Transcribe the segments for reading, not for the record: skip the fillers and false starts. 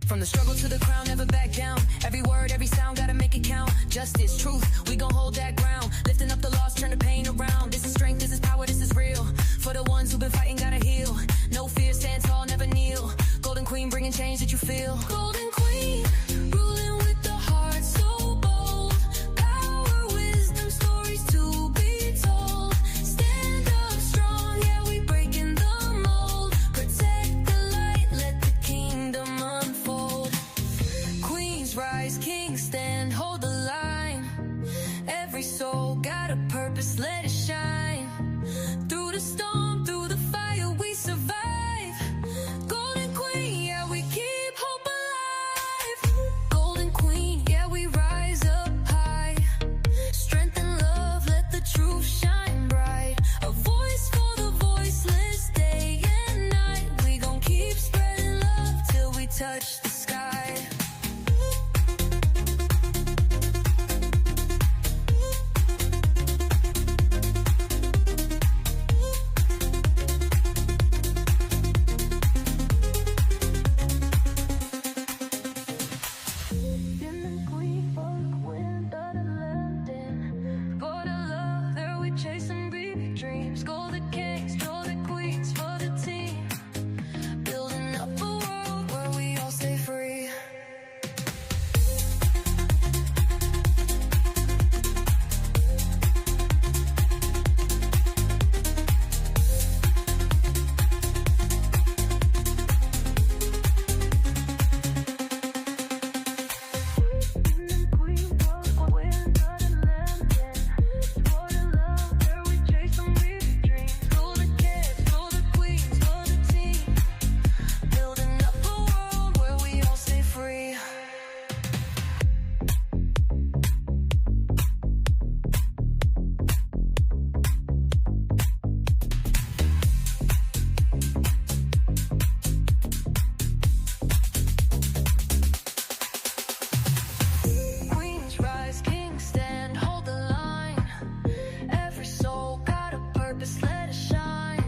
From the struggle to the crown, never back down. Every word, every sound, gotta make it count. Justice, truth, we gon' hold that ground. Lifting up the lost, turn the pain around. This is strength, this is power, this is real. For the ones who've been fighting, gotta heal. No fear, stand tall, never kneel. Golden queen, bringing change that you feel. Golden queen, ruling with the heart so bold. Power, wisdom, stories to be told. Stand up strong, yeah, we breaking the mold. Protect the light, let the kingdom unfold. Queens rise, kings stand, hold the line. Every soul got a purpose, let it shine. Through the storm, through the fire, we survive. Golden queen, yeah, we keep hope alive. Golden queen, yeah, we rise up high. Strength and love, let the truth shine bright. A voice for the voiceless, day and night. We gon' keep spreading love till we touch the sky. Chasing big dreams, golden kings, golden queens for the team. Building up a world where we all stay free. Rise, kings stand, hold the line. Every soul got a purpose, let it shine.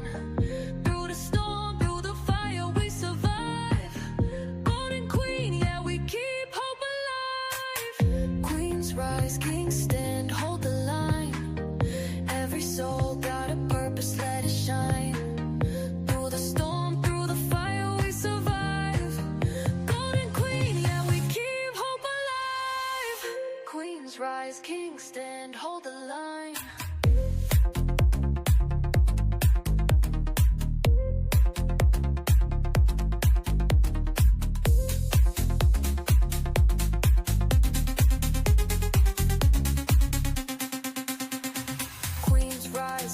Through the storm, through the fire, we survive. Golden queen, yeah, we keep hope alive. Queens rise, kings stand, hold the line.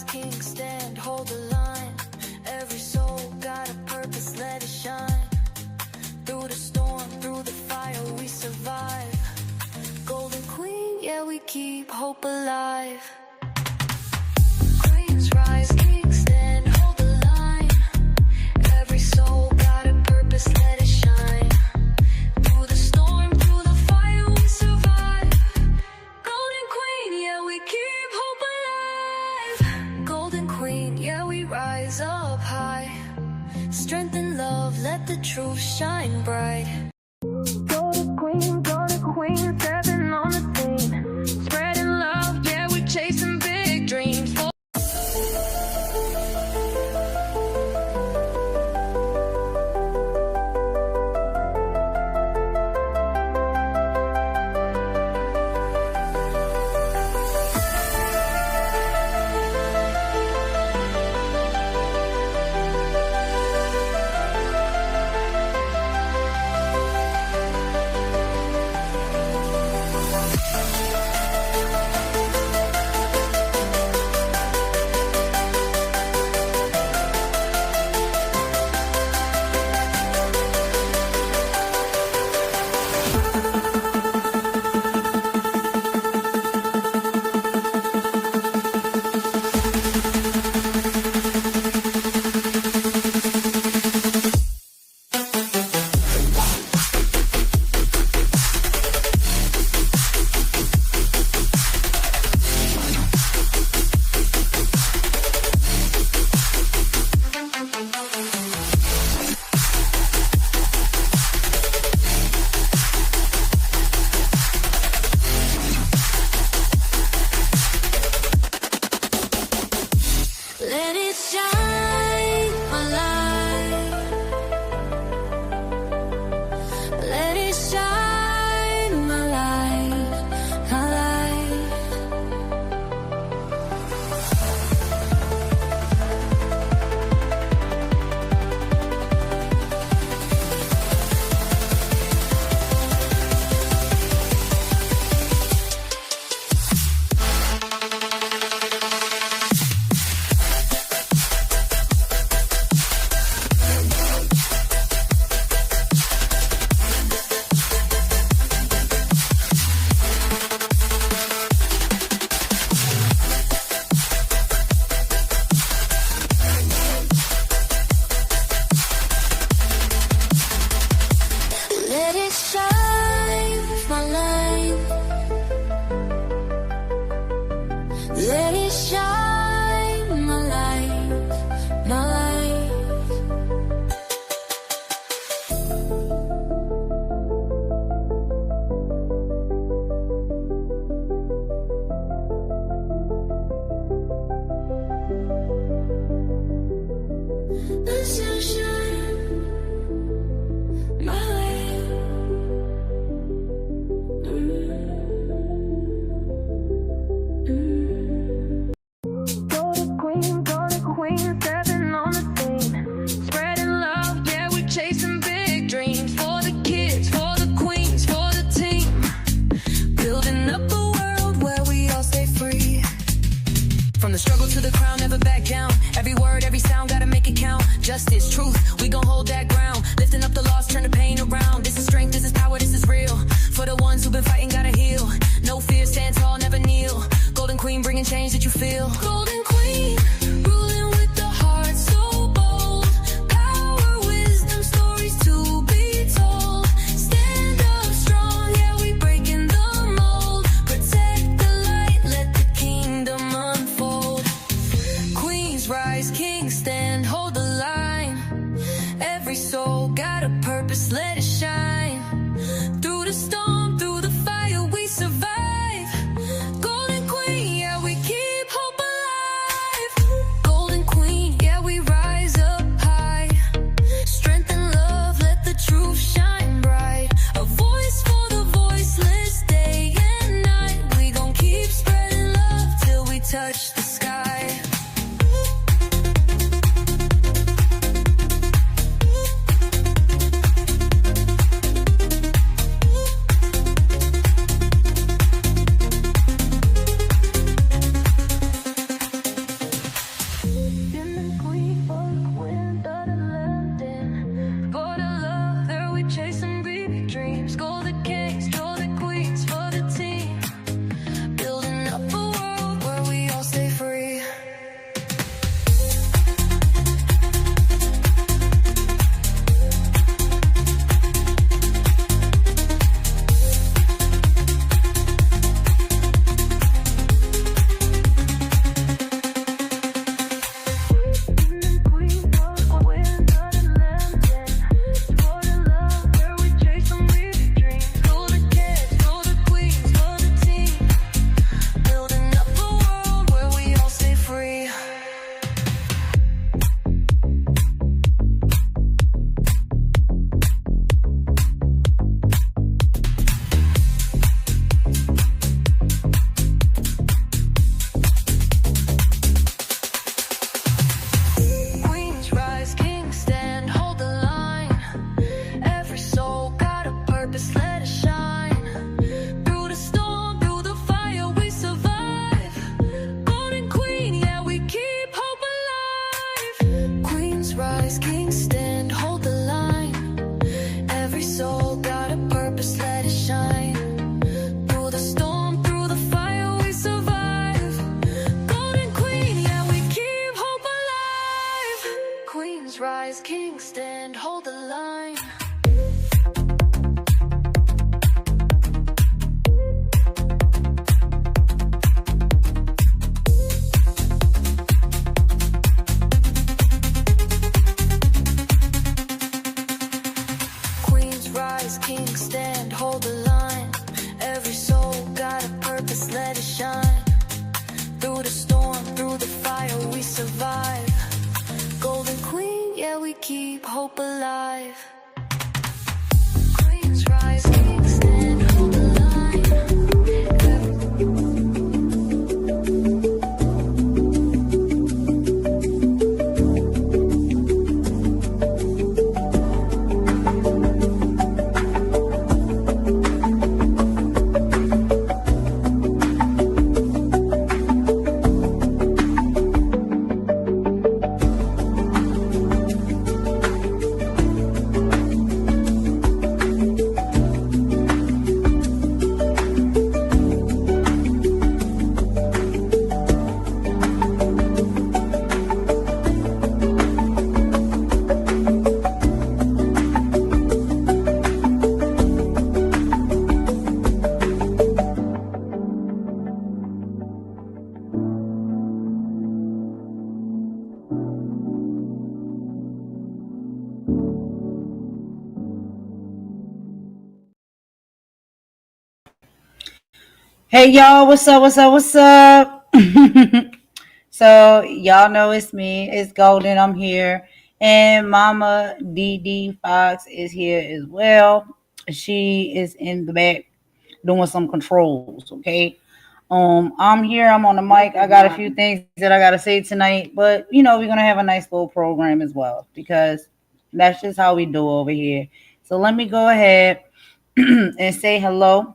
Kings stand, hold the line. Every soul got a purpose, let it shine. Through the storm, through the fire, we survive. Golden queen, yeah, we keep hope alive. Queens rise, kings stand, hold the line. Every soul got a purpose, let it shine. Through the storm, through the fire, we survive. Golden queen, yeah, we keep hope alive. Golden queen, yeah, we rise up high. Strength and love, let the truth shine bright. Golden queen, stepping on the scene. Spreading love, yeah, we're chasing big dreams. Justice, truth, we gon' hold that ground. Lifting up the lost, turn the pain around. This is strength, this is power, this is real. For the ones who've been fighting, gotta heal. No fear, stand tall, never kneel. Golden queen, bringing change that you feel. Golden queen, ruling with the heart so bold. Power, wisdom, stories to be told. Stand up strong, yeah, we breaking the mold. Protect the light, let the kingdom unfold. Queens rise, kings stand, hold the line. Every soul got a purpose, let it shine. Through the storm, through the fire, we survive. Golden queen, yeah, we keep hope alive. Golden queen, yeah, we rise up high. Strength and love, let the truth shine bright. A voice for the voiceless, day and night. We gon' keep spreading love till we touch the sky. Rise, kings stand, hold the line. Queens rise, kings stand, hold the line. Every soul got a purpose, let it shine. Through the storm, through the fire, we survive. Golden queen, yeah, we keep hope alive. Queens rise, kings stand, hold the line. Hey y'all, what's up? What's up? What's up? So y'all know it's me. It's Golden. I'm here, and Mama DD Fox is here as well. She is in the back doing some controls. Okay. I'm here. I'm on the mic. I got a few things that I gotta say tonight, but we're gonna have a nice little program as well because that's just how we do over here. So let me go ahead and say hello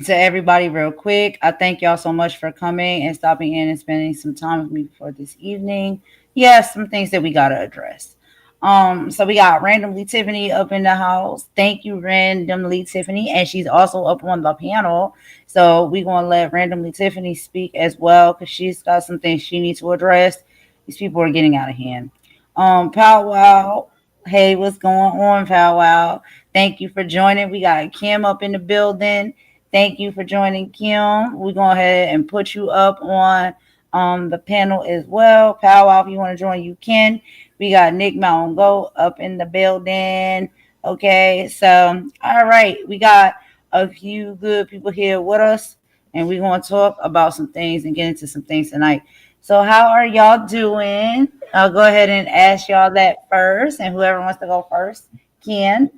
to everybody real quick. I thank y'all so much for coming and stopping in and spending some time with me for this evening. Yes, some things that we gotta address. So we got randomly Tiffany up in the house. Thank you, randomly Tiffany, and she's also up on the panel. So we gonna let randomly Tiffany speak as well because she's got some things she needs to address. These people are getting out of hand. Powwow. Hey, what's going on, Powwow? Thank you for joining. We got Kim up in the building. Thank you for joining, Kim. We're going ahead and put you up on the panel as well. Powwow, if you want to join, you can. We got Nick Mountain Goat up in the building. Okay, so all right, we got a few good people here with us, and we're going to talk about some things and get into some things tonight. So, how are y'all doing? I'll go ahead and ask y'all that first, and whoever wants to go first can.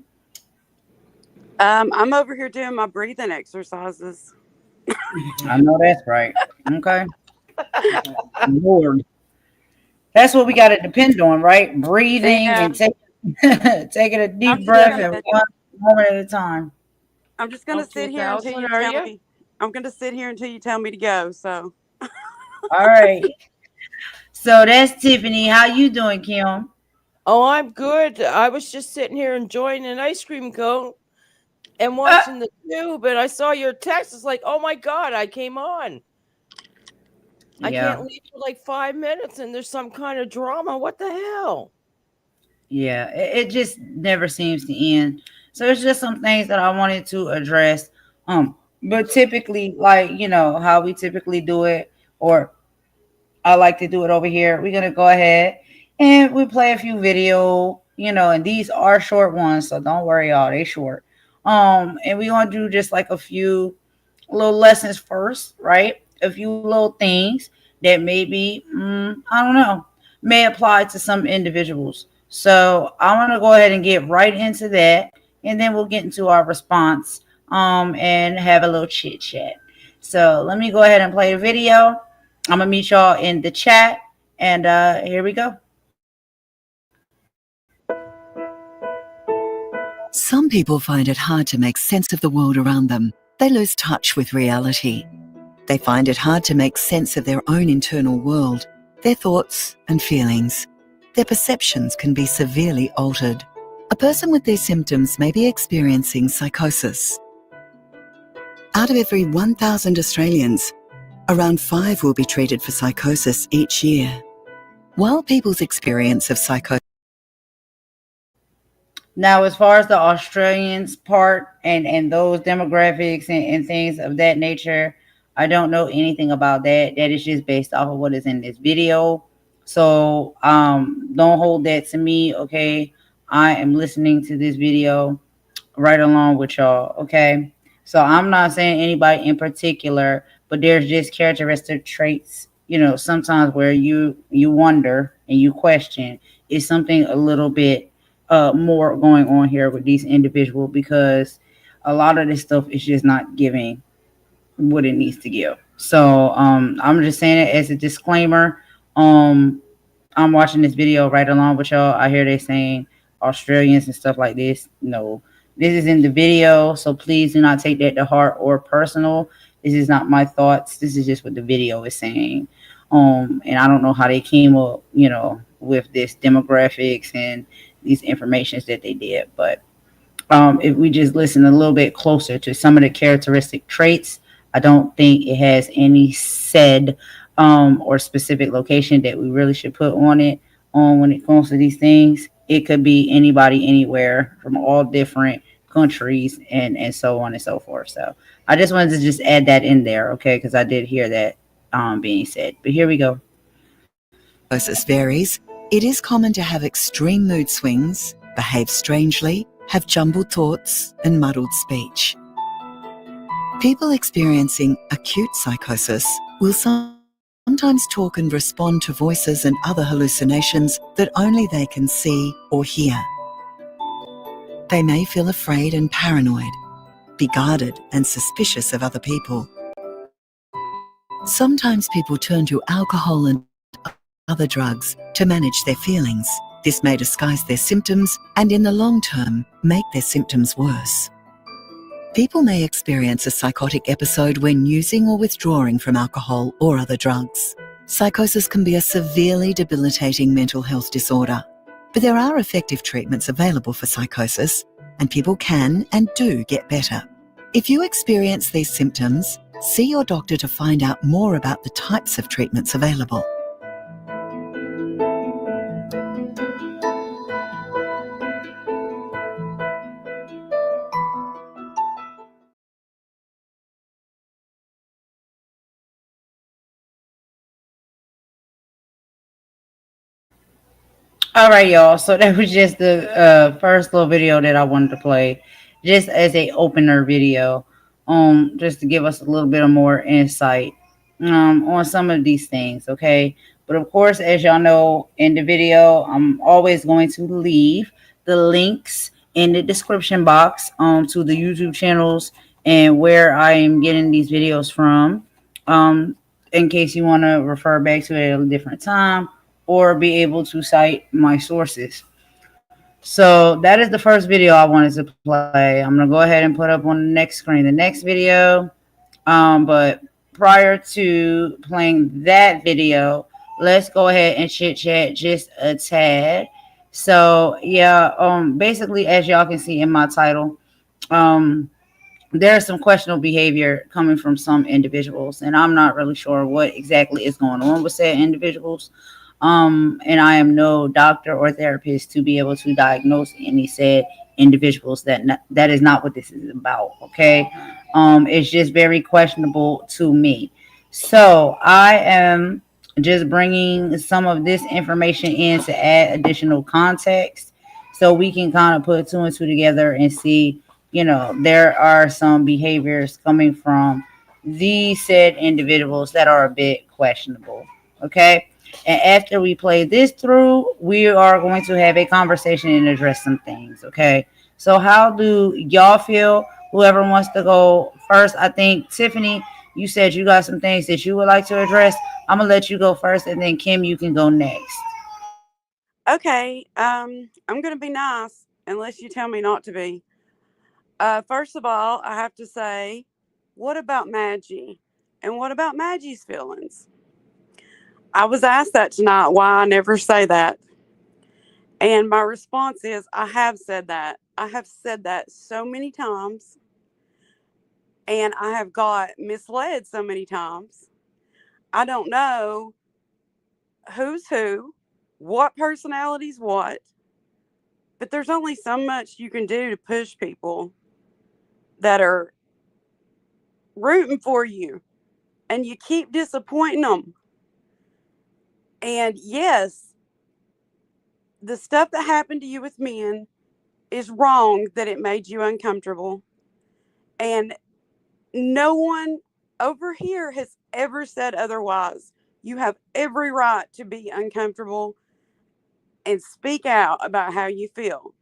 I'm over here doing my breathing exercises. I know that's right. Okay. Lord. That's what we got to depend on, right? Breathing Yeah, and taking a I'm deep just breath gonna. and one moment at a time. I'm just Oh, gonna sit here until 2000, you are tell you? me. I'm gonna sit here until you tell me to go. So All right. So that's Tiffany. How you doing, Kim? Oh, I'm good. I was just sitting here enjoying an ice cream cone and Uh, watching the tube, and I saw your text. It's like, oh my God, I came on. I can't yeah. leave for like 5 minutes, and there's some kind of drama. What the hell? Yeah. It just never seems to end. So it's just some things that I wanted to address. But typically, like, how we typically do it, or I like to do it over here. We're gonna go ahead and we play a few video, and these are short ones, so don't worry, y'all. They short. And we're gonna do just like a few little lessons first, right? A few little things that maybe I don't know may apply to some individuals. So I want to go ahead and get right into that, and then we'll get into our response and have a little chit chat. So let me go ahead and play a video. I'm gonna meet y'all in the chat, and here we go. Some people find it hard to make sense of the world around them. They lose touch with reality. They find it hard to make sense of their own internal world, their thoughts and feelings. Their perceptions can be severely altered. A person with these symptoms may be experiencing psychosis. Out of every 1,000 Australians, around 5 will be treated for psychosis each year. While people's experience of psychosis Now, as far as the Australians part and those demographics and things of that nature, I don't know anything about that. That is just based off of what is in this video. So don't hold that to me, okay? I am listening to this video right along with y'all. Okay. So I'm not saying anybody in particular, but there's just characteristic traits, sometimes where you wonder and you question, is something a little bit more going on here with these individuals, because a lot of this stuff is just not giving what it needs to give. So I'm just saying it as a disclaimer. I'm watching this video right along with y'all. I hear they saying Australians and stuff like this. No, this is in the video, so please do not take that to heart or personal. This is not my thoughts. This is just what the video is saying. And I don't know how they came up, with this demographics and these informations that they did, but if we just listen a little bit closer to some of the characteristic traits, I don't think it has any said or specific location that we really should put on it. When it comes to these things, it could be anybody, anywhere, from all different countries, and so on and so forth. So I just wanted to just add that in there, okay? Because I did hear that being said. But here we go. varies, it is common to have extreme mood swings, behave strangely, have jumbled thoughts and muddled speech. People experiencing acute psychosis will sometimes talk and respond to voices and other hallucinations that only they can see or hear. They may feel afraid and paranoid, be guarded and suspicious of other people. Sometimes people turn to alcohol and other drugs to manage their feelings. This may disguise their symptoms and in the long term make their symptoms worse. People may experience a psychotic episode when using or withdrawing from alcohol or other drugs. Psychosis can be a severely debilitating mental health disorder, but there are effective treatments available for psychosis, and people can and do get better. If you experience these symptoms, see your doctor to find out more about the types of treatments available. All right, y'all. So that was just the first little video that I wanted to play, just as a opener video, just to give us a little bit of more insight, on some of these things. Okay, but of course, as y'all know, in the video, I'm always going to leave the links in the description box, to the YouTube channels and where I am getting these videos from, in case you want to refer back to it at a different time or be able to cite my sources. So that is the first video I wanted to play. I'm gonna go ahead and put up on the next screen the next video. But prior to playing that video, let's go ahead and chit chat just a tad. So yeah, basically as y'all can see in my title, um, there's some questionable behavior coming from some individuals, and I'm not really sure what exactly is going on with said individuals. And I am no doctor or therapist to be able to diagnose any said individuals. That is not what this is about. Okay, it's just very questionable to me. So I am just bringing some of this information in to add additional context, so we can kind of put two and two together and see, there are some behaviors coming from these said individuals that are a bit questionable. Okay. And after we play this through, we are going to have a conversation and address some things. Okay. So, how do y'all feel? Whoever wants to go first, I think Tiffany, you said you got some things that you would like to address. I'm going to let you go first, and then Kim, you can go next. Okay. I'm gonna be nice unless you tell me not to be. First of all, I have to say, what about Madgie? And what about Maggie's feelings? I was asked that tonight, why I never say that. And my response is, I have said that. I have said that so many times, and I have got misled so many times. I don't know who's who, what personality's what, but there's only so much you can do to push people that are rooting for you, and you keep disappointing them. And yes, the stuff that happened to you with men is wrong, that it made you uncomfortable. And no one over here has ever said otherwise. You have every right to be uncomfortable and speak out about how you feel.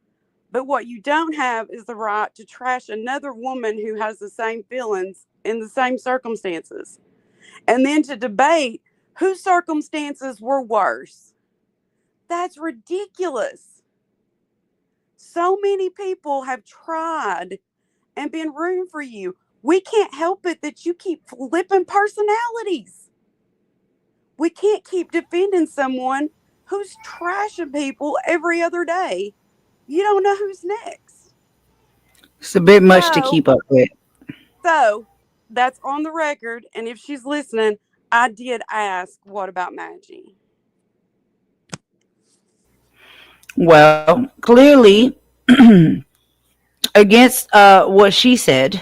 But what you don't have is the right to trash another woman who has the same feelings in the same circumstances. And then to debate whose circumstances were worse. That's ridiculous. So many people have tried and been rooting for you. We can't help it that you keep flipping personalities. We can't keep defending someone who's trashing people every other day. You don't know who's next. It's a bit much to So, keep up with. so that's on the record. And if she's listening, I did ask, what about Madgie? Well, clearly, against what she said,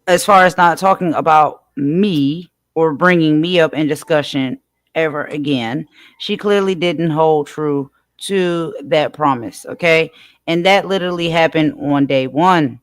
as far as not talking about me or bringing me up in discussion ever again, she clearly didn't hold true to that promise. Okay. And that literally happened on day one.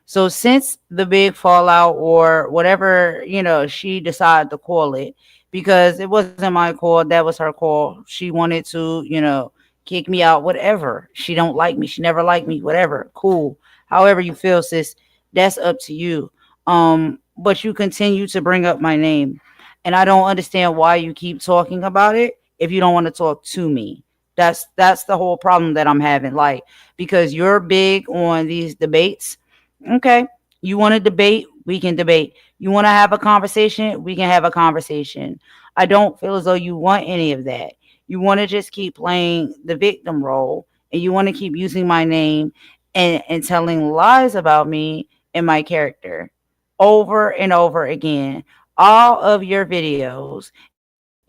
So since the big fallout or whatever, she decided to call it, because it wasn't my call, that was her call. She wanted to, kick me out, whatever. She don't like me. She never liked me, whatever. Cool. However you feel, sis, that's up to you. But you continue to bring up my name. And I don't understand why you keep talking about it if you don't want to talk to me. That's the whole problem that I'm having. Like, because you're big on these debates. Okay. You want to debate? We can debate. You want to have a conversation? We can have a conversation. I don't feel as though you want any of that. You want to just keep playing the victim role, and you want to keep using my name and telling lies about me and my character over and over again. All of your videos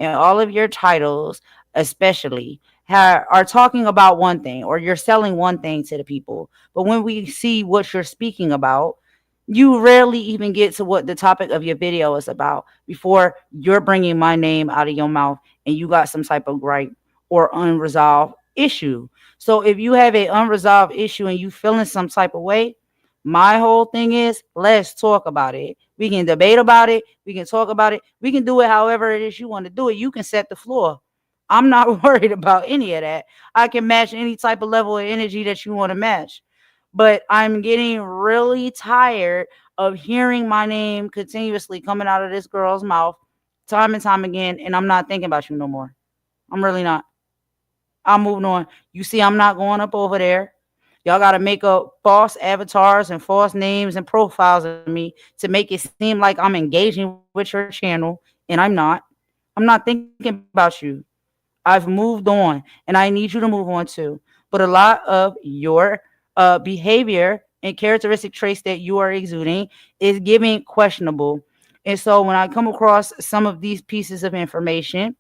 and all of your titles, especially, are talking about one thing, or you're selling one thing to the people. But when we see what you're speaking about, you rarely even get to what the topic of your video is about before you're bringing my name out of your mouth and you got some type of gripe or unresolved issue. So if you have an unresolved issue and you feeling some type of way, my whole thing is, let's talk about it. We can debate about it. We can talk about it. We can do it however it is you want to do it. You can set the floor. I'm not worried about any of that. I can match any type of level of energy that you want to match. But I'm getting really tired of hearing my name continuously coming out of this girl's mouth time and time again, and I'm not thinking about you no more. I'm really not. I'm moving on. You see, I'm not going up over there. Y'all got to make up false avatars and false names and profiles of me to make it seem like I'm engaging with your channel, and I'm not. I'm not thinking about you. I've moved on, and I need you to move on too. But a lot of your behavior and characteristic traits that you are exuding is giving questionable. And so when I come across some of these pieces of information,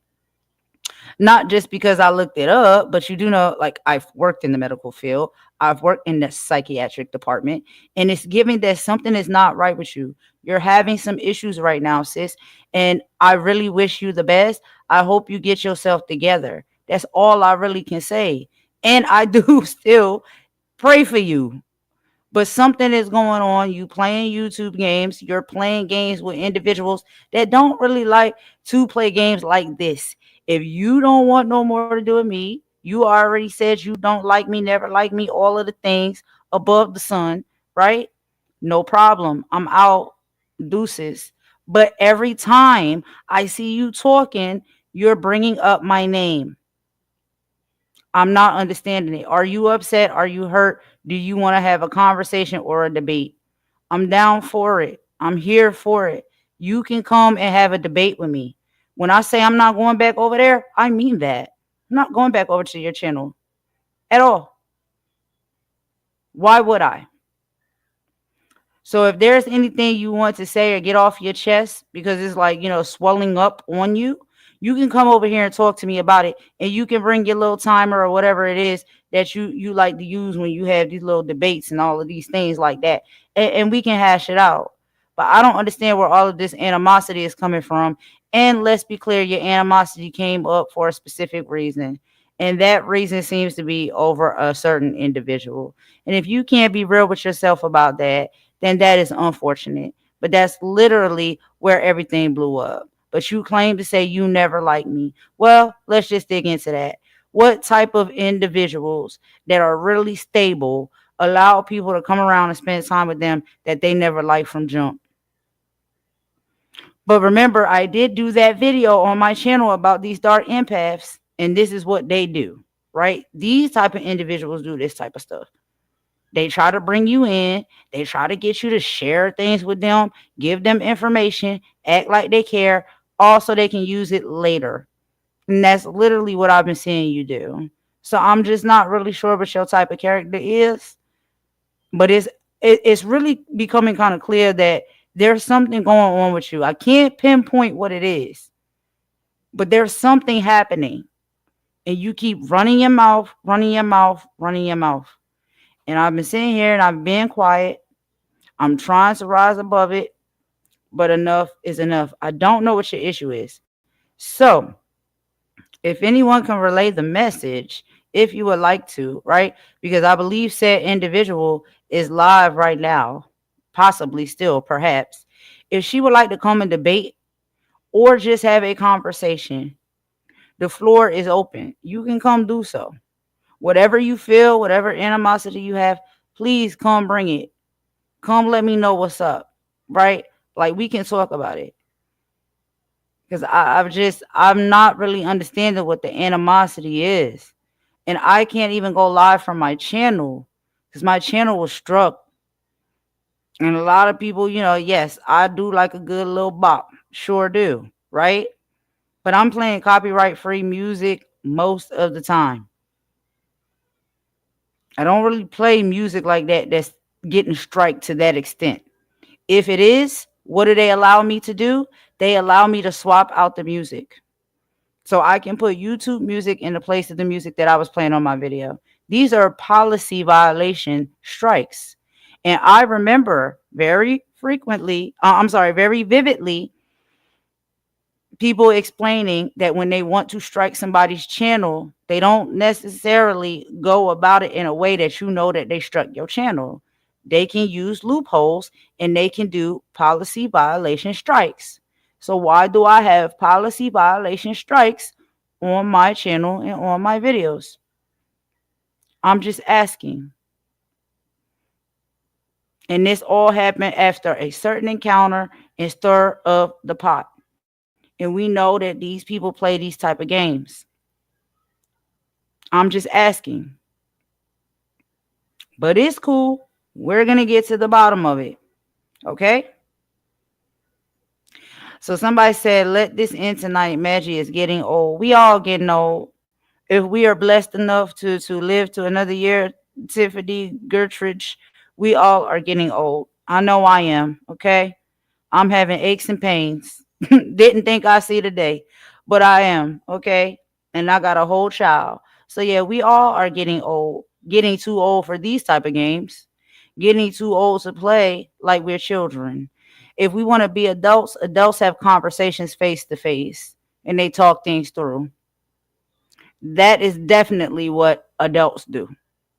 not just because I looked it up, but you do know, like, I've worked in the medical field, I've worked in the psychiatric department, and it's giving that something is not right with you. You're having some issues right now, sis, and I really wish you the best. I hope you get yourself together. That's all I really can say. And I do still pray for you, but something is going on. You playing YouTube games, you're playing games with individuals that don't really like to play games like this. If you don't want no more to do with me, you already said you don't like me, never like me, all of the things above the sun, right? No problem. I'm out. Deuces. But every time I see you talking, you're bringing up my name. I'm not understanding it. Are you upset? Are you hurt? Do you want to have a conversation or a debate? I'm down for it. I'm here for it. You can come and have a debate with me. When I say I'm not going back over there, I mean that. I'm not going back over to your channel at all. Why would I? So if there's anything you want to say or get off your chest because it's like, swelling up on you, you can come over here and talk to me about it. And you can bring your little timer or whatever it is that you like to use when you have these little debates and all of these things like that. And we can hash it out. But I don't understand where all of this animosity is coming from. And let's be clear, your animosity came up for a specific reason. And that reason seems to be over a certain individual. And if you can't be real with yourself about that, then that is unfortunate. But that's literally where everything blew up. But you claim to say you never liked me. Well, let's just dig into that. What type of individuals that are really stable allow people to come around and spend time with them that they never liked from jump? But remember, I did do that video on my channel about these dark empaths, and this is what they do, right? These type of individuals do this type of stuff. They try to bring you in. They try to get you to share things with them, give them information, act like they care, also they can use it later. And that's literally what I've been seeing you do. So I'm just not really sure what your type of character is, but it's really becoming kind of clear that there's something going on with you. I can't pinpoint what it is, but there's something happening, and you keep running your mouth, running your mouth, running your mouth. And I've been sitting here and I've been quiet. I'm trying to rise above it, but enough is enough. I don't know what your issue is. So, if anyone can relay the message, if you would like to, right? Because I believe said individual is live right now. possibly still, perhaps. If she would like to come and debate or just have a conversation, the floor is open. You can come do so. Whatever you feel, whatever animosity you have, please come bring it. Come let me know what's up, right? Like we can talk about it. Because I'm not really understanding what the animosity is. And I can't even go live from my channel because my channel was struck. And a lot of people, yes, I do like a good little bop. Sure do, right? But I'm playing copyright free music most of the time. I don't really play music like that that's getting striked to that extent. If it is, what do they allow me to do? They allow me to swap out the music. So I can put YouTube music in the place of the music that I was playing on my video. These are policy violation strikes. And I remember very vividly, people explaining that when they want to strike somebody's channel, they don't necessarily go about it in a way that you know that they struck your channel. They can use loopholes and they can do policy violation strikes. So why do I have policy violation strikes on my channel and on my videos? I'm just asking. And this all happened after a certain encounter and stir of the pot. And we know that these people play these type of games. I'm just asking. But it's cool. We're going to get to the bottom of it. Okay? So somebody said, let this end tonight. Madgie is getting old. We all getting old. If we are blessed enough to live to another year, Tiffany, Gertrude, we all are getting old. I know I am. Okay? I'm having aches and pains. Didn't think I see the day, but I am. Okay? And I got a whole child. So yeah, we all are getting old, getting too old for these type of games, getting too old to play like we're children. If we want to be adults, adults have conversations face to face and they talk things through. That is definitely what adults do.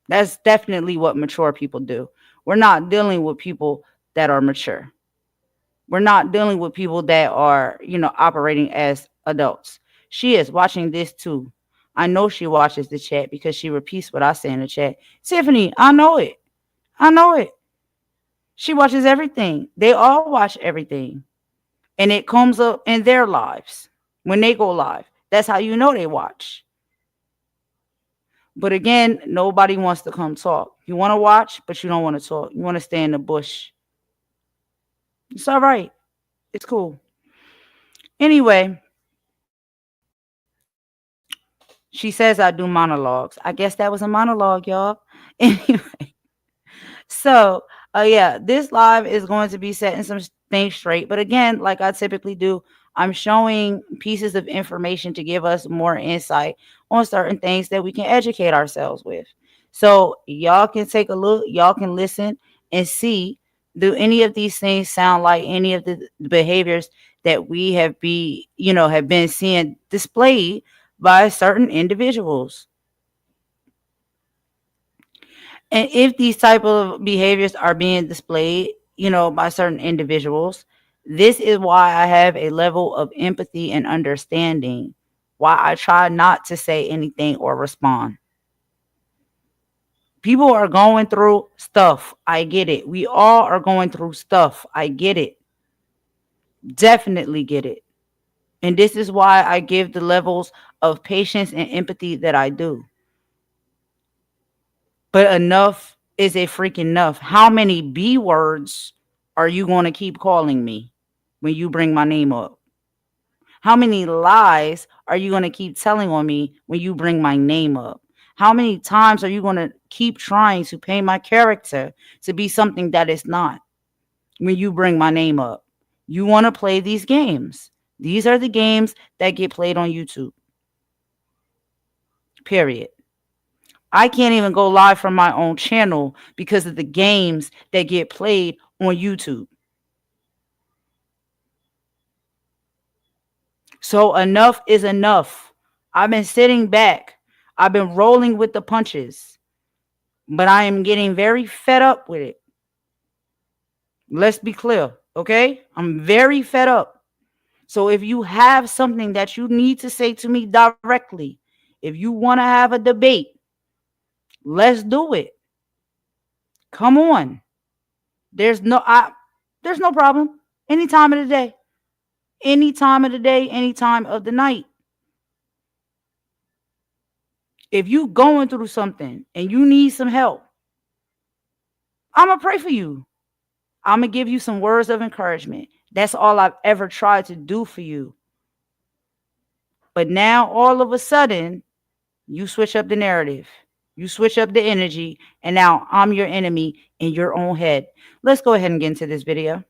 That's definitely what mature people do. We're not dealing with people that are mature. We're not dealing with people that are, operating as adults. She is watching this too. I know she watches the chat because she repeats what I say in the chat. Tiffany, I know it. I know it. She watches everything. They all watch everything. And it comes up in their lives when they go live. That's how you know they watch. But again, nobody wants to come talk. You want to watch, but you don't want to talk. You want to stay in the bush. It's all right. It's cool. Anyway, she says I do monologues. I guess that was a monologue, y'all. Anyway, so yeah, this live is going to be setting some things straight. But again, like I typically do, I'm showing pieces of information to give us more insight on certain things that we can educate ourselves with. So y'all can take a look, y'all can listen and see, do any of these things sound like any of the behaviors that we have have been seeing displayed by certain individuals? And if these type of behaviors are being displayed, by certain individuals, this is why I have a level of empathy and understanding, why I try not to say anything or respond. People are going through stuff. I get it. We all are going through stuff. I get it. Definitely get it. And this is why I give the levels of patience and empathy that I do. But enough is a freaking enough. How many B words are you going to keep calling me when you bring my name up? How many lies are you going to keep telling on me when you bring my name up? How many times are you going to keep trying to paint my character to be something that it's not when you bring my name up? You want to play these games. These are the games that get played on YouTube. Period. I can't even go live from my own channel because of the games that get played on YouTube. So enough is enough. I've been sitting back. I've been rolling with the punches, but I am getting very fed up with it. Let's be clear, okay? I'm very fed up. So if you have something that you need to say to me directly, if you want to have a debate, let's do it. Come on. There's no there's no problem. Any time of the day. Any time of the day, any time of the night. If you going through something and you need some help, I'm going to pray for you. I'm going to give you some words of encouragement. That's all I've ever tried to do for you. But now all of a sudden, you switch up the narrative. You switch up the energy, and now I'm your enemy in your own head. Let's go ahead and get into this video.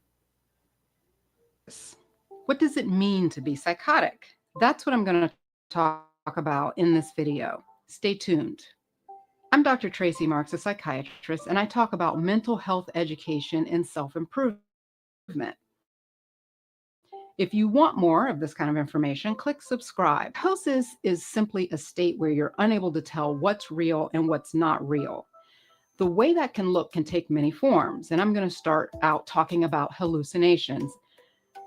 What does it mean to be psychotic? That's what I'm going to talk about in this video. Stay tuned. I'm Dr. Tracy Marks, a psychiatrist, and I talk about mental health education and self-improvement. If you want more of this kind of information, click subscribe. Psychosis is simply a state where you're unable to tell what's real and what's not real. The way that can look can take many forms, and I'm going to start out talking about hallucinations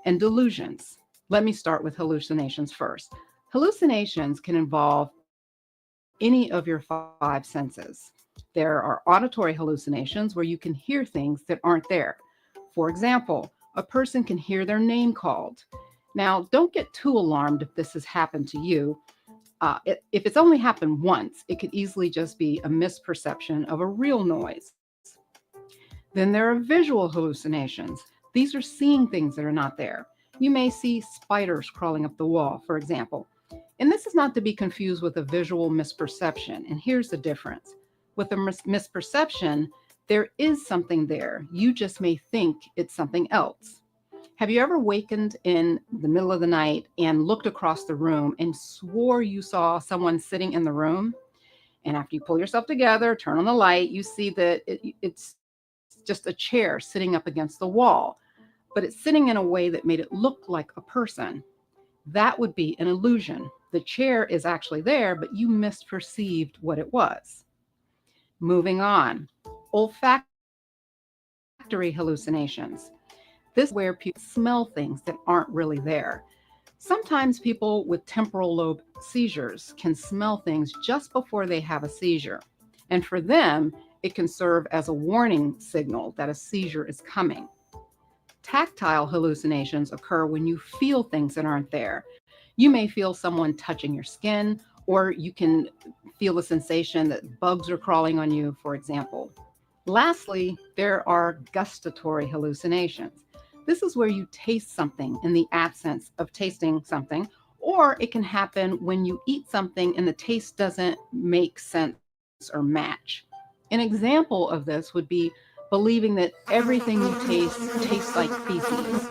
and delusions. Let me start with hallucinations first. Hallucinations can involve any of your five senses. There are auditory hallucinations where you can hear things that aren't there. For example, a person can hear their name called. Now, don't get too alarmed if this has happened to you. If it's only happened once, it could easily just be a misperception of a real noise. Then there are visual hallucinations. These are seeing things that are not there. You may see spiders crawling up the wall, for example. And this is not to be confused with a visual misperception. And here's the difference. With a misperception, there is something there. You just may think it's something else. Have you ever awakened in the middle of the night and looked across the room and swore you saw someone sitting in the room? And after you pull yourself together, turn on the light, you see that it's just a chair sitting up against the wall, but it's sitting in a way that made it look like a person. That would be an illusion. The chair is actually there, but you misperceived what it was. Moving on, olfactory hallucinations. This is where people smell things that aren't really there. Sometimes people with temporal lobe seizures can smell things just before they have a seizure. And for them, it can serve as a warning signal that a seizure is coming. Tactile hallucinations occur when you feel things that aren't there. You may feel someone touching your skin, or you can feel a sensation that bugs are crawling on you, for example. Lastly, there are gustatory hallucinations. This is where you taste something in the absence of tasting something, or it can happen when you eat something and the taste doesn't make sense or match. An example of this would be believing that everything you taste tastes like feces.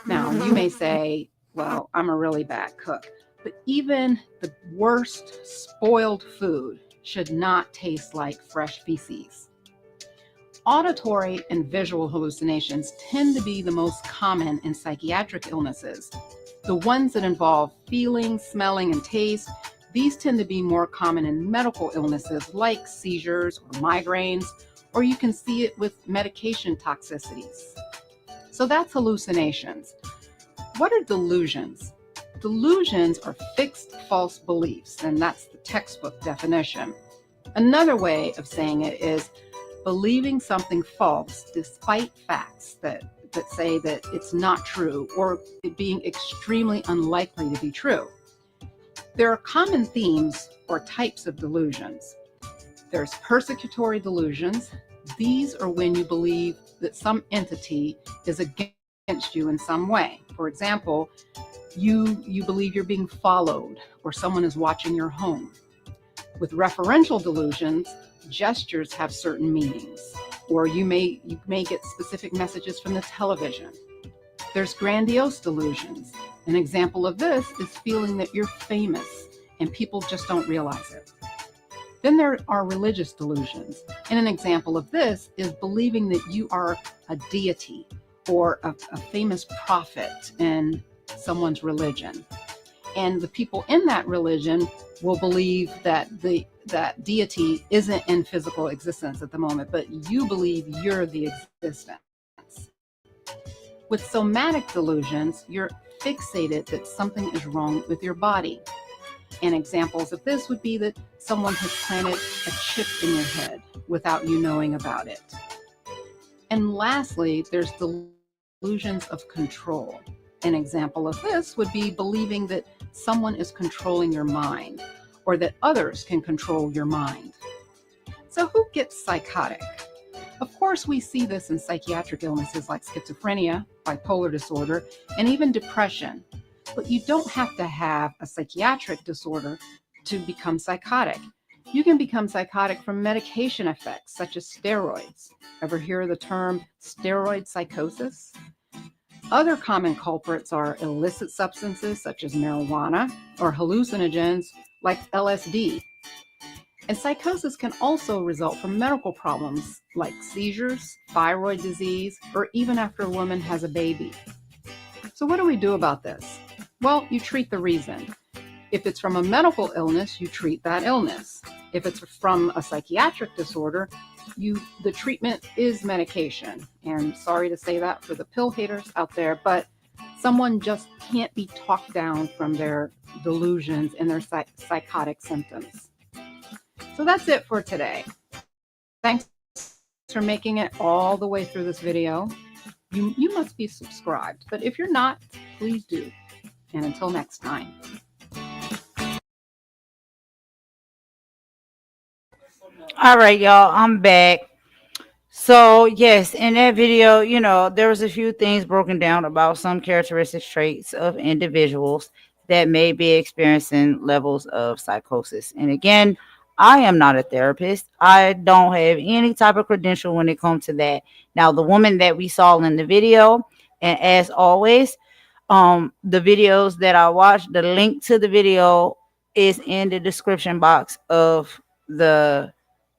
Now, you may say, well, I'm a really bad cook, but even the worst spoiled food should not taste like fresh feces. Auditory and visual hallucinations tend to be the most common in psychiatric illnesses. The ones that involve feeling, smelling, and taste, these tend to be more common in medical illnesses like seizures or migraines, or you can see it with medication toxicities. So that's hallucinations. What are delusions? Delusions are fixed false beliefs, and that's the textbook definition. Another way of saying it is believing something false despite facts that say that it's not true, or it being extremely unlikely to be true. There are common themes or types of delusions. There's persecutory delusions. These are when you believe that some entity is against you in some way. For example, you believe you're being followed, or someone is watching your home. With referential delusions, gestures have certain meanings, or you may get specific messages from the television. There's grandiose delusions. An example of this is feeling that you're famous and people just don't realize it. Then there are religious delusions, and an example of this is believing that you are a deity or a famous prophet in someone's religion. And the people in that religion will believe that that deity isn't in physical existence at the moment, but you believe you're the existence. With somatic delusions, you're fixated that something is wrong with your body. And examples of this would be that someone has planted a chip in your head without you knowing about it. And lastly, there's delusions of control. An example of this would be believing that someone is controlling your mind or that others can control your mind. So who gets psychotic? Of course, we see this in psychiatric illnesses like schizophrenia, bipolar disorder, and even depression. But you don't have to have a psychiatric disorder to become psychotic. You can become psychotic from medication effects, such as steroids. Ever hear the term steroid psychosis? Other common culprits are illicit substances, such as marijuana, or hallucinogens, like LSD. And psychosis can also result from medical problems like seizures, thyroid disease, or even after a woman has a baby. So what do we do about this? Well, you treat the reason. If it's from a medical illness, you treat that illness. If it's from a psychiatric disorder, the treatment is medication. And sorry to say that for the pill haters out there, but someone just can't be talked down from their delusions and their psychotic symptoms. So that's it for today. Thanks for making it all the way through this video. You must be subscribed, but if you're not, please do. And until next time. All right, y'all, I'm back. So yes, in that video, there was a few things broken down about some characteristic traits of individuals that may be experiencing levels of psychosis. And again, I am not a therapist. I don't have any type of credential when it comes to that. Now, the woman that we saw in the video, and as always, the videos that I watched, the link to the video is in the description box of the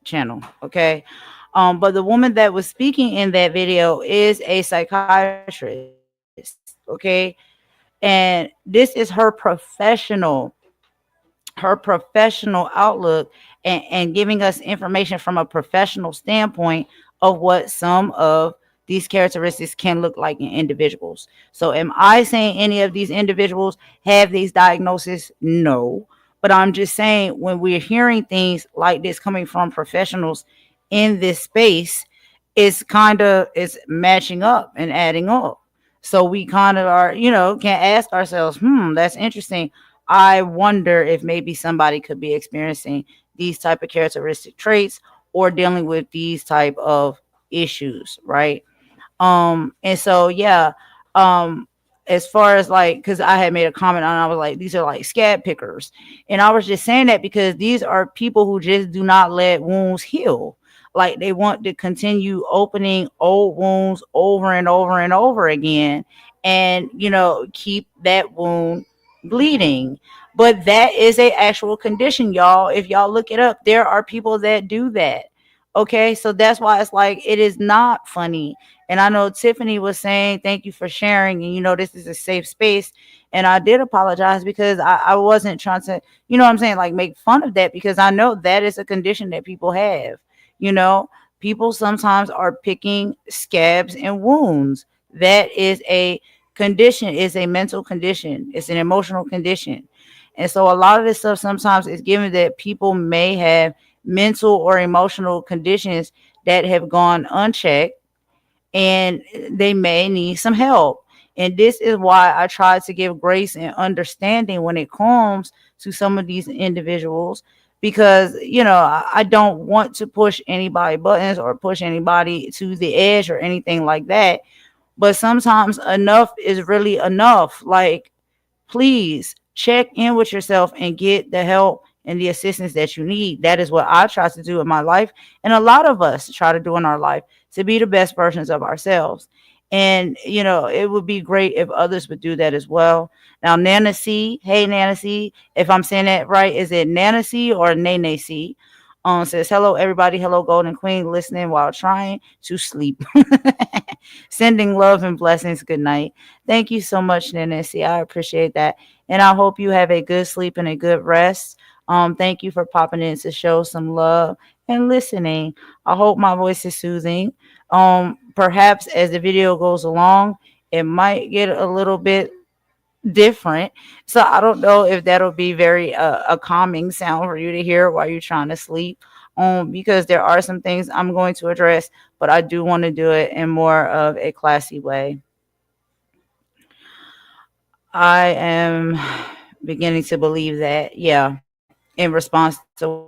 channel. Okay. But the woman that was speaking in that video is a psychiatrist. Okay. And this is her professional outlook, and giving us information from a professional standpoint of what some of these characteristics can look like in individuals. So am I saying any of these individuals have these diagnoses? No. But I'm just saying, when we're hearing things like this coming from professionals in this space, it's matching up and adding up. So we kind of are, can ask ourselves, that's interesting. I wonder if maybe somebody could be experiencing these type of characteristic traits or dealing with these type of issues, right? And so yeah, um as far as like, because I had made a comment on, I was like, these are like scab pickers, and I was just saying that because these are people who just do not let wounds heal. Like, they want to continue opening old wounds over and over and over again, and keep that wound bleeding. But that is a actual condition, y'all. If y'all look it up, there are people that do that. Okay, so that's why it's like, it is not funny. And I know Tiffany was saying thank you for sharing, and this is a safe space. And I did apologize because I wasn't trying to, what I'm saying, like, make fun of that, because I know that is a condition that people have. People sometimes are picking scabs and wounds. That is a condition, is a mental condition, it's an emotional condition. And so a lot of this stuff sometimes is given that people may have mental or emotional conditions that have gone unchecked, and they may need some help. And this is why I try to give grace and understanding when it comes to some of these individuals, because I don't want to push anybody buttons or push anybody to the edge or anything like that. But sometimes enough is really enough. Like, please check in with yourself and get the help and the assistance that you need. That is what I try to do in my life, and a lot of us try to do in our life, to be the best versions of ourselves. And it would be great if others would do that as well. Now, Nana C, hey Nana C, if I'm saying that right, is it Nana C or Nene C? Says, hello everybody, hello Golden Queen, listening while trying to sleep. Sending love and blessings, good night. Thank you so much, Nana C, I appreciate that, and I hope you have a good sleep and a good rest. Thank you for popping in to show some love and listening. I hope my voice is soothing. Perhaps as the video goes along, it might get a little bit different. So I don't know if that'll be very a calming sound for you to hear while you're trying to sleep. Because there are some things I'm going to address, but I do want to do it in more of a classy way. I am beginning to believe that, yeah, in response to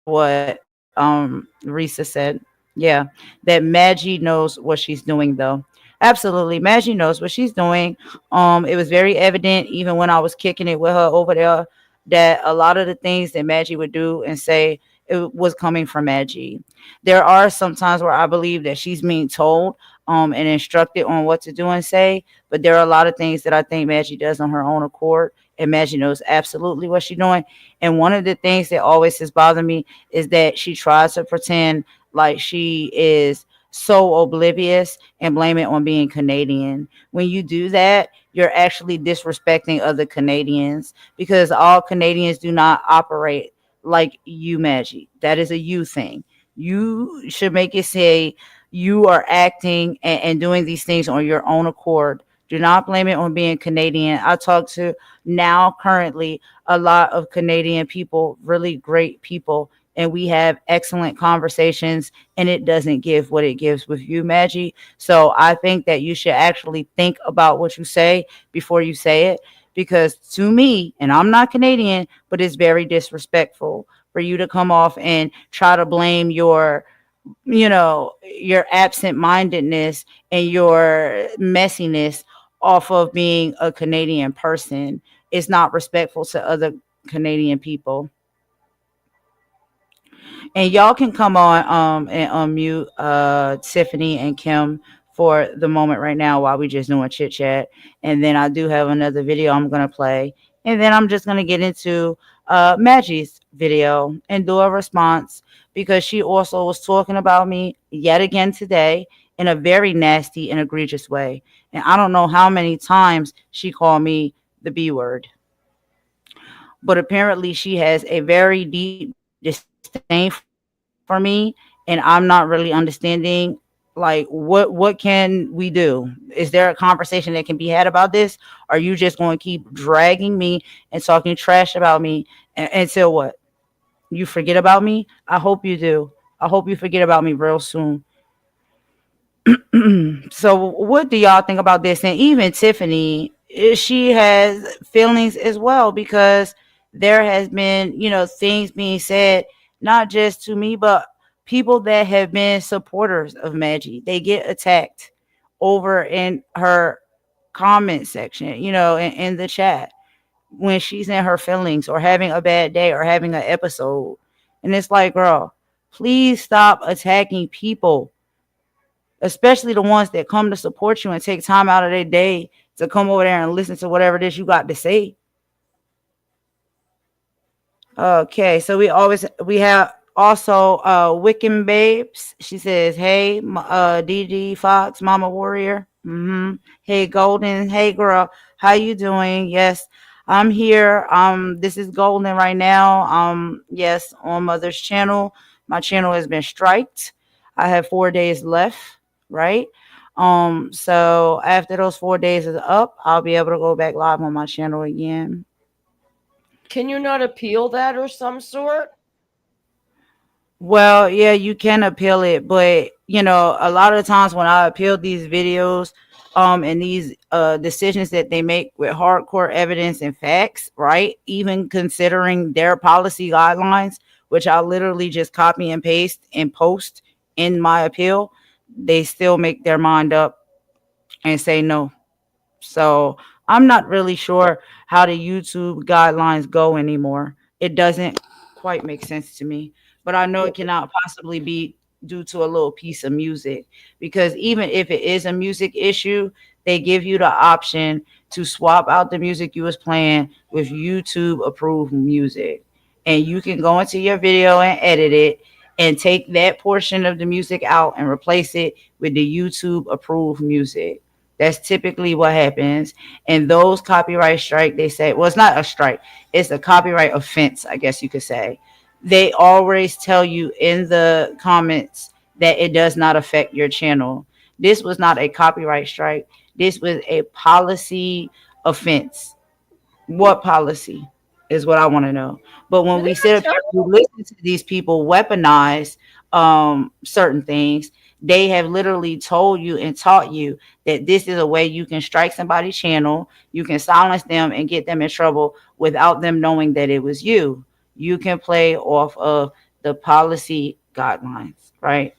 what Risa said, yeah, that Maggie knows what she's doing though. Absolutely, Maggie knows what she's doing. It was very evident even when I was kicking it with her over there that a lot of the things that Maggie would do and say it was coming from Maggie. There are some times where I believe that she's being told and instructed on what to do and say, but there are a lot of things that I think Maggie does on her own accord, and Maggie knows absolutely what she's doing. And one of the things that always has bothered me is that she tries to pretend like she is so oblivious and blame it on being Canadian. When you do that, you're actually disrespecting other Canadians because all Canadians do not operate like you, Maggie. That is a you thing. You should make it say you are acting and doing these things on your own accord. Do not blame it on being Canadian. I talk to now currently a lot of Canadian people, really great people, and we have excellent conversations, and it doesn't give what it gives with you, Maggie. So I think that you should actually think about what you say before you say it, because to me, and I'm not Canadian, but it's very disrespectful for you to come off and try to blame your absent mindedness and your messiness off of being a Canadian person. It's not respectful to other Canadian people. And y'all can come on and unmute Tiffany and Kim for the moment right now while we just doing chit chat. And then I do have another video I'm gonna play. And then I'm just gonna get into Maggie's video and do a response because she also was talking about me yet again today in a very nasty and egregious way. And I don't know how many times she called me the B word, but apparently she has a very deep disdain for me, and I'm not really understanding like what can we do? Is there a conversation that can be had about this? Or are you just going to keep dragging me and talking trash about me until what? You forget about me? I hope you do. I hope you forget about me real soon. So what do y'all think about this? And even Tiffany, she has feelings as well because there has been, things being said, not just to me, but people that have been supporters of Maggie. They get attacked over in her comment section, in the chat when she's in her feelings or having a bad day or having an episode. And it's like, girl, please stop attacking people, especially the ones that come to support you and take time out of their day to come over there and listen to whatever it is you got to say. Okay, so we have also Wiccan Babes. She says, "Hey, DD Fox, Mama Warrior. Hey, Golden. Hey, girl. How you doing? Yes, I'm here. This is Golden right now. Yes, on Mother's channel. My channel has been striked. I have 4 days left. Right. So after those 4 days is up, I'll be able to go back live on my channel again. Can you not appeal that or some sort? Well, yeah, you can appeal it, but a lot of times when I appeal these videos, and these decisions that they make with hardcore evidence and facts, right? Even considering their policy guidelines, which I literally just copy and paste and post in my appeal, they still make their mind up and say no. So I'm not really sure how the YouTube guidelines go anymore. It doesn't quite make sense to me. But I know it cannot possibly be due to a little piece of music, because even if it is a music issue, they give you the option to swap out the music you was playing with YouTube approved music. And you can go into your video and edit it and take that portion of the music out and replace it with the YouTube approved music. That's typically what happens. And those copyright strike, they say, well, it's not a strike, it's a copyright offense, I guess you could say. They always tell you in the comments that it does not affect your channel. This was not a copyright strike. This was a policy offense. What policy is what I want to know. But when Did they we sit not up tell here you? and we listen to these people weaponize certain things, they have literally told you and taught you that this is a way you can strike somebody's channel, you can silence them and get them in trouble without them knowing that it was you. You can play off of the policy guidelines, right?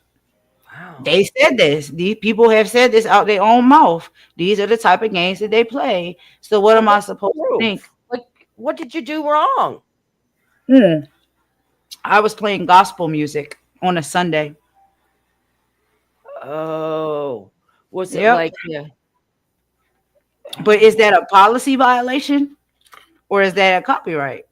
Wow. They said this. These people have said this out their own mouth. These are the type of games that they play. So what So am I what's the supposed to think? proof? Like, what did you do wrong? Hmm. I was playing gospel music on a Sunday. Oh, was it Yep. like, yeah? But is Oh, that a policy violation or is that a copyright?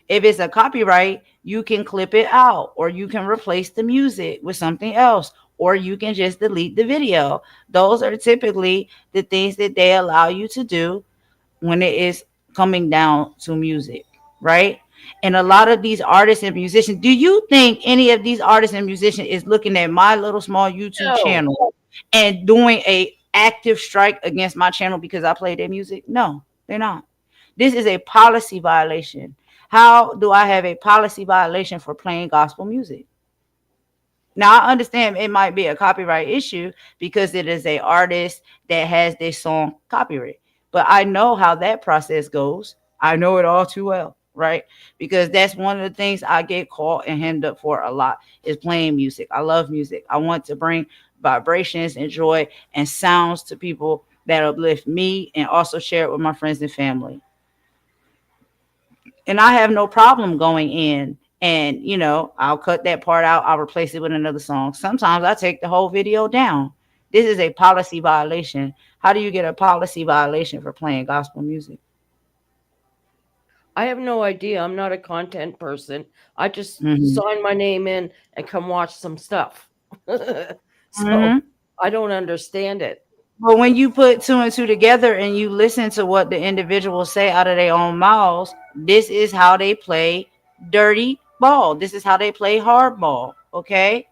If it's a copyright, you can clip it out or you can replace the music with something else or you can just delete the video. Those are typically the things that they allow you to do when it is coming down to music, right? And a lot of these artists and musicians, do you think any of these artists and musicians is looking at my little small YouTube no. channel and doing a active strike against my channel because I play their music? No, they're not. This is a policy violation. How do I have a policy violation for playing gospel music? Now I understand it might be a copyright issue because it is a artist that has their song copyright. But I know how that process goes. I know it all too well, right? Because that's one of the things I get caught and hemmed up for a lot is playing music. I love music. I want to bring vibrations and joy and sounds to people that uplift me and also share it with my friends and family. And I have no problem going in and I'll cut that part out, I'll replace it with another song. Sometimes I take the whole video down. This is a policy violation. How do you get a policy violation for playing gospel music? I have no idea. I'm not a content person. I just Hmm. sign my name in and come watch some stuff. So Hmm. I don't understand it. But when you put two and two together and you listen to what the individuals say out of their own mouths, this is how they play dirty ball. This is how they play hardball. Okay.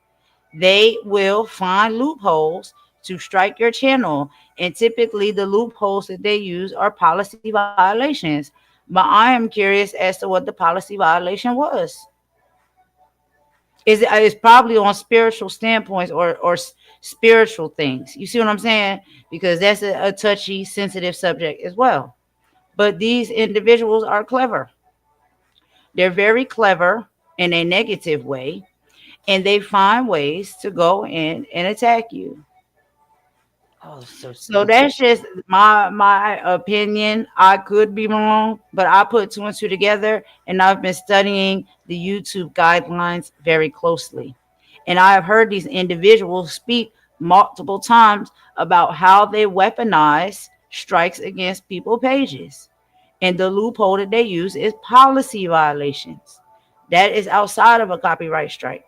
They will find loopholes to strike your channel. And typically, the loopholes that they use are policy violations. But I am curious as to what the policy violation was. It's probably on spiritual standpoints or spiritual things. You see what I'm saying? Because that's a touchy, sensitive subject as well. But these individuals are clever. They're very clever in a negative way, and they find ways to go in and attack you. Oh, so So stupid. that's just my opinion. I could be wrong, but I put two and two together, and I've been studying the YouTube guidelines very closely. And I have heard these individuals speak multiple times about how they weaponize strikes against people pages. And the loophole that they use is policy violations. That is outside of a copyright strike.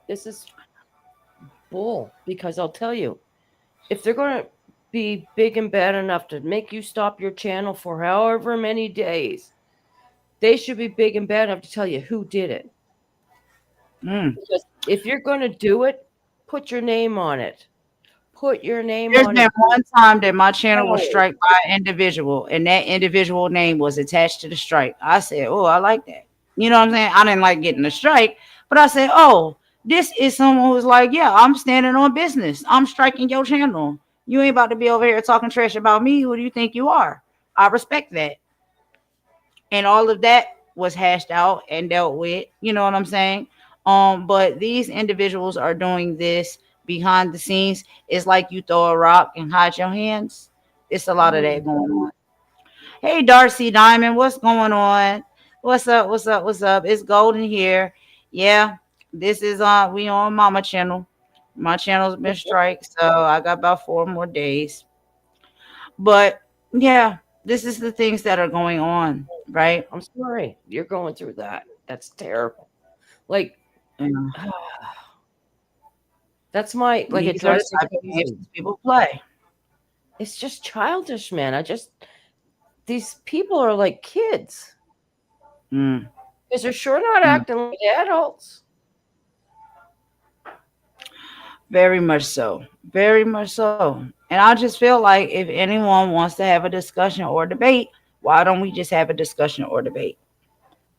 This is bull because I'll tell you, if they're going to be big and bad enough to make you stop your channel for however many days, they should be big and bad enough to tell you who did it. Mm. Because if you're going to do it, put your name on it. Put your name There's on been it. one time that my channel was No. struck by an individual, and that individual name was attached to the strike. I said, "Oh, I like that." You know what I'm saying? I didn't like getting the strike, but I said, "Oh, this is someone who's like, yeah, I'm standing on business. I'm striking your channel. You ain't about to be over here talking trash about me. Who do you think you are?" I respect that, and all of that was hashed out and dealt with. You know what I'm saying? But these individuals are doing this behind the scenes. It's like you throw a rock and hide your hands. It's a lot of that Mm. going on. Hey, Darcy Diamond, what's going on? What's up? What's up? What's up? It's Golden here. Yeah, this is we on Mama channel. My channel's been striked, so I got about 4 more days. But yeah, this is the things that are going on, right? I'm sorry. You're going through that. That's terrible. Like, Yeah. that's my, like, it These are the drives me type of games crazy. that people play. It's just childish, man. These people are like kids Mm, because they're sure not mm. acting like adults. Very much so. Very much so. And I just feel like if anyone wants to have a discussion or debate, why don't we just have a discussion or debate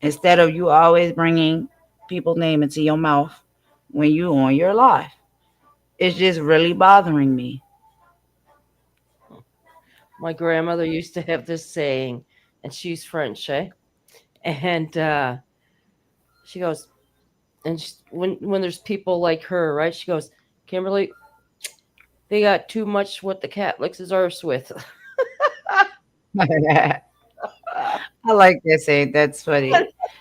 instead of you always bringing people's name into your mouth when you on your live? It's just really bothering me. My grandmother used to have this saying, and she's French, eh? And she goes, and when there's people like her, right? She goes, Kimberly, they got too much what the cat licks his arse with. I like that saying. That's funny.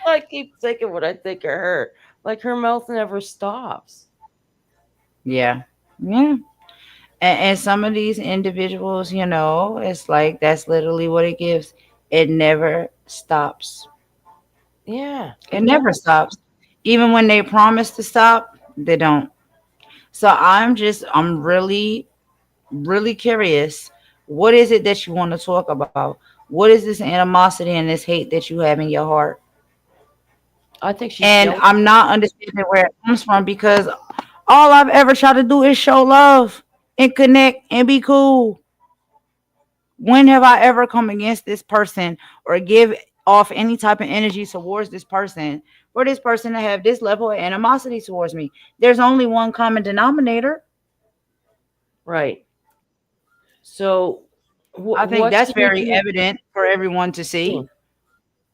I keep thinking what I think of her. Like her mouth never stops. Yeah. Yeah. And some of these individuals, it's like that's literally what it gives. It never stops. Yeah, It it never does. stops. Even when they promise to stop, they don't. So I'm really, really curious. What is it that you want to talk about? What is this animosity and this hate that you have in your heart? I think she's And jealous. I'm not understanding where it comes from because all I've ever tried to do is show love and connect and be cool. When have I ever come against this person or give off any type of energy towards this person for this person to have this level of animosity towards me? There's only one common denominator. Right. So, I think what that's can you very do? evident for everyone to see. Mm.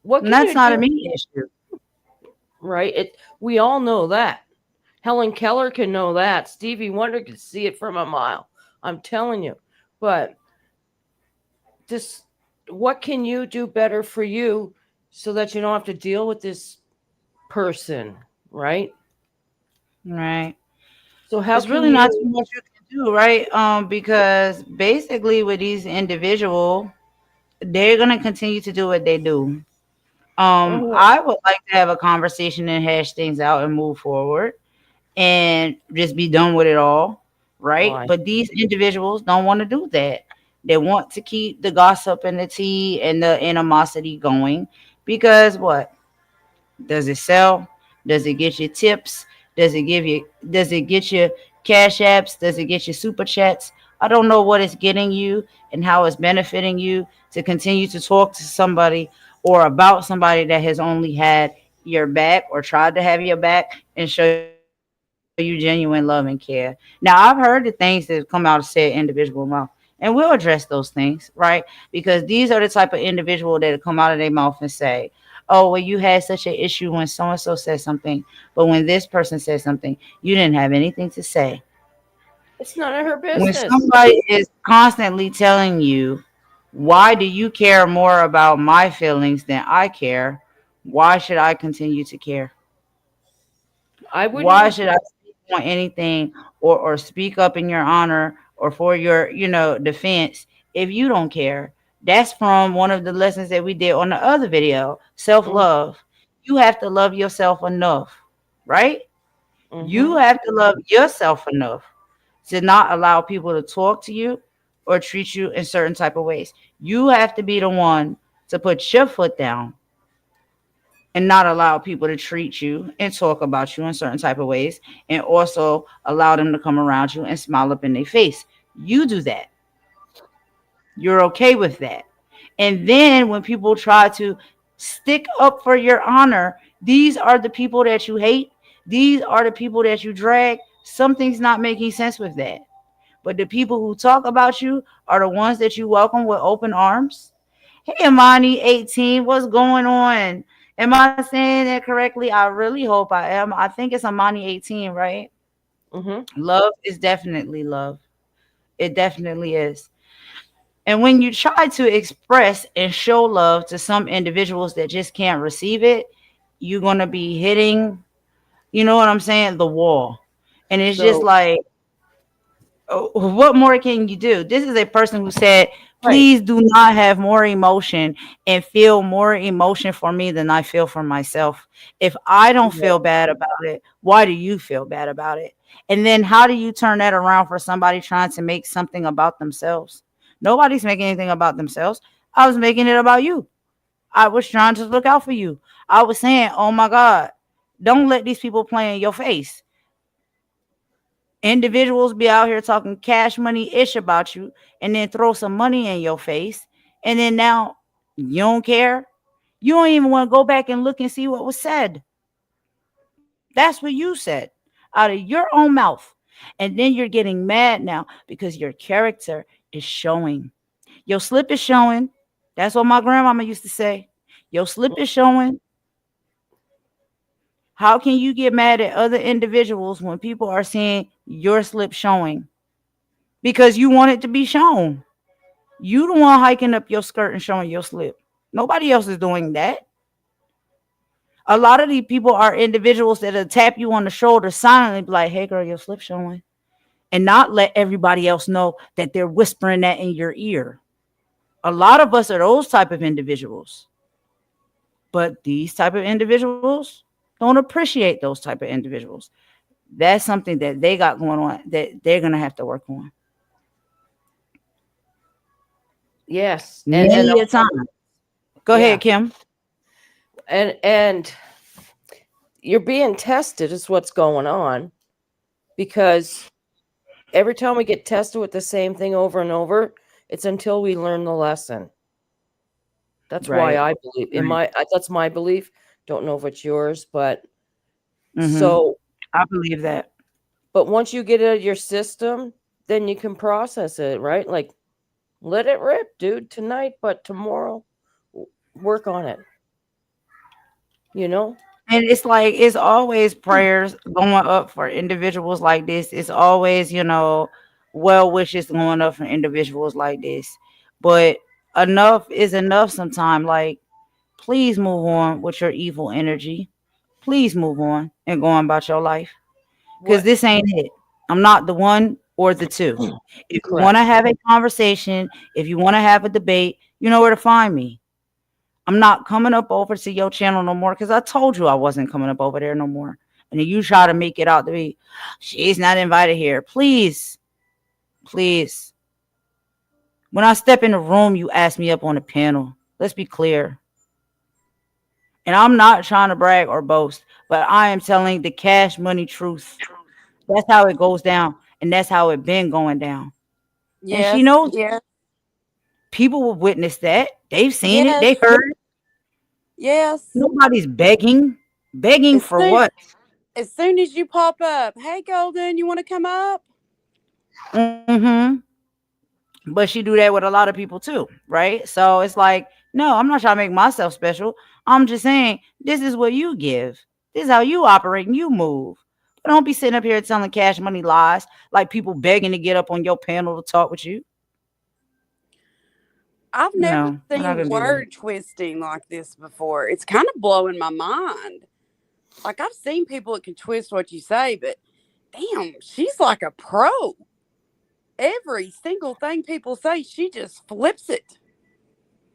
What And can that's you not a do? me issue. Right. We all know that. Helen Keller can know that. Stevie Wonder can see it from a mile. I'm telling you. But just what can you do better for you so that you don't have to deal with this person, right? Right. So how It's can really not you? too much you can do, right? Because basically with these individual, they're gonna continue to do what they do. Oh, I would like to have a conversation and hash things out and move forward and just be done with it all, right? why? But these individuals don't want to do that. They want to keep the gossip and the tea and the animosity going because what? Does it sell? Does it get you tips? Does it get you cash apps? Does it get you super chats? I don't know what it's getting you and how it's benefiting you to continue to talk to somebody or about somebody that has only had your back or tried to have your back and show you genuine love and care. Now I've heard the things that come out of said individual mouth and we'll address those things, right? Because these are the type of individual that come out of their mouth and say, oh, well, you had such an issue when so and so said something, but when this person said something, you didn't have anything to say. It's none of her When business. somebody is constantly telling you, why do you care more about my feelings than I care? Why should I continue to care? I Why wouldn't. should I speak on anything or speak up in your honor or for your, defense if you don't care? That's from one of the lessons that we did on the other video, self-love. You have to love yourself enough, right? You Mm-hmm. have to love yourself enough to not allow people to talk to you or treat you in certain type of ways. You have to be the one to put your foot down and not allow people to treat you and talk about you in certain type of ways and also allow them to come around you and smile up in their face. You do that. You're okay with that. And then when people try to stick up for your honor, these are the people that you hate. These are the people that you drag. Something's not making sense with that. But the people who talk about you are the ones that you welcome with open arms. Hey, Imani 18, what's going on? Am I saying that correctly? I really hope I am. I think it's Imani 18, right? Mm-hmm. Love is definitely love. It definitely is. And when you try to express and show love to some individuals that just can't receive it, you're going to be hitting, you know what I'm saying, the wall. And it's just So, like, what more can you do? This is a person who said, right. please do not have more emotion and feel more emotion for me than I feel for myself. If I don't feel Right. bad about it, why do you feel bad about it? And then how do you turn that around for somebody trying to make something about themselves? Nobody's making anything about themselves. I was making it about you. I was trying to look out for you. I was saying, oh my God, don't let these people play in your face. Individuals be out here talking cash money ish about you and then throw some money in your face. And then now you don't care. You don't even want to go back and look and see what was said. That's what you said out of your own mouth. And then you're getting mad now because your character is showing. Your slip is showing. That's what my grandmama used to say. Your slip is showing. How can you get mad at other individuals when people are seeing your slip showing? Because you want it to be shown. You the one hiking up your skirt and showing your slip. Nobody else is doing that. A lot of these people are individuals that'll tap you on the shoulder silently, be like, "Hey, girl, your slip showing," and not let everybody else know that they're whispering that in your ear. A lot of us are those type of individuals, but these type of individuals don't appreciate those type of individuals. That's something that they got going on that they're gonna have to work on Yes, many a time. Go ahead, Kim. and you're being tested is what's going on, because every time we get tested with the same thing over and over, it's until we learn the lesson. That's why Right. I believe in that's my belief. Don't know if it's yours, but Mm-hmm. so I believe that. but once you get it out of your system, then you can process it, right? Like, let it rip, dude, tonight, but tomorrow work on it. You know? And it's like it's always prayers going up for individuals like this. It's always, well wishes going up for individuals like this. But enough is enough sometimes. Like, please move on with your evil energy. Please move on and go on about your life. Because What? this ain't it. I'm not the one or the two. If you want Correct. to have a conversation, if you want to have a debate, you know where to find me. I'm not coming up over to your channel no more because I told you I wasn't coming up over there no more. And then you try to make it out to be, she's not invited here. Please, please. When I step in the room, you ask me up on the panel. Let's be clear. And I'm not trying to brag or boast, but I am telling the cash money truth. That's how it goes down. And that's how it been going down. And she Yes, knows yes, people will witness that. They've seen it. yes, They heard it. yes. Nobody's begging. Begging As for soon what? as soon as you pop up, hey Golden, you want to come up? Mm-hmm. But she do that with a lot of people too, right? So it's like, no, I'm not trying to make myself special. I'm just saying this is what you give. This is how you operate and you move. But don't be sitting up here telling cash money lies like people begging to get up on your panel to talk with you. I've never No, we're not seen gonna do that. word twisting like this before. It's kind of blowing my mind. Like I've seen people that can twist what you say, but damn, she's like a pro. Every single thing people say, she just flips it.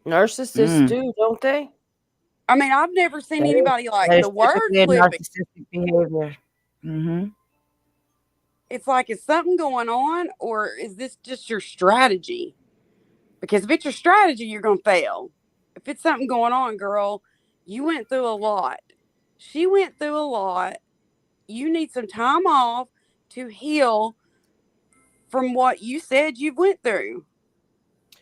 Narcissists Mm. do, don't they? I mean, I've never seen anybody That like is the word typically a flipping. narcissistic behavior. Mm-hmm. It's like, is something going on, or is this just your strategy? Because if it's your strategy, you're going to fail. If it's something going on, girl, you went through a lot. She went through a lot. You need some time off to heal from what you said you went through.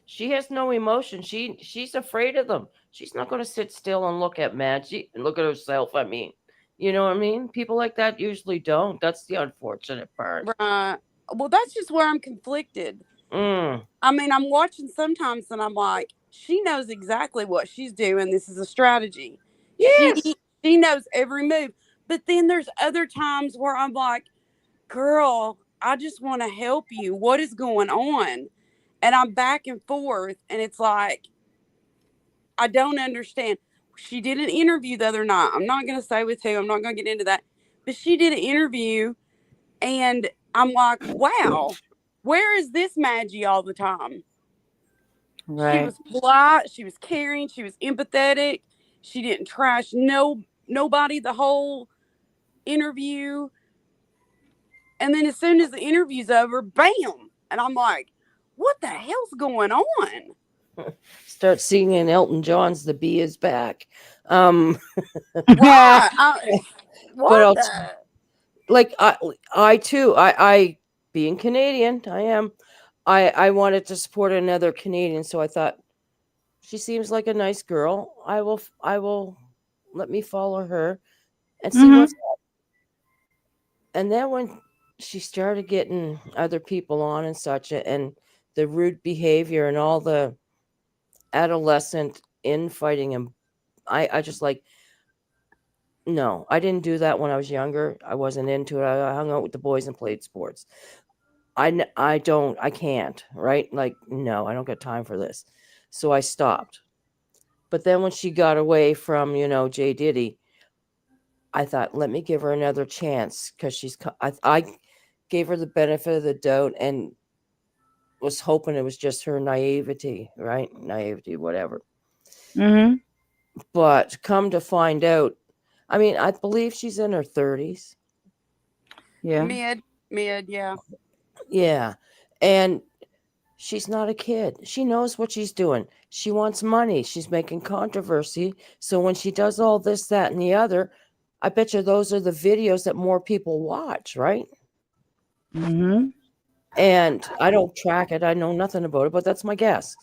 She has no emotion. She's afraid of them. She's not going to sit still and look at Madgie and look at herself. I mean, you know what I mean? People like that usually don't. That's the unfortunate part. Right. Well, that's just where I'm conflicted. Mm. I mean, I'm watching sometimes and I'm like, she knows exactly what she's doing. This is a strategy. She Yes. she knows every move. But then there's other times where I'm like, girl, I just want to help you. What is going on? And I'm back and forth. And it's like, I don't understand. She did an interview the other night. I'm not going to say with who. I'm not going to get into that. But she did an interview. And I'm like, wow, where is this Madgie all the time? She Right. was polite. She was caring. She was empathetic. She didn't trash nobody the whole interview. And then as soon as the interview's over, bam. And I'm like, what the hell's going on? Start singing Elton John's "The Bee Is Back." Right. But What the? like I too, I being Canadian, I am. I wanted to support another Canadian, so I thought she seems like a nice girl. I will let me follow her and see what's. Mm-hmm. And then when she started getting other people on and such, and the rude behavior and all the adolescent infighting, and I just like, no, I didn't do that when I was younger. I wasn't into it. I hung out with the boys and played sports. I can't, right? Like, no, I don't got time for this. So I stopped. But then when she got away from, Jay Diddy, I thought, let me give her another chance because I gave her the benefit of the doubt and was hoping it was just her naivety, right? Naivety, whatever. Mm-hmm. But come to find out, I mean, I believe she's in her 30s. Yeah. Mid, yeah. Yeah. And she's not a kid. She knows what she's doing. She wants money. She's making controversy. So when she does all this, that, and the other, I bet you those are the videos that more people watch, right? Mm-hmm. And I don't track it. I know nothing about it, but that's my guess.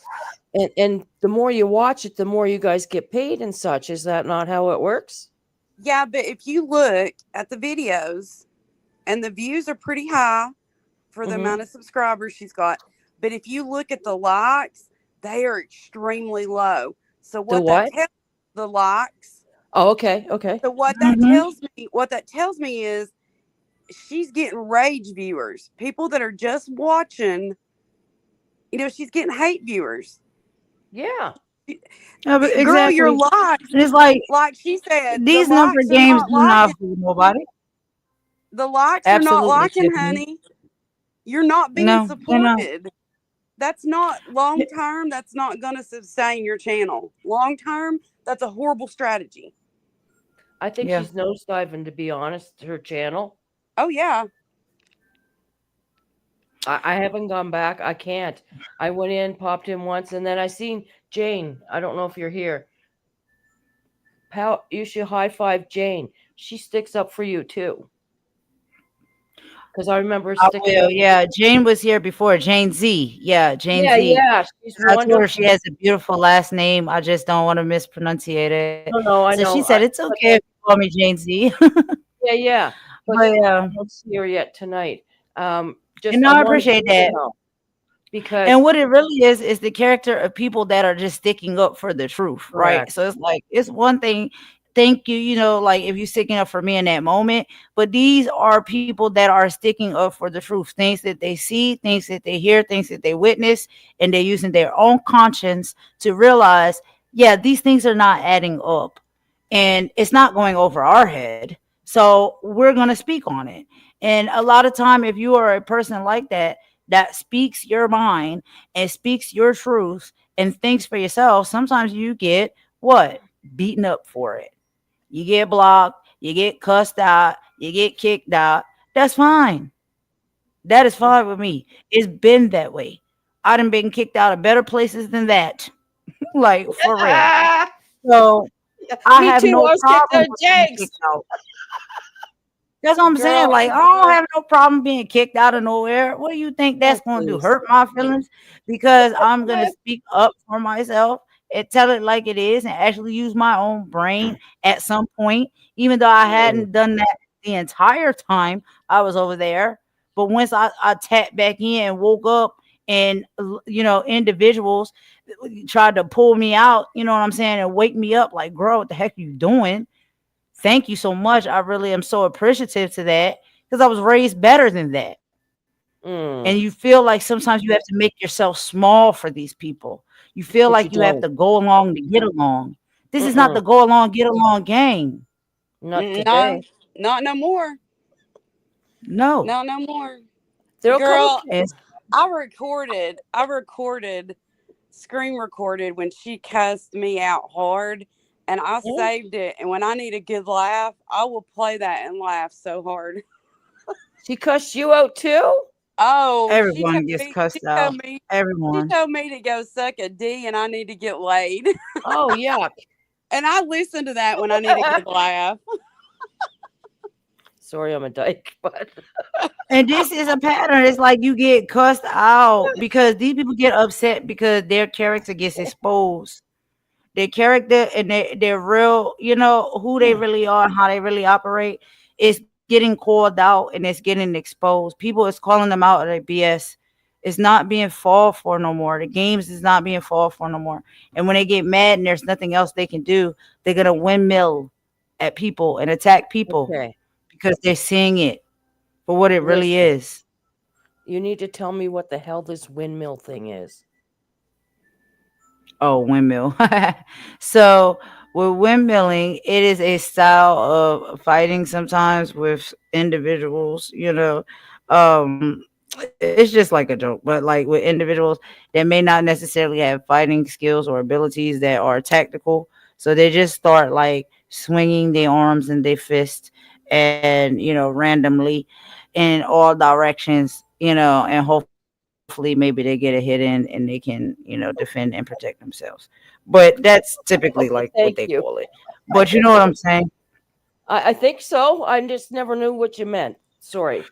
And the more you watch it, the more you guys get paid and such. Is that not how it works? Yeah, but if you look at the videos and the views are pretty high for the Mm-hmm. amount of subscribers she's got. But if you look at the likes, they are extremely low. So The what that what? tells the likes. Oh, okay. Okay. So Mm-hmm. what that tells me is she's getting rage viewers, people that are just watching. She's getting hate viewers. Yeah. Yeah, but Girl, your exactly. likes, And it's like like she said, the these number likes are games not do not liking. fool nobody. The likes are not Absolutely, liking, Tiffany. honey. You're not being No, they're not. supported. That's not long term. That's not going to sustain your channel. Long term, that's a horrible strategy. I think Yeah. she's nosediving, to be honest, her channel. Oh, yeah. I haven't gone back. I can't. I went in, popped in once, and then I seen Jane. I don't know if you're here. Pal, you should high five Jane. She sticks up for you too. Because I remember I sticking will. up. Yeah. Jane was here before. Jane Z. Yeah, Jane Yeah, Z. yeah, she's I told her she wonderful. has a beautiful last name. I just don't want to mispronunciate it. No, no, So I she know. said it's okay if you call me Jane Z. Yeah, yeah. But But I don't see her yet tonight. Just and I I wanted appreciate you to that. know And because what it really is the character of people that are just sticking up for the truth, right? correct. So it's like it's one thing. Thank you, like if you're sticking up for me in that moment, but these are people that are sticking up for the truth, things that they see, things that they hear, things that they witness, and they're using their own conscience to realize, yeah, these things are not adding up, and it's not going over our head. So we're gonna speak on it. And a lot of time, if you are a person like that speaks your mind and speaks your truth and thinks for yourself, sometimes you get what? Beaten up for it. You get blocked, you get cussed out, you get kicked out. That's fine. That is fine with me. It's been that way. I done been kicked out of better places than that. Like for real. Ah, So I me have too. no I was kicked problem out with being Jags. kicked out. That's what I'm saying. Girl, Like, I don't have no problem being kicked out of nowhere. What do you think that's oh going to do? please. Hurt my feelings? Because I'm going to speak up for myself and tell it like it is and actually use my own brain at some point, even though I Mm, hadn't done that the entire time I was over there. But once I tapped back in and woke up and, individuals tried to pull me out, you know what I'm saying, and wake me up like, girl, what the heck are you doing? Thank you so much. I really am so appreciative to that because I was raised better than that. And mm, you feel like sometimes you have to make yourself small for these people. You feel but you like you have don't. to go along to get along. This is not Mm-mm, the go along, get along game. not No, today. not no more. No. Not no more. There'll come a Girl, It's I recorded, screen recorded when she cussed me out hard, and I point. saved it. And when I need a good laugh, I will play that and laugh so hard. She cussed you out too? Oh, everyone gets cussed out. she Everyone. told me to go suck a D and I need to get laid. Oh, yuck. And I listen to that when I need a good laugh. Sorry, I'm a dyke, but And this is a pattern. It's like you get cussed out because these people get upset because their character gets exposed. Their character and their real, who they really are and how they really operate is getting called out and it's getting exposed. People is calling them out of their BS. It's not being fought for no more. The games is not being fought for no more. And when they get mad and there's nothing else they can do, they're gonna windmill at people and attack people okay. because they're seeing it for what it really Listen, is. you need to tell me what the hell this windmill thing is. Oh, windmill. So with windmilling, it is a style of fighting sometimes with individuals, it's just like a joke, but like with individuals that may not necessarily have fighting skills or abilities that are tactical. So they just start like swinging their arms and their fists and, randomly in all directions, and hopefully maybe they get a hit in and they can, defend and protect themselves. But that's typically like what they Thank call it. you. But you know what I'm saying? I think so. I just never knew what you meant. Sorry,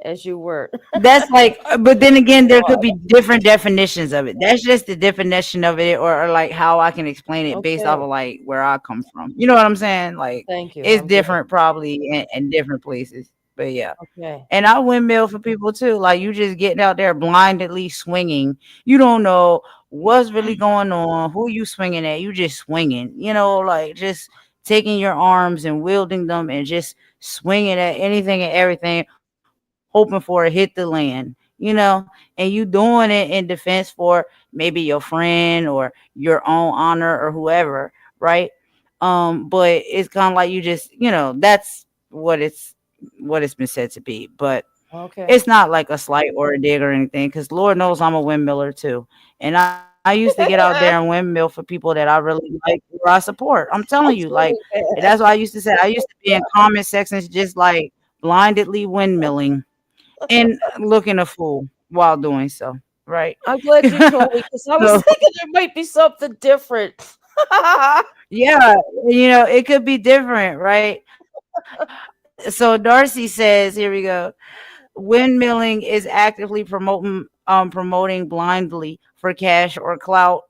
as you were. That's like, but then again, there could be different definitions of it. That's just the definition of it, or like how I can explain it based off Okay. of like where I come from. You know what I'm saying? Like Thank you. it's I'm good. different probably in different places. But yeah. Okay. And I windmill for people too. Like you just getting out there blindly swinging. You don't know what's really going on, who you swinging at. You just swinging. Like just taking your arms and wielding them and just swinging at anything and everything, hoping for it hit the land. And you doing it in defense for maybe your friend or your own honor or whoever, right? But it's kind of like you just, that's what it's been said to be. But Okay. it's not like a slight or a dig or anything, because Lord knows I'm a windmiller too. And I used to get out there and windmill for people that I really like or I support. I'm telling you, That's like, really and that's bad. what I used to say. I used to be in comment sections just like blindedly windmilling and looking a fool while doing so. Right. I'm glad you told me because I was So thinking there might be something different. yeah, it could be different, right? So Darcy says, here we go. Windmilling is actively promoting blindly for cash or clout.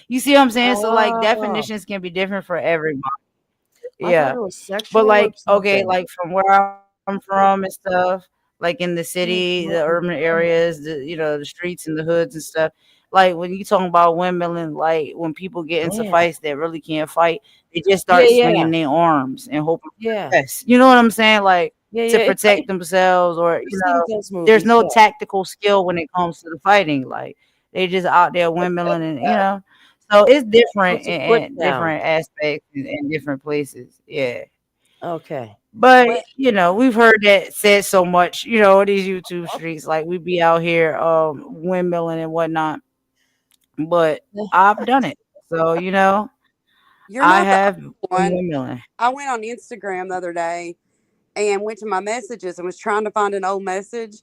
You see what I'm saying? So like Ah, definitions can be different for everyone. I thought Yeah. it was But sexual or like, okay, something. like from where I'm from and stuff, like in the city, the urban areas, the streets and the hoods and stuff. Like when you talking about windmilling, like when people get into Yeah. fights that really can't fight, they just Yeah, start yeah. swinging their arms and hoping for Yeah. the best. You know what I'm saying? Like Yeah, to yeah. protect themselves, or I've seen those there's movies. no Yeah. tactical skill when it comes to the fighting. Like they just out there windmilling, and so it's different What's a foot in down? different aspects in different places. Yeah. Okay. But we've heard that said so much, these YouTube streets, like we be out here windmilling and whatnot. But I've done it. So, You're I not the have been only one. windmilling. I went on Instagram the other day and went to my messages and was trying to find an old message.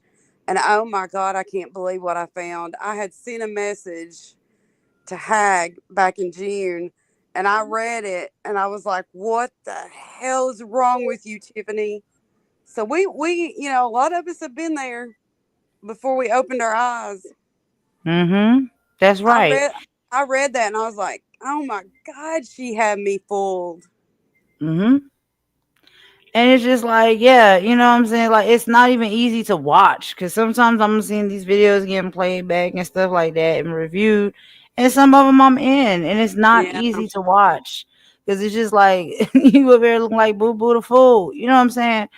And oh my God, I can't believe what I found. I had sent a message to Hag back in June and I read it and I was like, what the hell is wrong with you, Tiffany? So a lot of us have been there before we opened our eyes. Mhm. That's I right. read I read that and I was like, oh my God, she had me fooled. Mhm. And it's just like, yeah, you know what I'm saying? Like, it's not even easy to watch because sometimes I'm seeing these videos getting played back and stuff like that and reviewed. And some of them I'm in, and it's not Yeah. easy to watch because it's just like you over there looking like Boo Boo the Fool. You know what I'm saying?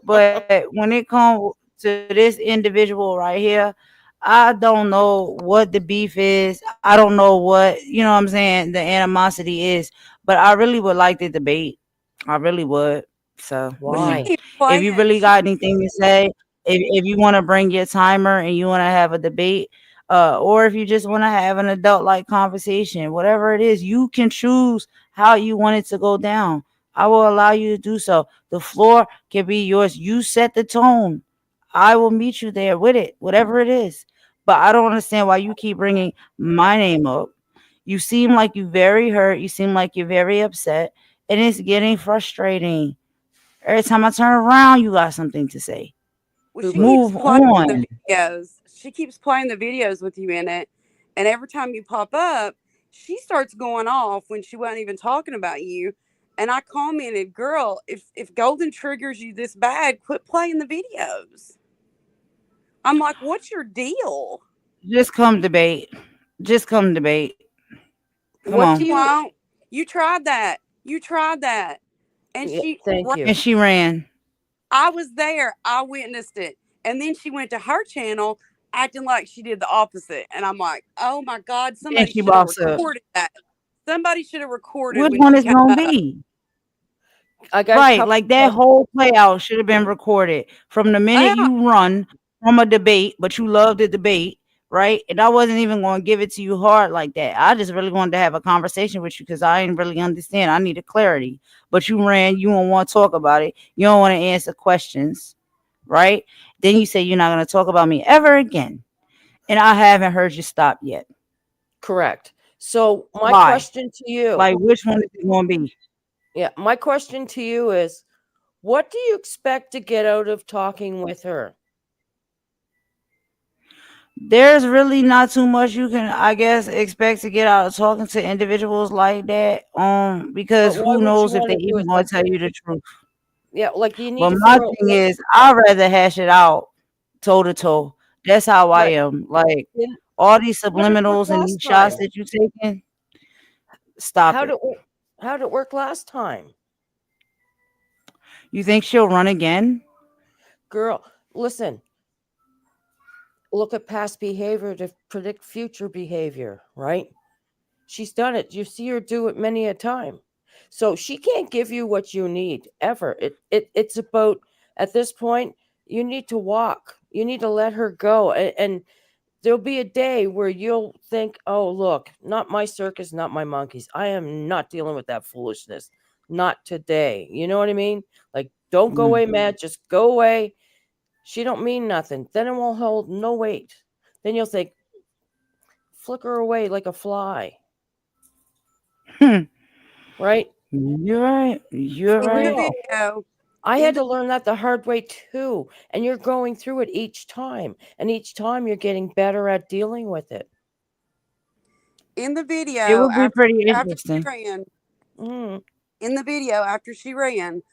But when it comes to this individual right here, I don't know what the beef is. I don't know what, what I'm saying, the animosity is. But I really would like the debate. I really would. So, Well, she Why? didn't if play you it. really got anything to say, if you want to bring your timer and you want to have a debate, or if you just want to have an adult like conversation, whatever it is, you can choose how you want it to go down. I will allow you to do so. The floor can be yours. You set the tone. I will meet you there with it, whatever it is. But I don't understand why you keep bringing my name up. You seem like you're very hurt. You seem like you're very upset, and it's getting frustrating. Every time I turn around, you got something to say. Well, Boo she boo. keeps Move playing the on. videos. She keeps playing the videos with you in it. And every time you pop up, she starts going off when she wasn't even talking about you. And I commented, girl, if Golden triggers you this bad, quit playing the videos. I'm like, what's your deal? Just come debate. Just come debate. Come What do on. You you? won't. You tried that. You tried that. And Yeah, thank you. And she ran. I was there. I witnessed it. And then she went to her channel acting like she did the opposite. And I'm like, oh my God, Then somebody she should have boss up. recorded that. Somebody should have recorded Which when one she is came gonna up. be? I got a Right, couple like that questions. whole play out should have been recorded from the minute Yeah, you run from a debate, but you love the debate, right? And I wasn't even going to give it to you hard like that. I just really wanted to have a conversation with you because I didn't really understand. I needed clarity, but you ran. You don't want to talk about it. You don't want to answer questions, right? Then you say you're not going to talk about me ever again, and I haven't heard you stop yet. Correct. So my Why? question to you, Like, which one is it going to be? yeah, my question to you is, what do you expect to get out of talking with her? There's really not too much you can, I guess, expect to get out of talking to individuals like that. Because But why who would you knows if want they to do even it? going Like, to tell you the truth. yeah, like you need But to my figure out thing what. is, I'd rather hash it out toe to toe. That's how I Right. am. Like Then all these how did it work subliminals and last these shots time? that you taking, stop How did it. it, how did it work last time? You think she'll run again? Girl, listen, look at past behavior to predict future behavior, right? She's done it. You see her do it many a time. So she can't give you what you need ever. It's about, at this point, you need to walk. You need to let her go. And there'll be a day where you'll think, oh, look, not my circus, not my monkeys. I am not dealing with that foolishness. Not today. You know what I mean? Like, don't go Mm. away, Matt. Just go away. She don't mean nothing. Then it won't hold no weight. Then you'll think, flicker away like a fly, right? You're right. You're in the right. Girl, video, I in had the to learn that the hard way too. And you're going through it each time. And each time you're getting better at dealing with it. in the It video would be pretty after she interesting. ran, Mm. in the video after she ran,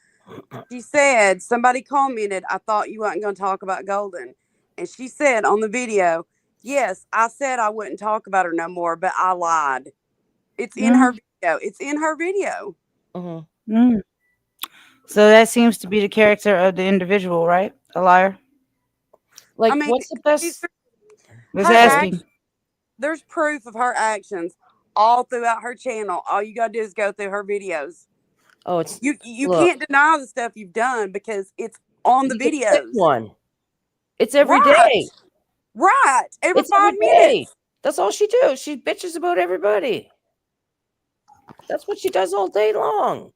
she said somebody commented, I thought you wasn't going to talk about Golden. And she said on the video, yes, I said I wouldn't talk about her no more, but I lied. It's in her Mm, video. It's in her video. Mhm. mm. So that seems to be the character of the individual, right? A liar. I Like, mean, what's the best? Was her Sorry. asking. actions, there's proof of her actions all throughout her channel. All you got to do is go through her videos. Oh, it's, You look, can't deny the stuff you've done because it's on the you can pick videos. one. It's every Right. day. Right. Every It's every 5 minutes. day. That's all she do. She bitches about everybody. That's what she does all day long.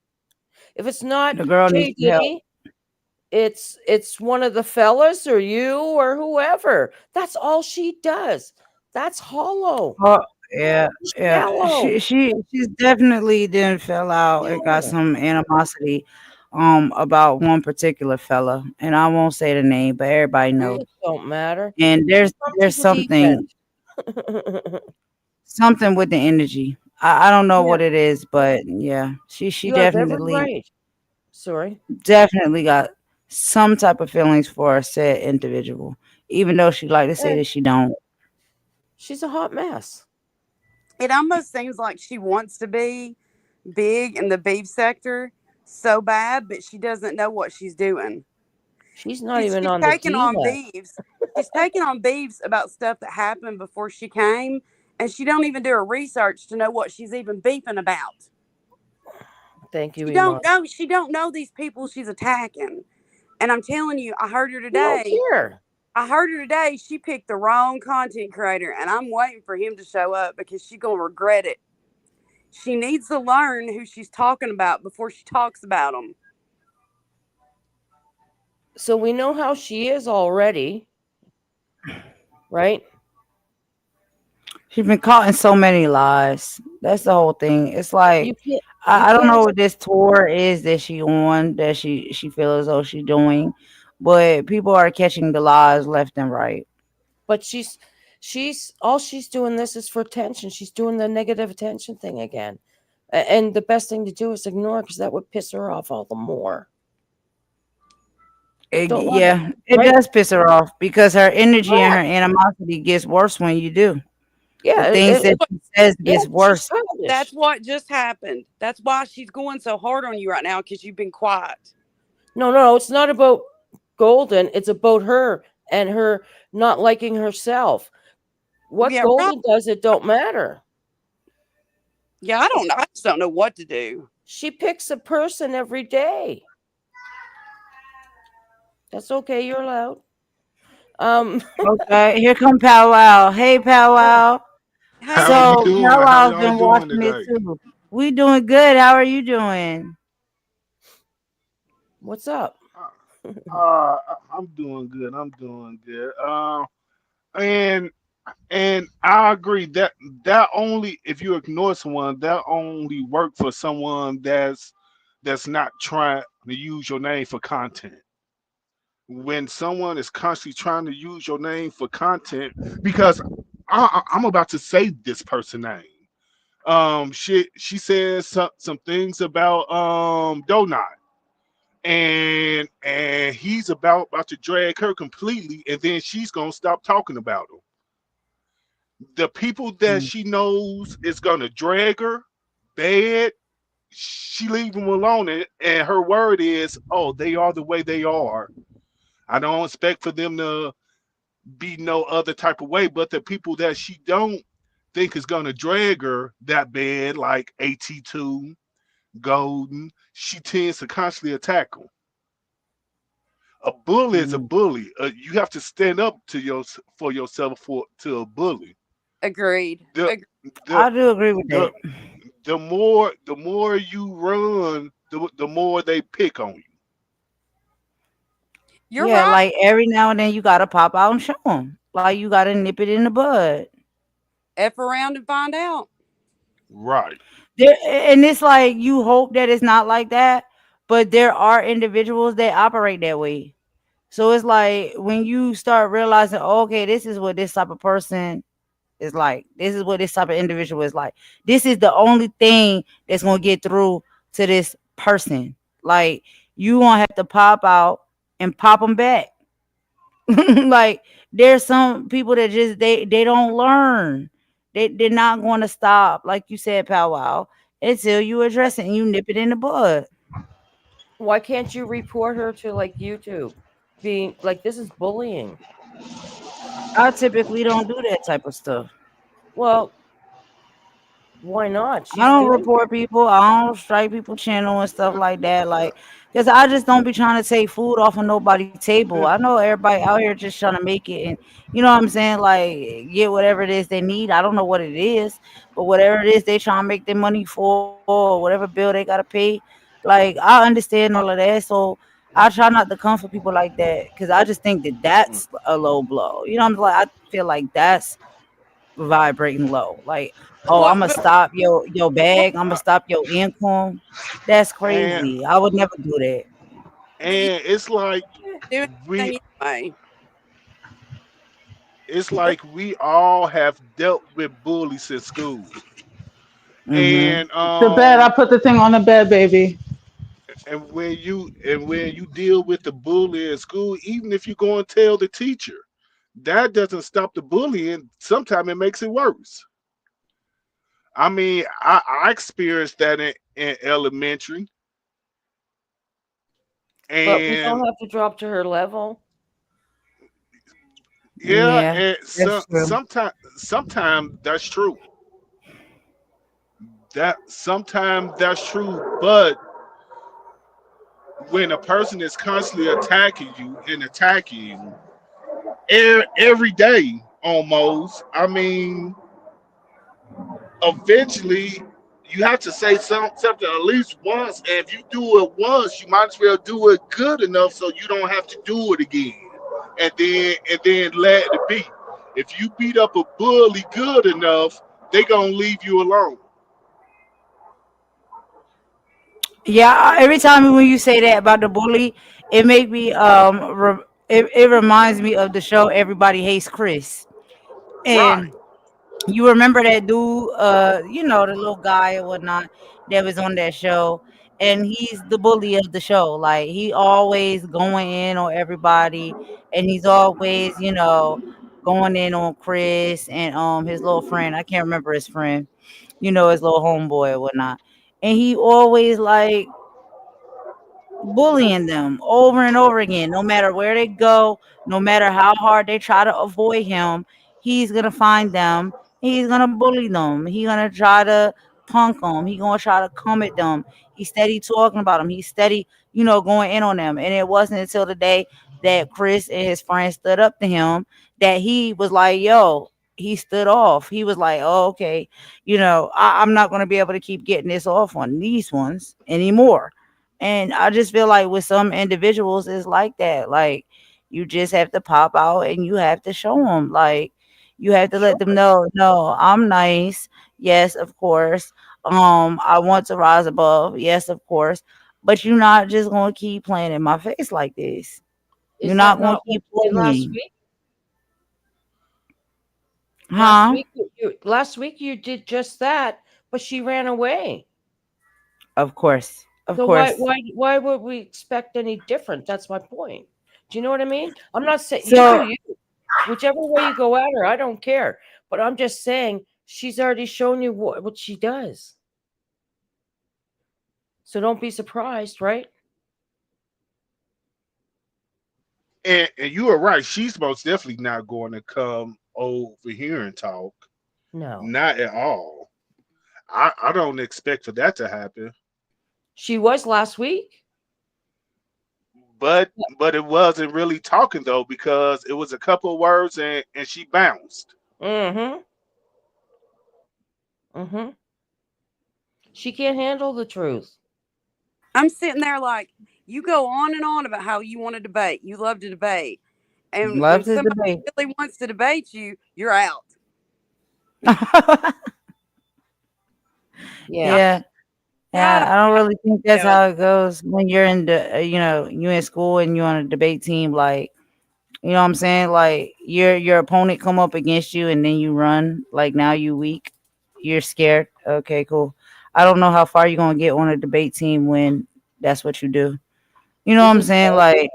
If it's not The girl needs some help. JD, it's one of the fellas or you or whoever. That's all she does. That's hollow. Oh, yeah, yeah. Shallow. She's definitely didn't fell out and got Yeah. some animosity about one particular fella. And I won't say the name, but everybody knows. It don't matter. And She's come to there's the deep end. something with the energy. I don't know Yeah, what it is, but yeah, she you have every definitely right. Sorry. definitely got some type of feelings for a said individual, even though she like to say Yeah, that she don't. she's a hot mess. It almost seems like she wants to be big in the beef sector so bad, but she doesn't know what she's doing. She's not even She's on the taking D on list. beefs. She's taking on beefs about stuff that happened before she came, and she don't even do her research to know what she's even beefing about. Thank you, She Iman. don't know. She don't know these people she's attacking. And I'm telling you, I heard her You don't today. care. I heard her today. She picked the wrong content creator, and I'm waiting for him to show up because she's gonna regret it. She needs to learn who she's talking about before she talks about them. So we know how she is already, right? She's been caught in so many lies. That's the whole thing. It's like You can't. You I don't know can't. what this tour is that she on that she feels as though she's doing, but people are catching the lies left and right. But she's all she's doing this is for attention. She's doing the negative attention thing again. And the best thing to do is ignore because that would piss her off all the more. Don't let it, Yeah, it right? does piss her off because her energy and her Correct. animosity gets worse when you do. The Yeah, things that What- she says yeah, gets she's worse. childish. That's what just happened. That's why she's going so hard on you right now because you've been quiet. No, no, no, it's not about Golden. It's about her and her not liking herself. What Yeah, right. Golden does, it don't matter. Yeah, I don't know. I just don't know what to do. She picks a person every day. That's okay. You're allowed. Um, Okay, here come Pow Wow. Hey, Pow Wow. Hey, How you So doing? Pow How Wow's y'all been doing watching it today? too. We doing good. How are you doing? what's up? I'm doing good. I'm doing good. And I agree that only if you ignore someone, that only work for someone that's not trying to use your name for content. When someone is constantly trying to use your name for content, because I'm about to say this person name. She says some things about Donut, and he's about to drag her completely, and then she's gonna stop talking about him. The people that Mm. she knows is gonna drag her bad, she leave them alone, and her word is, oh, they are the way they are. I don't expect for them to be no other type of way. But the people that she don't think is gonna drag her that bad, like AT2, Golden, she tends to constantly attack them. A bully is a Mm. bully. You have to stand up to for yourself to a bully. agreed. The the I do agree with the that. the more you run, the more they pick on you. You're Yeah, right. like every now and then you gotta pop out and show them. Like you gotta nip it in the bud. F around and find out. Right. And it's like you hope that it's not like that, but there are individuals that operate that way. So it's like when you start realizing, oh, okay, this is what this type of person is like. This is what this type of individual is like. This is the only thing that's gonna get through to this person. Like you gonna have to pop out and pop them back. Like there's some people that just they don't learn. They're not going to stop, like you said, Pow Wow, until you address it and you nip it in the bud. Why can't you report her to like YouTube? Being like this is bullying. I typically don't do that type of stuff. Well, why not? I She's don't doing. report people. I don't strike people channel and stuff like that. Like, cause I just don't be trying to take food off of nobody's table. I know everybody out here just trying to make it, and you know what I'm saying. Like, get whatever it is they need. I don't know what it is, but whatever it is they trying to make their money for, or whatever bill they gotta pay. Like, I understand all of that. So I try not to come for people like that, cause I just think that that's a low blow. You know, what I'm like, I feel like that's vibrating low. Like, oh, What? I'm gonna But stop your what? bag. I'm gonna stop your income. That's And crazy. I would never do that. But you it's like do we anything anyway. we all have dealt with bullies in school. Mm-hmm. And The bed, I put the thing on the bed, baby. when you deal with the bully in school, even if you go and tell the teacher, that doesn't stop the bullying. Sometimes it makes it worse. I mean, I experienced that in elementary, But we and don't have to drop to her level. yeah, Yeah, and that's true. sometimes that's true. That sometimes that's true, but when a person is constantly attacking you and attacking you every day almost, I mean, eventually you have to say something at least once. And if you do it once, you might as well do it good enough so you don't have to do it again. And then let it be. If you beat up a bully good enough, they gonna leave you alone. Yeah, every time when you say that about the bully, it make me it reminds me of the show Everybody Hates Chris. Right. And you remember that dude, the little guy or whatnot that was on that show, and he's the bully of the show. Like he always going in on everybody, and he's always, going in on Chris and his little friend. I can't remember his friend, his little homeboy or whatnot. And he always like bullying them over and over again. No matter where they go, no matter how hard they try to avoid him, he's gonna find them. He's gonna bully them. He's gonna try to punk them. He's gonna try to come at them. He's steady talking about them. He's steady, going in on them. And it wasn't until the day that Chris and his friends stood up to him that he was like, "Yo." He stood off. He was like, "Oh, okay, I'm not going to be able to keep getting this off on these ones anymore." And I just feel like with some individuals, it's like that. Like you just have to pop out and you have to show them. Like you have to let them Sure. know, no, I'm nice. Yes, of course. I want to rise above. Yes, of course. But you're not just gonna keep playing in my face like this. You're Is that not gonna not what keep you did last playing, week? Last huh? week, last week you did just that, but she ran away. Of course, of So why course. why why would we expect any different? That's my point. Do you know what I mean? I'm not saying you do So you. Whichever way you go at her, I don't care. But I'm just saying she's already shown you what she does. So don't be surprised, right? And you are right. She's most definitely not going to come over here and talk. No. Not at all. I don't expect for that to happen. She was last week. But it wasn't really talking though because it was a couple of words and she bounced. Mm-hmm. Mm-hmm. She can't handle the truth. I'm sitting there like, you go on and on about how you want to debate. You love to debate. And when love to somebody debate. really wants to debate you, you're out. Yeah. Yeah. God, Yeah, I don't really think that's yeah. how it goes when you're in the, you in school and you're on a debate team. Like, you know what I'm saying? Like your opponent come up against you and then you run. Like now you weak. You're scared. Okay, cool. I don't know how far you're gonna get on a debate team when that's what you do. You know what I'm Isn't saying? that Like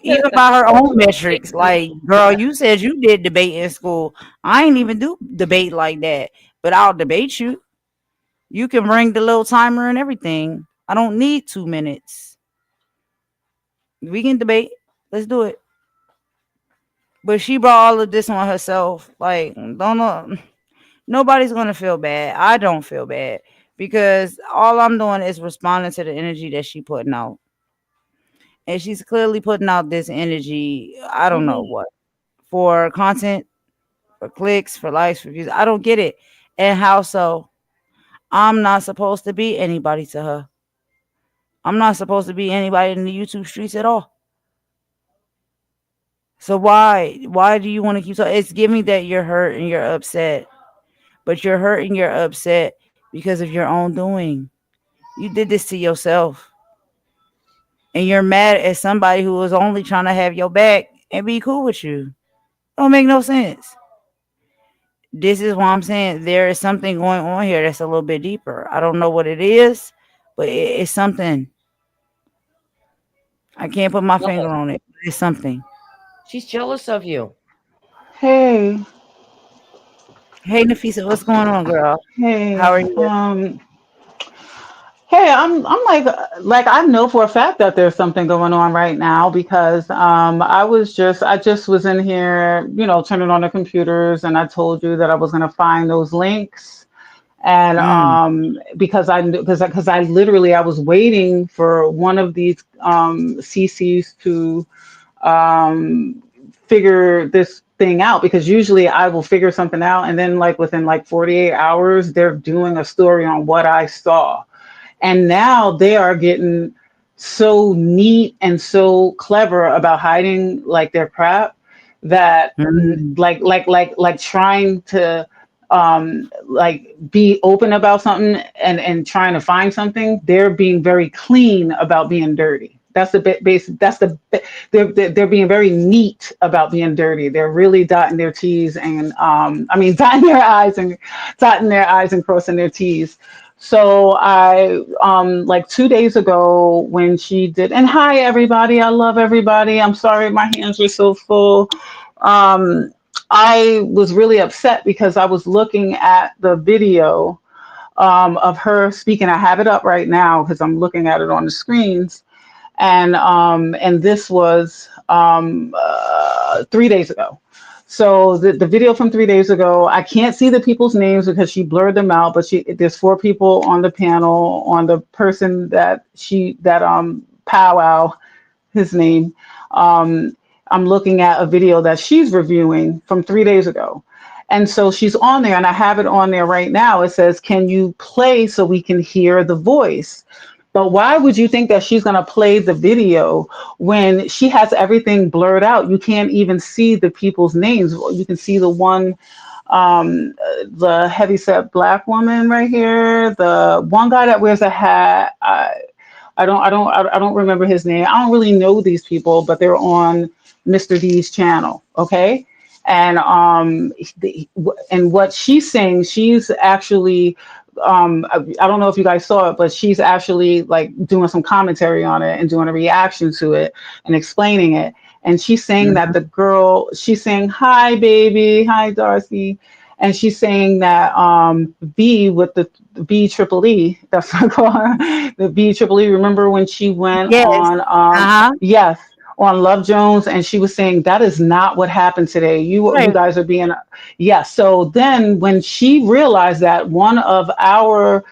even by her own metrics, like girl, you said you did debate in school. I ain't even do debate like that, but I'll debate you. You can bring the little timer and everything. I don't need 2 minutes. We can debate. Let's do it. But she brought all of this on herself. Like, don't know. Nobody's gonna feel bad. I don't feel bad because all I'm doing is responding to the energy that she putting out, and she's clearly putting out this energy. I don't know Mhm. what for content, for clicks, for likes, for views. I don't get it. And how so? I'm not supposed to be anybody to her. I'm not supposed to be anybody in the YouTube streets at all. So why do you want to keep talking? It's giving that you're hurt and you're upset, but you're hurt and you're upset because of your own doing. You did this to yourself, and you're mad at somebody who was only trying to have your back and be cool with you. Don't make no sense. This is why I'm saying there is something going on here that's a little bit deeper. I don't know what it is, but it's something. I can't put my finger What? on it. It's something. She's jealous of you. Hey, Hey Nafisa, what's going on, girl? How hey, are you? hey. I'm like I know for a fact that there's something going on right now because I just was in here, turning on the computers, and I told you that I was gonna find those links. And Mm. because I literally I was waiting for one of these CCs to um, figure this thing out, because usually I will figure something out and then like within like 48 hours they're doing a story on what I saw. And now they are getting so neat and so clever about hiding like their crap that Mm. like trying to like be open about something and trying to find something, they're being very clean about being dirty. That's the basic. They're being very neat about being dirty. They're really dotting their T's and dotting their I's and crossing their T's. So I like 2 days ago when she did, and hi everybody, I love everybody. I'm sorry my hands were so full. Um, I was really upset because I was looking at the video of her speaking. I have it up right now because I'm looking at it on the screens, and this was 3 days ago. So the video from 3 days ago, I can't see the people's names because she blurred them out, but there's 4 people on the panel, on the person that powwow, his name. Um, I'm looking at a video that she's reviewing from 3 days ago. And so she's on there, and I have it on there right now. It says, can you play so we can hear the voice? But why would you think that she's going to play the video when she has everything blurred out? You can't even see the people's names. You can see the one, the heavyset black woman right here, the one guy that wears a hat. I don't remember his name. I don't really know these people, but they're on Mr. D's channel. Okay. And and what she's saying, she's actually I don't know if you guys saw it, but she's actually like doing some commentary on it and doing a reaction to it and explaining it. And she's saying that she's saying, hi, baby. Hi, Darcy. And she's saying that B with the B triple E, that's what I call her, the B triple E. Remember when she went Yes. on, yes, on Love Jones, and she was saying that is not what happened today. You Right. guys are being, yeah. So then when she realized that one of our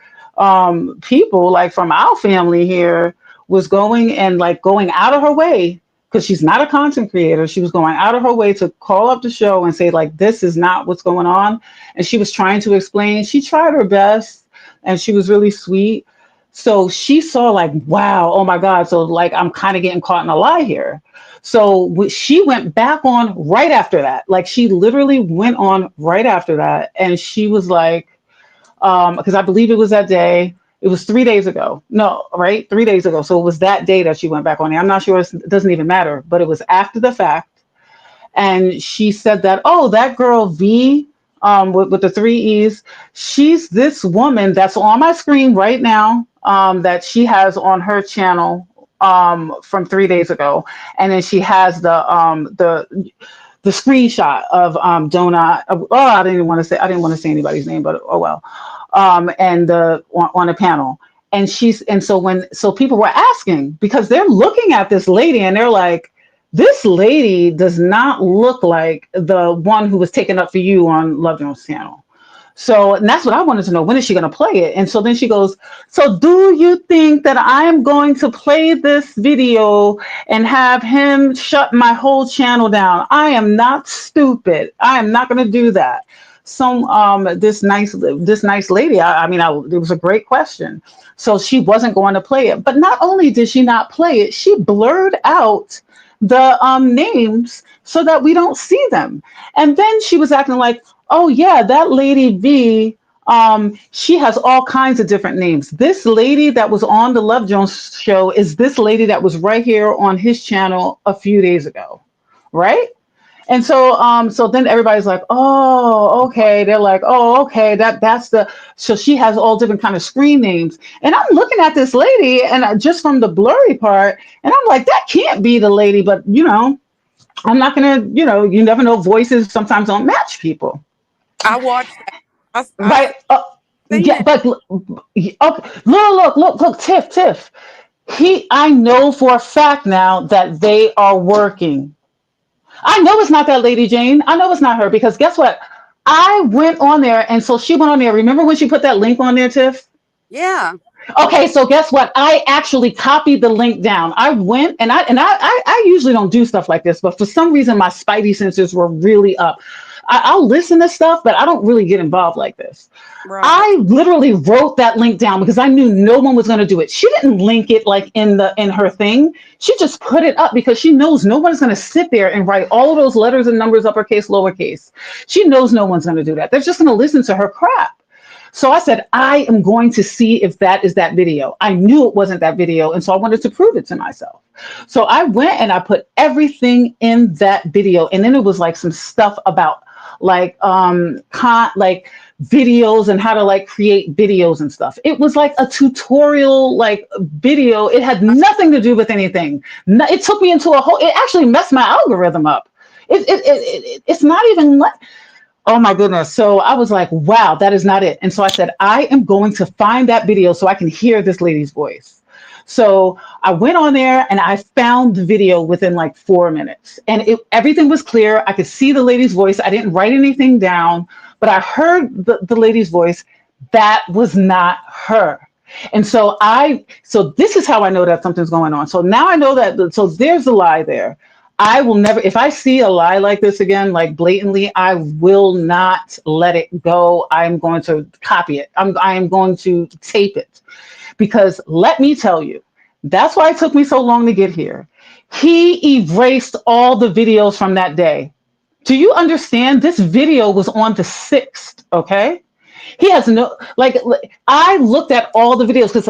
people, like from our family here, was going out of her way, because she's not a content creator. She was going out of her way to call up the show and say, like, this is not what's going on. And she was trying to explain. She tried her best, and she was really sweet. So she saw like, wow, oh my God. So like, I'm kind of getting caught in a lie here. So she went back on right after that. Like she literally went on right after that. And she was like, because I believe it was that day. It was 3 days ago. No, right? 3 days ago. So it was that day that she went back on there. I'm not sure. It doesn't even matter. But it was after the fact. And she said that, oh, that girl V, with the 3 E's, she's this woman that's on my screen right now, that she has on her channel from 3 days ago. And then she has the screenshot of Donut. Oh, I didn't want to say anybody's name, but oh well. And on a panel. And so people were asking, because they're looking at this lady and they're like, this lady does not look like the one who was taken up for you on Love Jones' channel. So, and that's what I wanted to know. When is she going to play it? And so then she goes, so do you think that I'm going to play this video and have him shut my whole channel down? I am not stupid. I am not going to do that. This nice lady, it was a great question. So she wasn't going to play it. But not only did she not play it, she blurred out the names so that we don't see them. And then she was acting like, oh yeah, that lady V, she has all kinds of different names. This lady that was on the Love Jones show is this lady that was right here on his channel a few days ago, right? And so then everybody's like, oh, okay. They're like, oh, okay, so she has all different kind of screen names. And I'm looking at this lady, and just from the blurry part, and I'm like, that can't be the lady. But I'm not gonna, you never know. Voices sometimes don't match people. I watched that. Right. Seen Yeah, it. but okay. Look, Tiff. I know for a fact now that they are working. I know it's not that lady Jane. I know it's not her, because guess what? I went on there, and so she went on there. Remember when she put that link on there, Tiff? Yeah. Okay, so guess what? I actually copied the link down. I went and I usually don't do stuff like this, but for some reason my spidey sensors were really up. I'll listen to stuff, but I don't really get involved like this. Right. I literally wrote that link down because I knew no one was going to do it. She didn't link it like in her thing. She just put it up because she knows no one's going to sit there and write all of those letters and numbers, uppercase, lowercase. She knows no one's going to do that. They're just going to listen to her crap. So I said, I am going to see if that is that video. I knew it wasn't that video. And so I wanted to prove it to myself. So I went and I put everything in that video. And then it was like some stuff about like like videos and how to like create videos and stuff. It was like a tutorial like video. It had nothing to do with anything. It took me into a whole, it actually messed my algorithm up. It's not even like, oh my goodness. So I was like, wow, that is not it. And so I said, I am going to find that video so I can hear this lady's voice. So I went on there and I found the video within like 4 minutes, and everything was clear. I could see the lady's voice. I didn't write anything down, but I heard the lady's voice. That was not her. And so this is how I know that something's going on. So now I know that, so there's a lie there. I will never, if I see a lie like this again, like blatantly, I will not let it go. I'm going to copy it. I am going to tape it, because let me tell you, that's why it took me so long to get here. He erased all the videos from that day. Do you understand? This video was on the 6th. Okay. He has no, like, I looked at all the videos because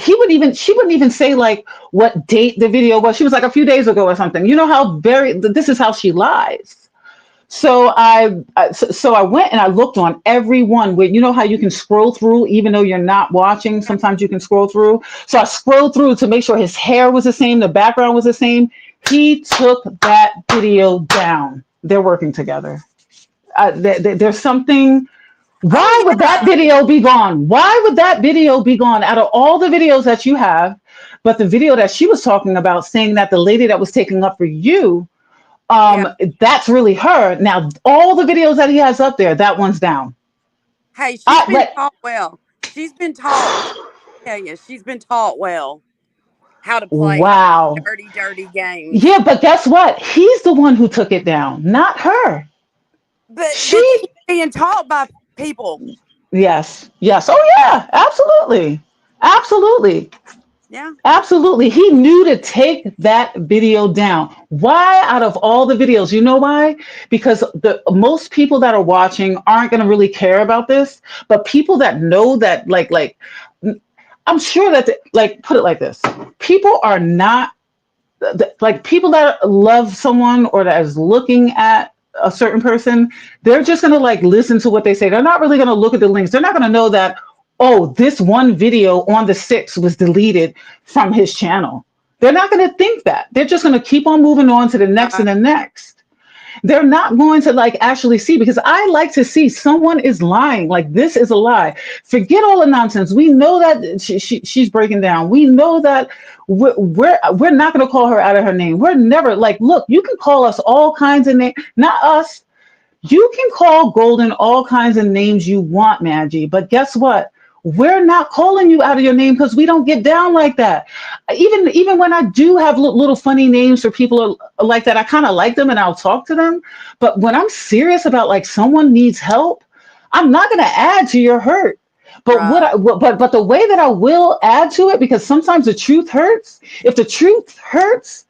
she wouldn't even say like what date the video was. She was like a few days ago or something. You know how this is how she lies. So I went and I looked on every one where, you know how you can scroll through, even though you're not watching, sometimes you can scroll through. So I scrolled through to make sure his hair was the same. The background was the same. He took that video down. They're working together. There's something. Why would that video be gone? Why would that video be gone out of all the videos that you have? But the video that she was talking about, saying that the lady that was taking up for you, that's really her. Now, all the videos that he has up there, that one's down. Hey, she's been taught well. She's been taught. Tell you, she's been taught well how to play dirty games. Yeah, but guess what? He's the one who took it down, not her. But she's being taught by people. Yes. Oh yeah, absolutely. Yeah, absolutely. He knew to take that video down. Why? Out of all the videos, you know why? Because the most people that are watching aren't going to really care about this, but people that know that, like I'm sure that put it like this: people are not like people that love someone or that is looking at a certain person. They're just going to like listen to what they say. They're not really going to look at the links. They're not going to know that, oh, this one video on the 6th was deleted from his channel. They're not going to think that. They're just going to keep on moving on to the next and the next. They're not going to like actually see, because I like to see someone is lying. Like, this is a lie. Forget all the nonsense. We know that she's breaking down. We know that we're not going to call her out of her name. We're never like, look, you can call us all kinds of names, not us. You can call Golden all kinds of names you want, Madgie, but guess what? We're not calling you out of your name because we don't get down like that. Even when I do have little funny names for people like that, I kind of like them and I'll talk to them. But when I'm serious about like someone needs help, I'm not going to add to your hurt. But but the way that I will add to it, because sometimes the truth hurts. If the truth hurts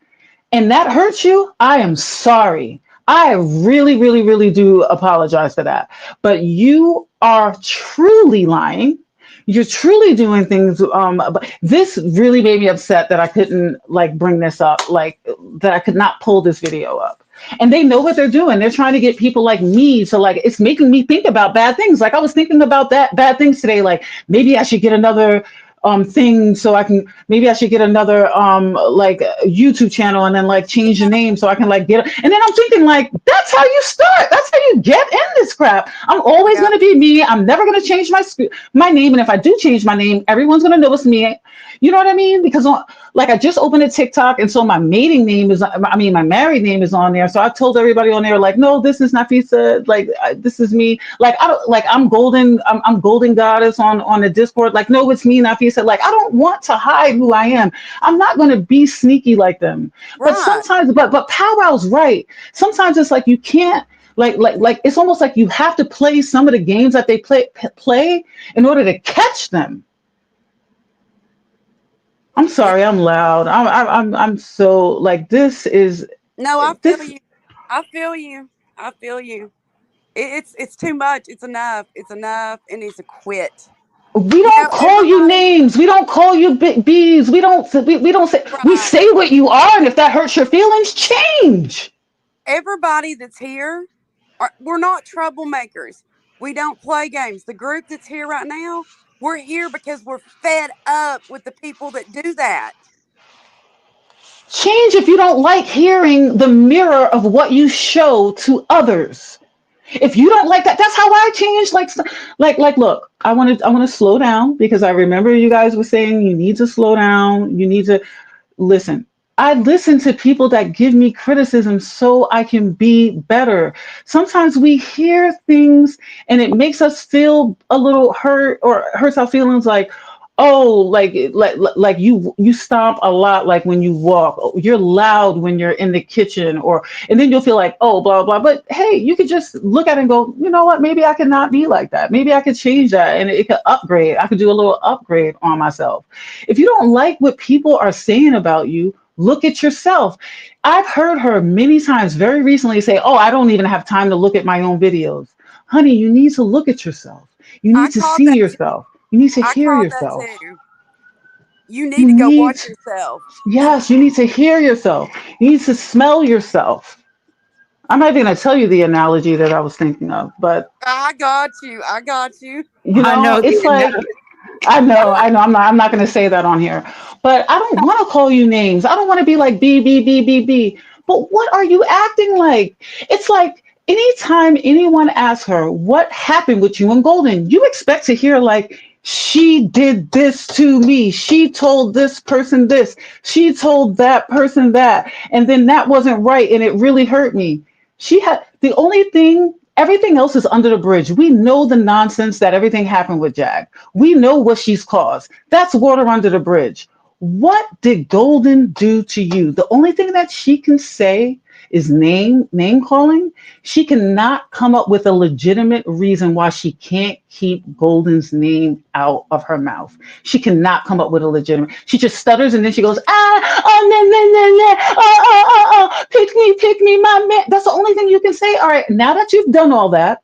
and that hurts you, I am sorry. I really, really, really do apologize for that. But you are truly lying. You're truly doing things. But this really made me upset that I couldn't like bring this up, like that I could not pull this video up. And they know what they're doing. They're trying to get people like me. So like, it's making me think about bad things. Like I was thinking about bad things today. Like maybe I should get another thing so I can, maybe I should get another like YouTube channel and then like change the name so I can like get it. And then I'm thinking like, that's how you start. That's how you get in this crap. I'm always going to be me. I'm never going to change my name. And if I do change my name, everyone's going to know it's me. You know what I mean? Because like I just opened a TikTok, and so my mating name is, my married name is on there. So I told everybody on there, like, no, this is Nafisa. Like this is me. Like I don't, like I'm Golden. I'm Golden Goddess on the Discord. Like, no, it's me, Nafisa. Like I don't want to hide who I am. I'm not going to be sneaky like them. Right. But sometimes, but Powwow's right. Sometimes it's like you can't. Like it's almost like you have to play some of the games that they play in order to catch them. I'm Yeah. sorry, I'm loud. I'm so like this is No, I feel this. you. I feel you. I feel you. It's too much. It's enough. It's enough. It needs to quit. We You don't know, call you everybody. names. We don't call you bees. We don't say, we Right. say what you are, and if that hurts your feelings, change. Everybody that's here, we're not troublemakers. We don't play games. The group that's here right now, we're here because we're fed up with the people that do that. Change if you don't like hearing the mirror of what you show to others. If you don't like that, that's how I change. Like, look, I want to slow down because I remember you guys were saying you need to slow down. You need to listen. I listen to people that give me criticism so I can be better. Sometimes we hear things and it makes us feel a little hurt or hurts our feelings like, oh, like you stomp a lot like when you walk. Oh, you're loud when you're in the kitchen or and then you'll feel like, oh, blah blah. But hey, you could just look at it and go, you know what? Maybe I could not be like that. Maybe I could change that and it could upgrade. I could do a little upgrade on myself. If you don't like what people are saying about you, look at yourself. I've heard her many times very recently say, oh, I don't even have time to look at my own videos. Honey, you need to look at yourself. You I need to called see that too. yourself. You need to I hear called that yourself. too. You need You to go need, watch yourself. yes, you need to hear yourself. You need to smell yourself. I'm not even going to tell you the analogy that I was thinking of, but I got you. I got you. I know it's the like analogy. I know. I'm not going to say that on here, but I don't want to call you names. I don't want to be like B B B B B. But what are you acting like? It's like anytime anyone asks her what happened with you and Golden, you expect to hear like she did this to me. She told this person this. She told that person that, and then that wasn't right, and it really hurt me. She had the only thing. Everything else is under the bridge. We know the nonsense that everything happened with Jag. We know what she's caused. That's water under the bridge. What did Golden do to you? The only thing that she can say is name calling. She cannot come up with a legitimate reason why she can't keep Golden's name out of her mouth. She cannot come up with a legitimate. She just stutters and then she goes, oh, no, no, no, no, pick me, my man. That's the only thing you can say. All right, now that you've done all that,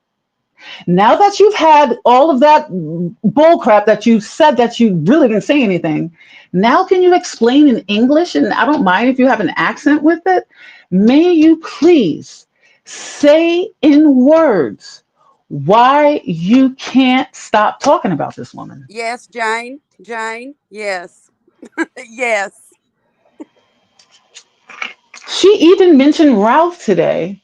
now that you've had all of that bull crap that you said that you really didn't say anything, now can you explain in English? And I don't mind if you have an accent with it. May you please say in words why you can't stop talking about this woman. Yes, Jane. Jane. Yes. Yes. She even mentioned Ralph today,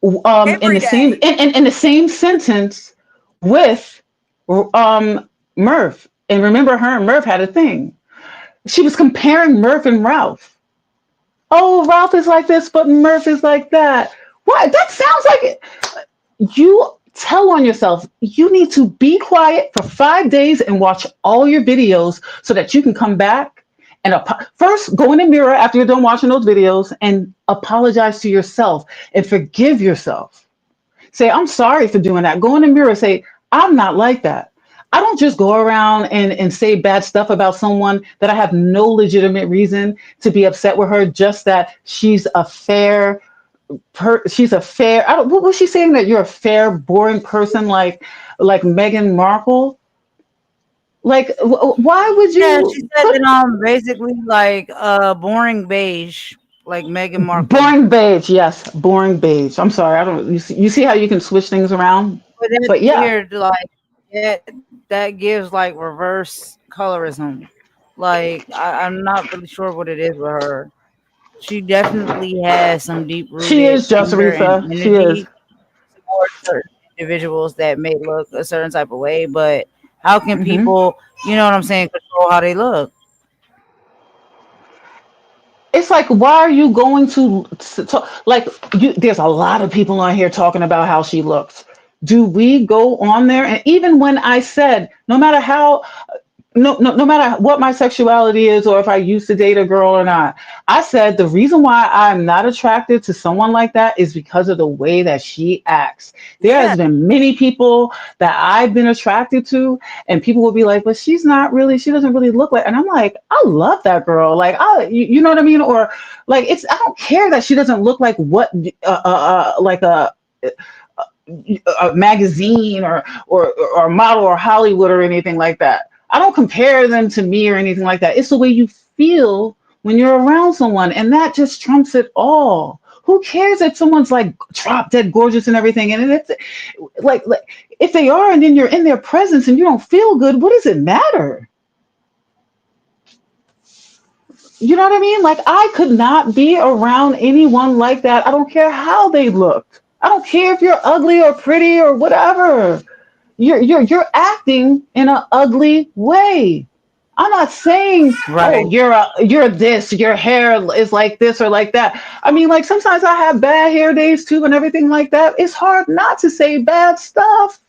in Every the same day. in the same sentence with Murph. And remember, her and Murph had a thing. She was comparing Murph and Ralph. Oh, Ralph is like this, but Murph is like that. What? That sounds like it. You tell on yourself. You need to be quiet for 5 days and watch all your videos so that you can come back and first go in the mirror after you're done watching those videos and apologize to yourself and forgive yourself. Say, I'm sorry for doing that. Go in the mirror and say, I'm not like that. I don't just go around and say bad stuff about someone that I have no legitimate reason to be upset with her, just that she's a fair she's a fair I don't what was she saying, that you're a fair, boring person like Meghan Markle? Like why would Yeah, she you said put that basically like boring beige, like Meghan Markle. boring beige? Yes, boring beige. I'm sorry. I don't you see how you can switch things around? But that's But yeah. weird. Like that gives like reverse colorism. Like I'm not really sure what it is with her. She definitely has some deep She rooted is just anger and Aretha. She is. energy towards certain individuals that may look a certain type of way. But how can Hmm. people, you know what I'm saying, control how they look? It's like, why are you going to talk? Like, there's a lot of people on here talking about how she looks. Do we go on there? And even when I said, no matter how, no matter what my sexuality is or if I used to date a girl or not. I said the reason why I'm not attracted to someone like that is because of the way that she acts. There Yeah. has been many people that I've been attracted to, and people will be like, but she's not really, she doesn't really look like, and I'm like, I love that girl. Like, you know what I mean? Or like, I don't care that she doesn't look like what, like a magazine or a model or Hollywood or anything like that. I don't compare them to me or anything like that. It's the way you feel when you're around someone, and that just trumps it all. Who cares if someone's like drop dead gorgeous and everything, and it's like if they are, and then you're in their presence and you don't feel good, what does it matter? You know what I mean? Like I could not be around anyone like that. I don't care how they looked. I don't care if you're ugly or pretty or whatever. You're acting in an ugly way. I'm not saying, oh, Right. you're this, your hair is like this or like that. I mean, like sometimes I have bad hair days too and everything like that. It's hard not to say bad stuff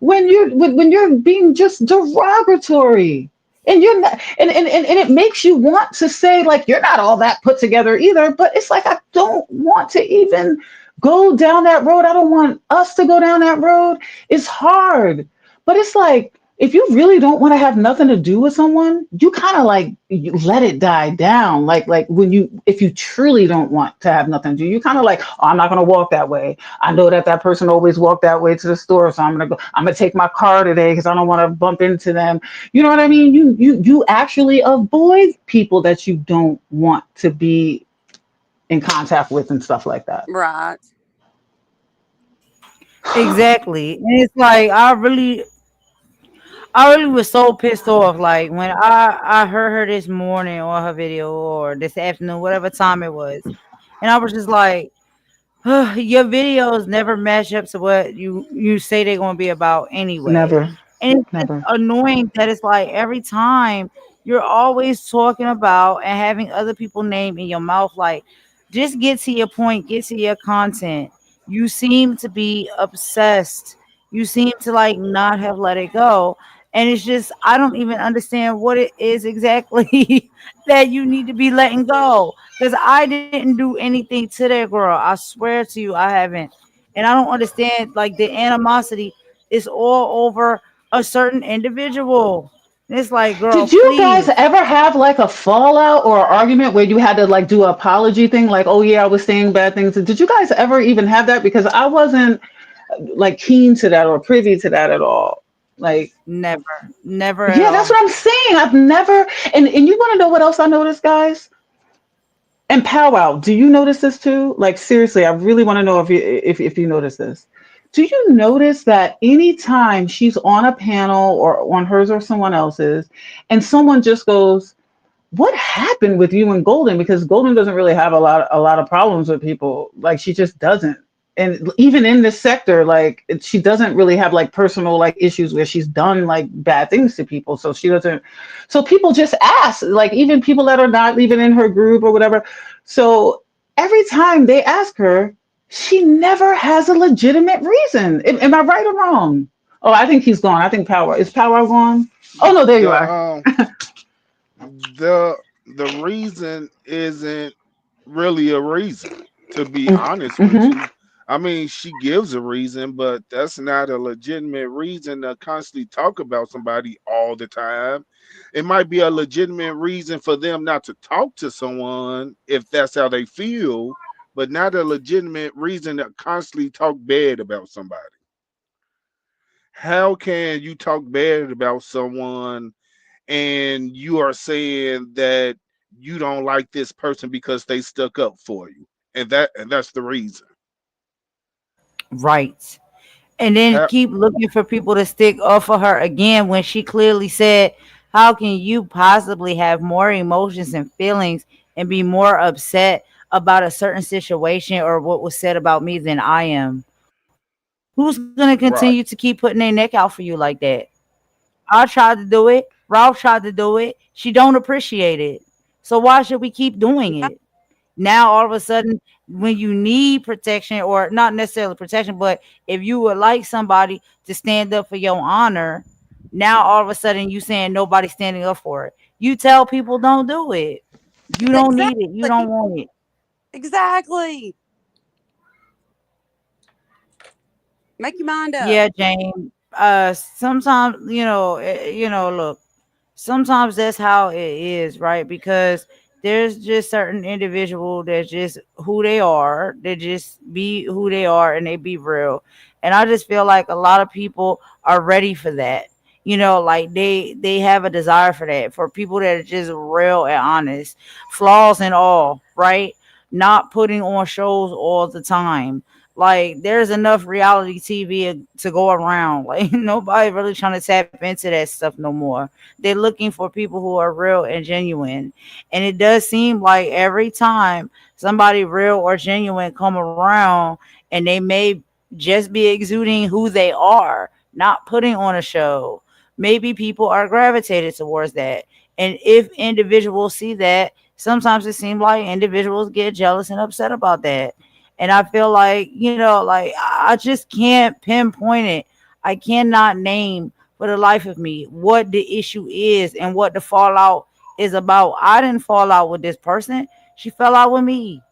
when you're being just derogatory. And you're not, and it makes you want to say like you're not all that put together either, but it's like I don't want to even go down that road. I don't want us to go down that road. It's hard, but it's like if you really don't want to have nothing to do with someone, you kind of like you let it die down. Like when you if you truly don't want to have nothing to do, you kind of like, oh, I'm not gonna walk that way. I know that that person always walked that way to the store, so I'm gonna take my car today because I don't want to bump into them. You know what I mean? You actually avoid people that you don't want to be in contact with and stuff like that. Right. Exactly. And it's like I really was so pissed off. Like when I heard her this morning on her video or this afternoon, whatever time it was, and I was just like, your videos never match up to what you say they're going to be about anyway. Never, And it's just never. annoying that it's like every time you're always talking about and having other people name in your mouth. Like, just get to your point, get to your content. You seem to be obsessed. You seem to like not have let it go. And it's just I don't even understand what it is exactly that you need to be letting go. Because I didn't do anything to that girl. I swear to you, I haven't. And I don't understand like the animosity is all over a certain individual. It's like, girl, Did you guys please. ever have like a fallout or argument where you had to like do an apology thing? Like, oh yeah, I was saying bad things. Did you guys ever even have that? Because I wasn't like keen to that or privy to that at all. Like, Never. Never at yeah, that's all. what I'm saying. I've never, and you want to know what else I noticed, guys? And powwow, do you notice this too? Like seriously, I really want to know if you notice this. Do you notice that anytime she's on a panel or on hers or someone else's, and someone just goes, what happened with you and Golden? Because Golden doesn't really have a lot of problems with people. Like she just doesn't. And even in this sector, like she doesn't really have like personal like issues where she's done like bad things to people. So she doesn't. So people just ask, like even people that are not even in her group or whatever. So every time they ask her, she never has a legitimate reason. Am I right or wrong? Oh, I think he's gone. I think Power is Power gone. Oh no, there you The are. the reason isn't really a reason, to be honest with Mm-hmm. you. I mean, she gives a reason, but that's not a legitimate reason to constantly talk about somebody all the time. It might be a legitimate reason for them not to talk to someone if that's how they feel, but not a legitimate reason to constantly talk bad about somebody. How can you talk bad about someone and you are saying that you don't like this person because they stuck up for you, and that's the reason. Right. And then How, keep looking for people to stick up for her again when she clearly said, how can you possibly have more emotions and feelings and be more upset about a certain situation or what was said about me than I am? Who's going to continue to keep right? putting their neck out for you like that? I tried to do it. Ralph tried to do it. She don't appreciate it. So why should we keep doing Yeah. it? Now all of a sudden when you need protection or not necessarily protection, but if you would like somebody to stand up for your honor, Now all of a sudden you saying nobody's standing up for it. You tell people don't do it. You don't need it. You don't Exactly. want it. Exactly. Make your mind up. Yeah, Jane. Sometimes look, sometimes that's how it is, right? Because there's just certain individual that's just who they are. They just be who they are and they be real. And I just feel like a lot of people are ready for that. Like they have a desire for that. For people that are just real and honest, flaws and all, right? Not putting on shows all the time. Like there's enough reality TV to go around. Like nobody really trying to tap into that stuff no more. They're looking for people who are real and genuine. And it does seem like every time somebody real or genuine come around and they may just be exuding who they are, not putting on a show, maybe people are gravitated towards that. And if individuals see that, sometimes it seems like individuals get jealous and upset about that. And I feel like, like I just can't pinpoint it. I cannot name for the life of me what the issue is and what the fallout is about. I didn't fall out with this person. She fell out with me.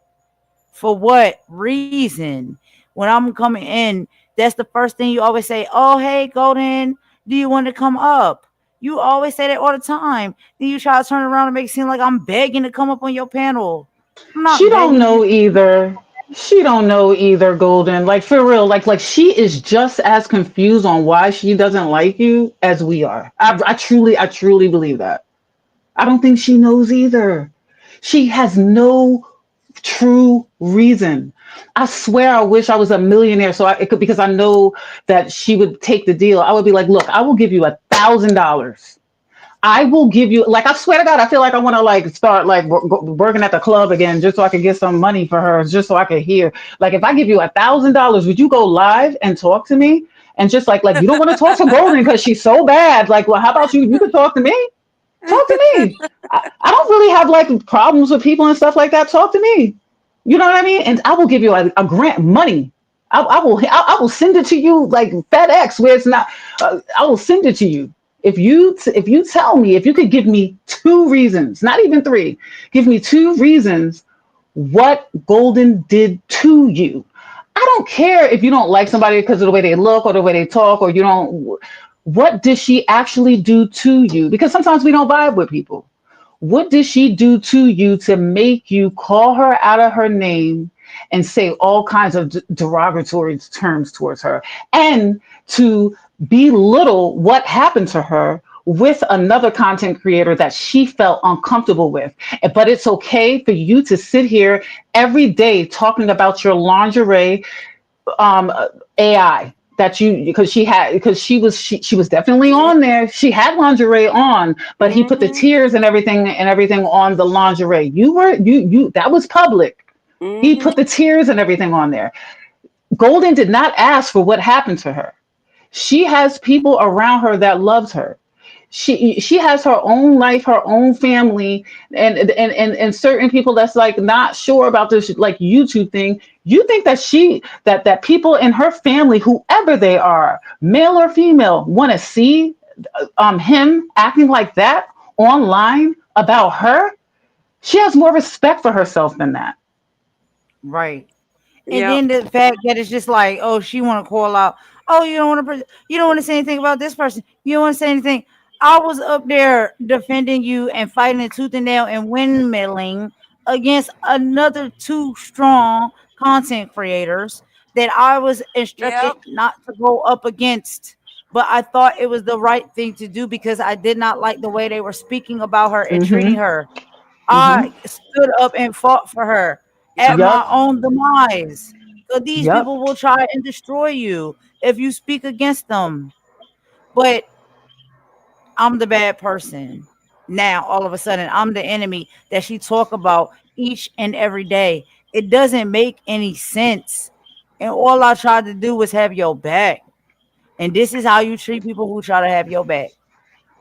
For what reason? When I'm coming in, that's the first thing you always say, "Oh, hey, Golden, do you want to come up?" You always say that all the time. Then you try to turn around and make it seem like I'm begging to come up on your panel. I'm She not don't begging you. know either. She don't know either, Golden. Like for real, like she is just as confused on why she doesn't like you as we are. I truly believe that. I don't think she knows either. She has no true reason. I swear I wish I was a millionaire so it could, because I know that she would take the deal. I would be like, look, I will give you $1,000. I will give you, like, I swear to God, I feel like I want to like start like working at the club again just so I could get some money for her, just so I could hear. Like, if I give you $1,000, would you go live and talk to me? And just like you don't want to talk to Golden because she's so bad. Like, well, how about you? You could talk to me. Talk to me. I don't really have like problems with people and stuff like that. Talk to me. You know what I mean? And I will give you a grant money. I will send it to you like FedEx where it's not. I will send it to you if you tell me, if you could give me two reasons, not even three, give me two reasons what Golden did to you. I don't care if you don't like somebody because of the way they look or the way they talk, or you don't. What did she actually do to you? Because sometimes we don't vibe with people. What did she do to you to make you call her out of her name and say all kinds of derogatory terms towards her, and to belittle what happened to her with another content creator that she felt uncomfortable with? But it's okay for you to sit here every day talking about your lingerie um AI that you, because she was definitely on there. She had lingerie on, but he put the Mm-hmm. tears and everything on the lingerie. You that was public. He Mm-hmm. put the tears and everything on there. Golden did not ask for what happened to her. She has people around her that loves her. She has her own life, her own family, and certain people that's like not sure about this like YouTube thing. You think that that people in her family, whoever they are, male or female, want to see him acting like that online about her? She has more respect for herself than that. Right. And Yep. then the fact that it's just like, oh, she want to call out. Oh, you don't want to say anything about this person. You don't want to say anything. I was up there defending you and fighting it tooth and nail and windmilling against another two strong content creators that I was instructed Yep. not to go up against. But I thought it was the right thing to do because I did not like the way they were speaking about her and treating Mm-hmm. her. Mm-hmm. I stood up and fought for her at Yep. my Yup. own demise. So these Yup. people will try and destroy you if you speak against them. But I'm the bad person. Now all of a sudden I'm the enemy that she talk about each and every day. It doesn't make any sense. And all I tried to do was have your back. And this is how you treat people who try to have your back.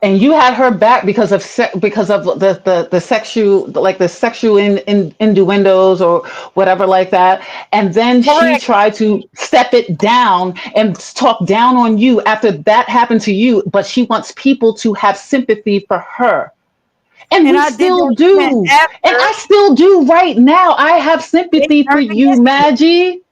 and you had her back because of because of the sexual, like the sexual innuendos or whatever like that, and then she Correct. tried to step it down and talk down on you after that happened to you, but she wants people to have sympathy for her, and And we I did still that even do, and after I still do right now. I have they sympathy for turned you, against me. Maggie.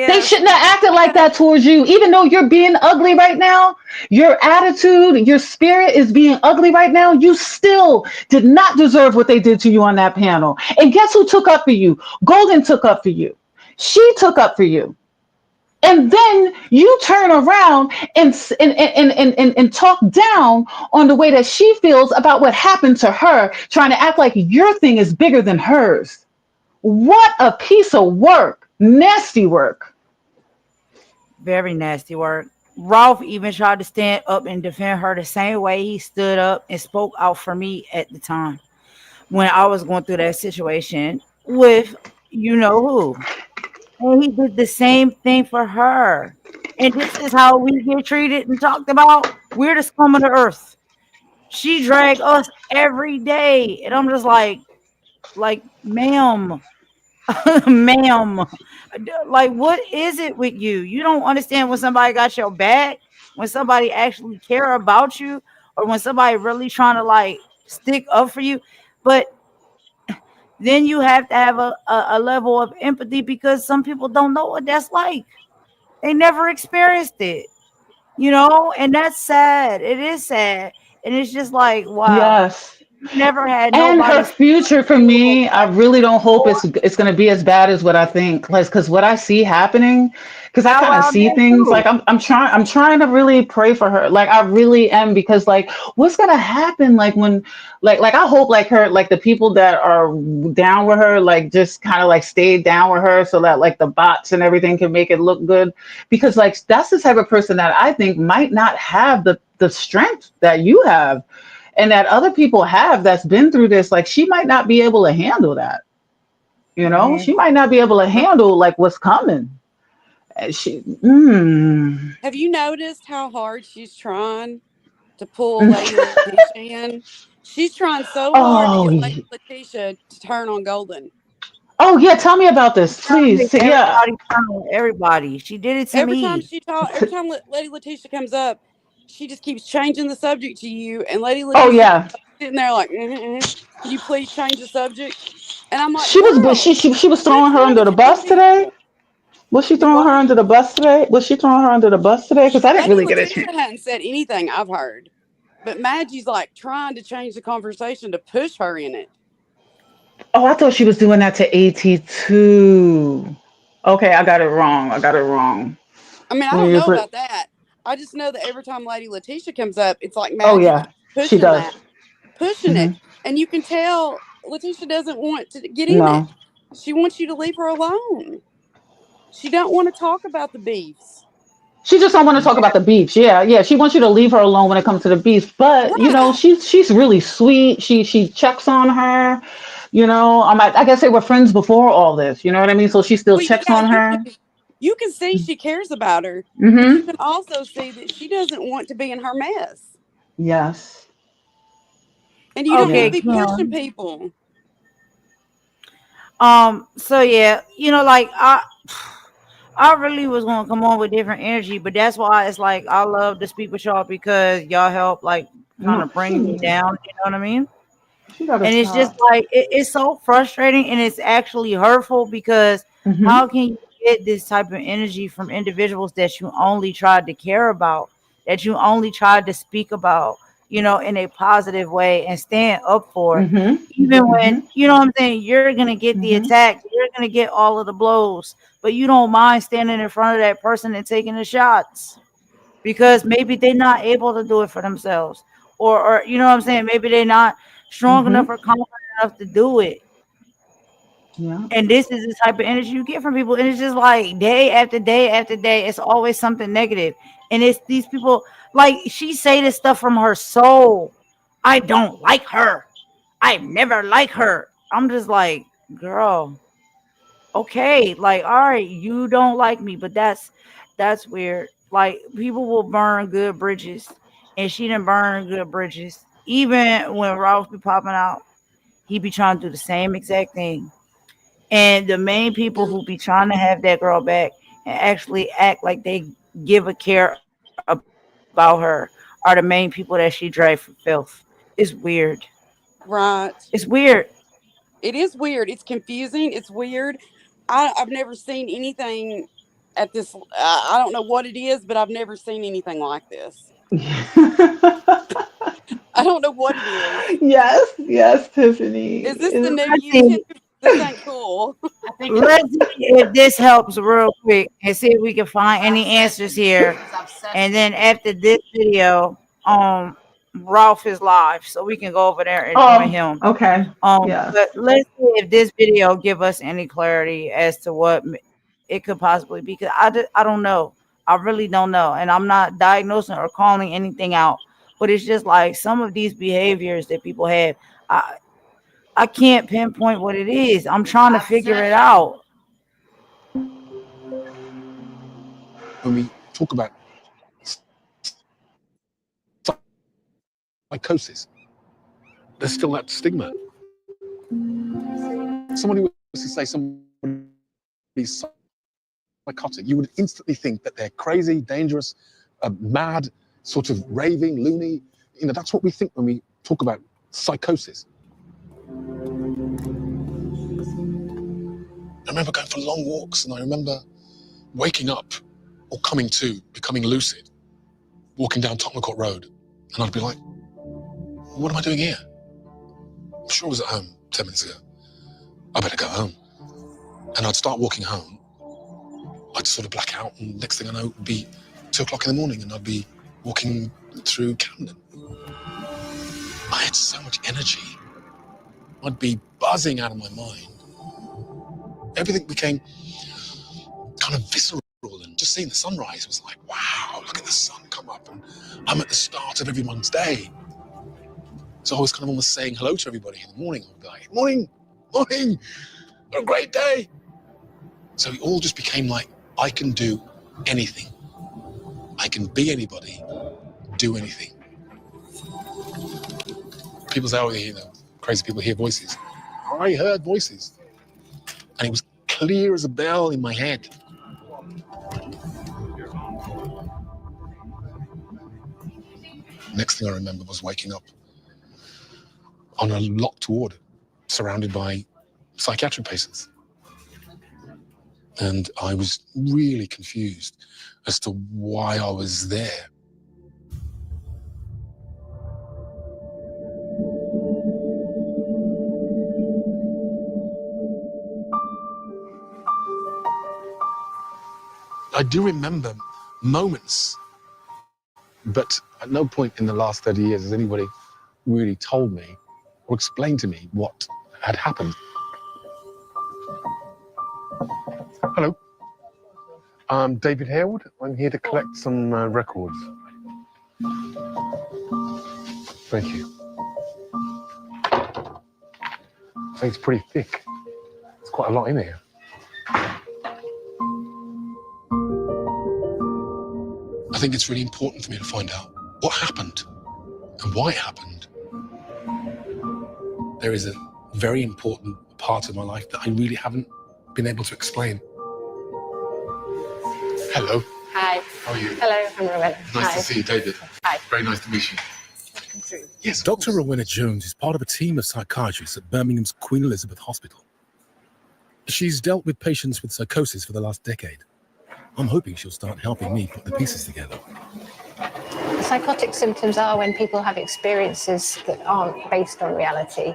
They Yes. shouldn't have acted I like gotta. that towards you. Even though you're being ugly right now, your attitude, your spirit is being ugly right now. You still did not deserve what they did to you on that panel. And guess who took up for you? Golden took up for you. She took up for you. And then you turn around and talk down on the way that she feels about what happened to her, trying to act like your thing is bigger than hers. What a piece of work. Nasty work. Very nasty work. Ralph even tried to stand up and defend her the same way he stood up and spoke out for me at the time when I was going through that situation with you know who. And he did the same thing for her. And this is how we get treated and talked about. We're the scum of the earth. She dragged us every day. And I'm just like, ma'am, ma'am, like, what is it with you? You don't understand when somebody got your back, when somebody actually care about you, or when somebody really trying to like stick up for you. But then you have to have a level of empathy because some people don't know what that's like. They never experienced it, and that's sad. It is sad. And it's just like, wow, Yes. you never had And her nobody future for feel me, I like really don't hope before. it's going to be as bad as what I think, because what I see happening, because I How kind of out see there things too. like I'm trying to really pray for her, like I really am, because like what's going to happen, like when like I hope like her, like the people that are down with her, like just kind of like stay down with her so that like the bots and everything can make it look good, because like that's the type of person that I think might not have the strength that you have and that other people have, that's been through this. Like she might not be able to handle that. Man, She might not be able to handle like what's coming. She Have you noticed how hard she's trying to pull mm. Lady Letitia in? She's trying so hard to Oh, get Lady Letitia to turn on Golden. oh yeah, tell me about she's this, trying to please. make Yeah. everybody turn on everybody. She did it to me. Every time Lady Letitia comes up, she just keeps changing the subject to you, and Lady Oh Letitia yeah. sitting there like, can you please change the subject? And I'm like, She was, but girl, she was quit throwing her trying under to the change bus today. people. Was she Do throwing her what? under the bus today? Was she throwing her under the bus today? Because I didn't Lady really get a Letitia chance. hadn't said anything I've heard, but Maggie's like trying to change the conversation to push her in it. Oh, I thought she was doing that to AT2. Okay, I got it wrong. I got it wrong. I mean, I When don't you know put, about that. I just know that every time Lady Letitia comes up, it's like oh Maggie yeah, keeps she pushing does. that, pushing it. And you can tell Letitia doesn't want to get in it. No, She wants you to leave her alone. She don't want to talk about the beefs. she just don't want to talk about the beefs. Yeah, yeah. She wants you to leave her alone when it comes to the beefs. But Right. she's really sweet. She checks on her. I guess they were friends before all this. You know what I mean? So she still Well, checks yeah, on her. you can see she cares about her, but you Mm-hmm. can also see that she doesn't want to be in her mess. Yes. And you don't need to Okay, Yeah. be pushing Kim. people. So yeah, like I really was gonna come on with different energy, but that's why it's like I love to speak with y'all because y'all help like kind No, of bring me down, you know what I mean? she gotta And it's just stop. like it's so frustrating and it's actually hurtful because Mm-hmm. how can you get this type of energy from individuals that you only tried to care about, that you only tried to speak about, in a positive way and stand up for, Mm-hmm. even when, Mm-hmm. what I'm saying, you're gonna get the Mm-hmm. attack, you're gonna get all of the blows, but you don't mind standing in front of that person and taking the shots because maybe they're not able to do it for themselves. Or you know what I'm saying? Maybe they're not strong Mm-hmm. enough or confident enough to do it. Yeah. And this is the type of energy you get from people. And it's just like day after day after day, it's always something negative. And it's these people, like she say this stuff from her soul. I don't like her. I never like her. I'm just like, girl, okay, like, all right, you don't like me, but that's weird. Like people will burn good bridges and she done burned good bridges. Even when Ralph be popping out, he be trying to do the same exact thing. And the main people who be trying to have that girl back and actually act like they give a care about her are the main people that she dragged from filth. It's weird. Right. It's weird. It is weird. It's confusing. It's weird. I've never seen anything at this. I don't know what it is, but I've never seen anything like this. I don't know what it is. Yes, yes, Tiffany. Is this the new I think YouTube? This ain't cool. let's see if this helps real quick and see if we can find any answers here. And then after this video, Ralph is live, so we can go over there and join Oh, him. okay. Yes. But let's see if this video give us any clarity as to what it could possibly be. Because I don't know. I really don't know, and I'm not diagnosing or calling anything out. But it's just like some of these behaviors that people have. I can't pinpoint what it is. I'm trying to figure it out. When we talk about psychosis, there's still that stigma. Someone who was to say somebody's psychotic, you would instantly think that they're crazy, dangerous, mad, sort of raving, loony. You know, that's what we think when we talk about psychosis. I remember going for long walks, and I remember waking up or coming to, becoming lucid, walking down Tottenham Court Road, and I'd be like, what am I doing here? I'm sure I was at home 10 minutes ago. I better go home. And I'd start walking home. I'd sort of black out, and next thing I know, it would be 2 o'clock in the morning, and I'd be walking through Camden. I had so much energy. I'd be buzzing out of my mind. Everything became kind of visceral, and just seeing the sunrise was like, wow, look at the sun come up, and I'm at the start of everyone's day. So I was kind of almost saying hello to everybody in the morning. I'd be like, morning, morning, what a great day. So it all just became like, I can do anything. I can be anybody, do anything. People say, oh, you know, crazy people hear voices. I heard voices. And it was clear as a bell in my head. Next thing I remember was waking up on a locked ward, surrounded by psychiatric patients. And I was really confused as to why I was there. I do remember moments, but at no point in the last 30 years has anybody really told me or explained to me what had happened. Hello, I'm David Harewood. I'm here to collect some records. Thank you. I think it's pretty thick. It's quite a lot in here. I think it's really important for me to find out what happened and why it happened. There is a very important part of my life that I really haven't been able to explain. Hello. Hi. How are you? Hello, I'm Rowena. Nice to see you, David. Hi. Very nice to meet you. Yes, Dr. Rowena Jones is part of a team of psychiatrists at Birmingham's Queen Elizabeth Hospital. She's dealt with patients with psychosis for the last decade. I'm hoping she'll start helping me put the pieces together. Psychotic symptoms are when people have experiences that aren't based on reality.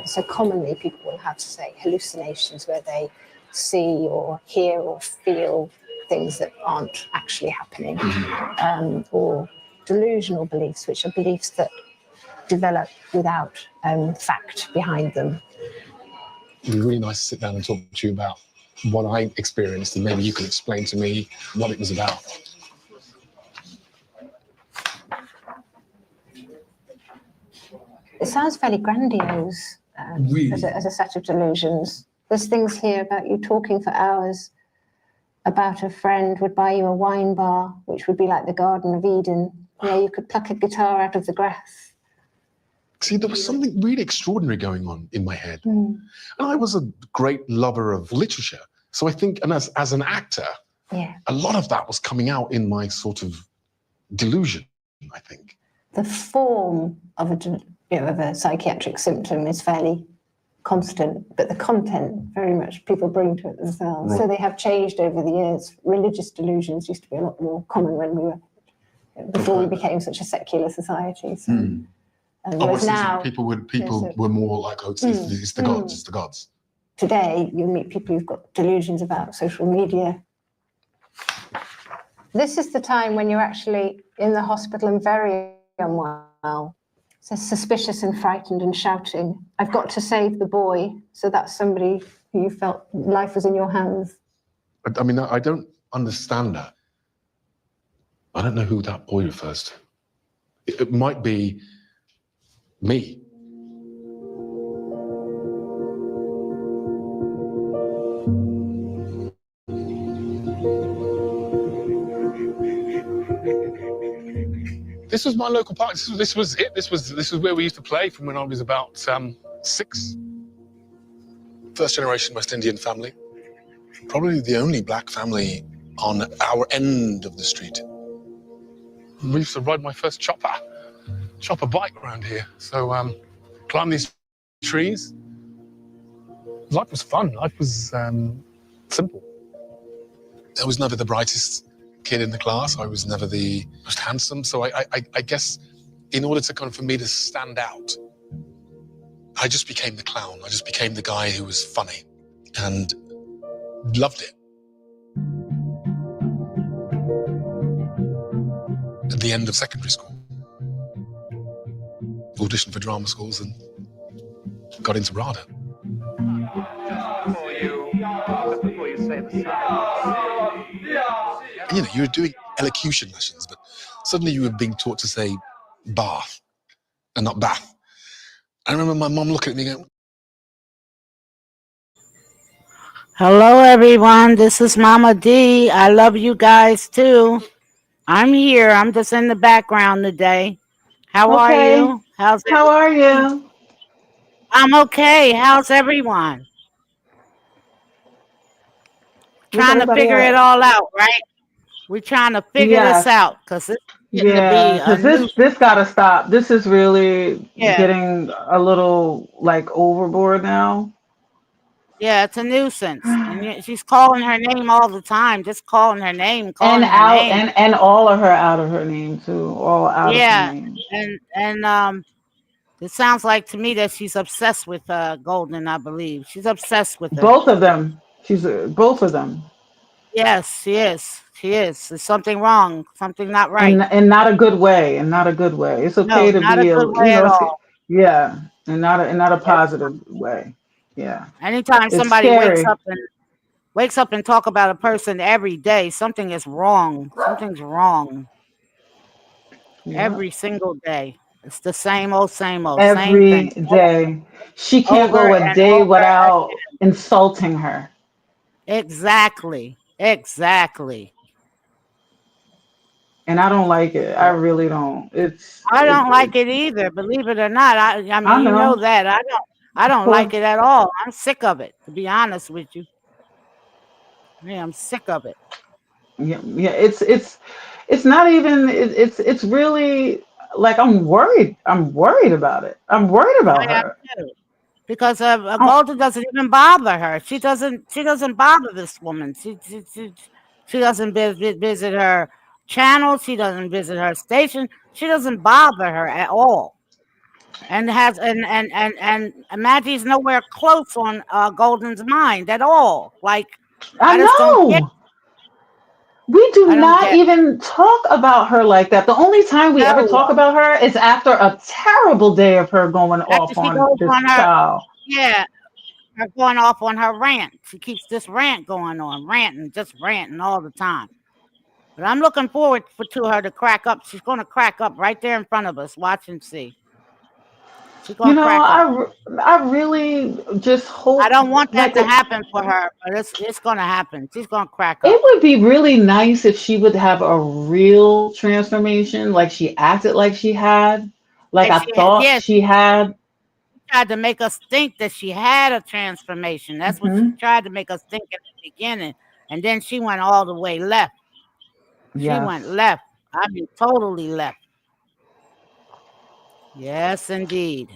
So commonly people will have, say, hallucinations where they see or hear or feel things that aren't actually happening, or delusional beliefs, which are beliefs that develop without fact behind them. It'd be really nice to sit down and talk to you about what I experienced, and maybe you can explain to me what it was about. It sounds fairly grandiose Really? as a set of delusions. There's things here about you talking for hours about a friend would buy you a wine bar, which would be like the Garden of Eden, Yeah, you could pluck a guitar out of the grass. See, there was something really extraordinary going on in my head. Mm. And I was a great lover of literature. So I think, and as an actor, Yeah. a lot of that was coming out in my sort of delusion, I think. The form of a psychiatric symptom is fairly constant, but the content very much people bring to it themselves. Right. So they have changed over the years. Religious delusions used to be a lot more common when we were before we became such a secular society. So, whereas now people were more like, oh, it's the gods, it's the gods. Today, you'll meet people who've got delusions about social media. This is the time when you're actually in the hospital and very unwell. So suspicious and frightened and shouting, I've got to save the boy. So that's somebody who you felt life was in your hands. I mean, I don't understand that. I don't know who that boy refers to. It might be me. This was my local park. This was it. This was where we used to play from when I was about 6. First generation West Indian family. Probably the only black family on our end of the street. We used to ride my first chopper bike around here. So climb these trees. Life was fun. Life was simple. I was never the brightest kid in the class. I was never the most handsome. So I guess in order to for me to stand out, I just became the clown. I just became the guy who was funny and loved it. At the end of secondary school, auditioned for drama schools and got into RADA. Before you say the And, you were doing elocution lessons, but suddenly you were being taught to say bath and not bath. I remember my mom looking at me going, Hello, everyone. This is Mama D. I love you guys too. I'm here. I'm just in the background today. How are Okay. you? How's How are everyone? you? I'm okay. How's everyone? Where's Trying to everybody figure it at? all out, right? We're trying to figure this Yes. out because it's getting to Yeah, be a because new. this gotta stop. This is really Yeah, getting a little like overboard now. yeah, it's a nuisance. And she's calling her name all the time, just calling her name, And calling her out name. and all of her out of her name too. All out of her Yeah, name. and it sounds like to me that she's obsessed with Golden. I believe she's obsessed with her. Both of them. She's both of them. Yes, she is. She is. There's something wrong. Something not right. And not a good way. And not a good way. It's No, okay to not a be good way at all. yeah, and not a Yes. positive way. Yeah. Anytime It's somebody scary. wakes up and talk about a person every day, something is wrong. Something's wrong Yeah. every single day. It's the same old, same Every thing day. She can't over go a and day over without again. insulting her. Exactly. And I don't like it. I really don't. I don't like It's it either. Believe it or not, I I mean, you know know. that I Of don't like course. it at all. I'm sick of it. To be honest with you, yeah, I'm sick of it. Yeah, yeah. It's not even. It's really like I'm worried. I'm worried about it. I'm worried about I am her. too. Because Oh, Golden doesn't even bother her. She doesn't bother this woman. She doesn't visit her channel. She doesn't visit her station. She doesn't bother her at all. And has and Maggie's nowhere close on Golden's mind at all. Like I I just don't get. know. We do I don't not get. even talk about her like that. The only time we ever No. talk about her is after a terrible day of her going After off she on goes this on her, child. yeah, her going off on her rant. She keeps this rant going on, just ranting all the time. But I'm looking forward to her to crack up. She's going to crack up right there in front of us. Watch and see. She's You gonna know, crack up. I really just I hope don't want that like to happen for her, but it's gonna happen. She's gonna crack it up. would be really nice if she would have a real transformation, like she acted like she had, like Like I she had, thought yeah, she had. she tried to make us think that she had a transformation. That's what she Hmm. tried to make us think in the beginning, and then she went all the way left. She Yes. went left. I mean, totally left. Yes, indeed.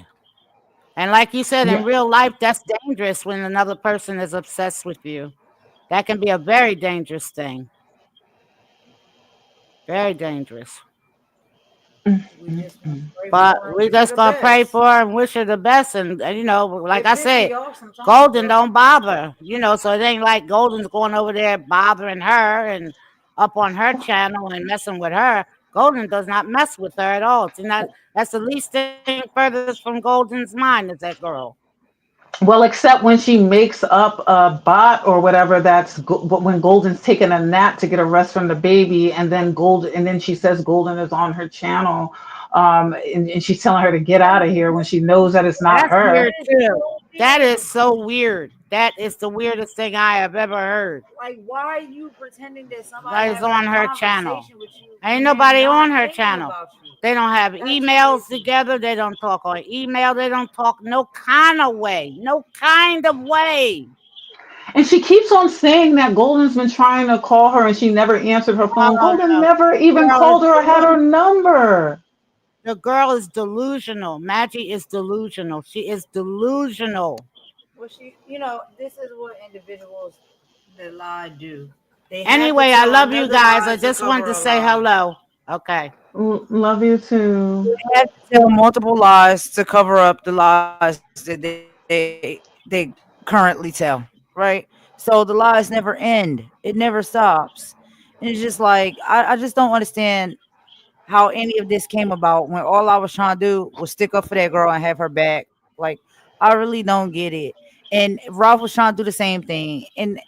And like you said, in Yeah. real life, that's dangerous when another person is obsessed with you. That can be a very dangerous thing. Very dangerous. We just gonna pray But for her and we wish her just the gonna pray best. for her and wish her the best. And you know, like It I piss said, me off sometimes, Golden but don't bother. You know, so it ain't like Golden's going over there bothering her and up on her channel and messing with her. Golden does not mess with her at all. It's not, that's the least thing furthest from Golden's mind is that girl. Well, except when she makes up a bot or whatever, but when Golden's taking a nap to get a rest from the baby, and then she says Golden is on her channel, and she's telling her to get out of here when she knows that it's not That's her. weird too. That is so weird. That is the weirdest thing I have ever heard. like, why are you pretending that somebody Somebody's having a on her channel. conversation with you Ain't when they're nobody on not her thinking channel. about you? They don't have That's emails crazy. together. They don't talk on email. They don't talk no kind of way. No kind of way. And she keeps on saying that Golden's been trying to call her and she never answered her phone. Oh Golden no. never The even girl is called her or had her delusional. number. The girl is delusional. Maggie is delusional. She is delusional. Well, this is what individuals that lie do. They have to Anyway, I tell love you another guys. I lie to just wanted cover to a say lie. hello. Okay. Love you too. Bye. They have to tell multiple lies to cover up the lies that they currently tell, right? So the lies never end. It never stops. And it's just like I just don't understand how any of this came about when all I was trying to do was stick up for that girl and have her back. Like I really don't get it. And Ralph was trying to do the same thing. And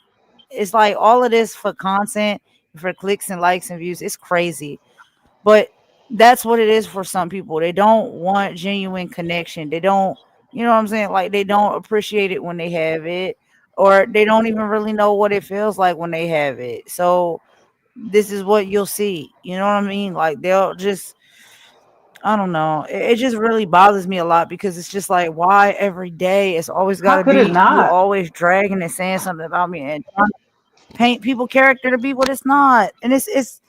it's like all of this for content, for clicks and likes and views. It's crazy. But that's what it is for some people. They don't want genuine connection. They don't, you know what I'm saying? Like they don't appreciate it when they have it, or they don't even really know what it feels like when they have it. So this is what you'll see. You know what I mean? Like they'll just, I don't know. It just really bothers me a lot because it's just like why every day it's always got How to could it be you not? always dragging and saying something about me and trying to paint people character to be what it's not. And it's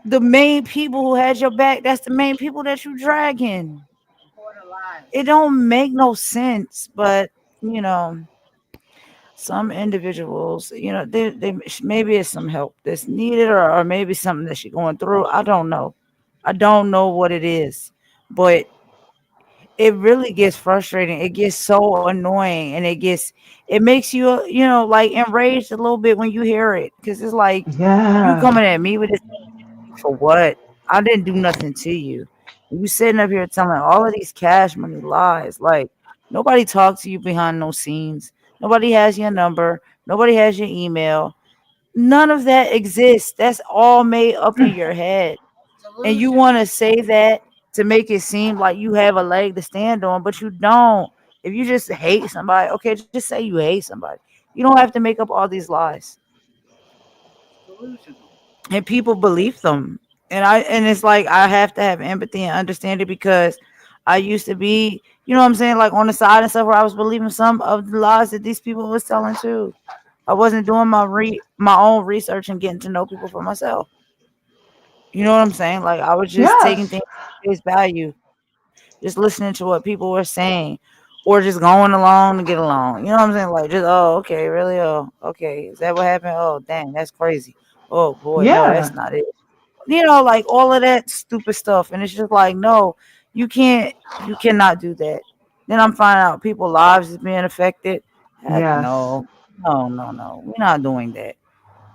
the main people who had your back, that's the main people that you dragging. Important lies. It don't make no sense, but you know, some individuals, they maybe it's some help that's needed, or maybe something that she's going through. I don't know. I don't know what it is, but it really gets frustrating. It gets so annoying, and it makes you, like enraged a little bit when you hear it, because it's like you Yeah. coming at me with this for what? I didn't do nothing to you. You sitting up here telling all of these cash money lies. Like nobody talks to you behind no scenes. Nobody has your number. Nobody has your email. None of that exists. That's all made up in your head. And you Delusion. want to say that to make it seem like you have a leg to stand on, but you don't. If you just hate somebody, okay, just say you hate somebody. You don't have to make up all these lies. Delusional. And people believe them. And it's like I have to have empathy and understand it because I used to be, you know what I'm saying, like on the side and stuff where I was believing some of the lies that these people was telling too. I wasn't doing my own research and getting to know people for myself. You know what I'm saying? Like I was just taking Yes. things at face value, just listening to what people were saying, or just going along to get along. You know what I'm saying? Like just okay, really? Oh, okay. Is that what happened? Oh, dang, that's crazy. Oh boy, no, Yeah. that's not it. Like all of that stupid stuff. And it's just like, no, you cannot do that. Then I'm finding out people lives is being affected. Heck Yes. no. No, no, no. We're not doing that.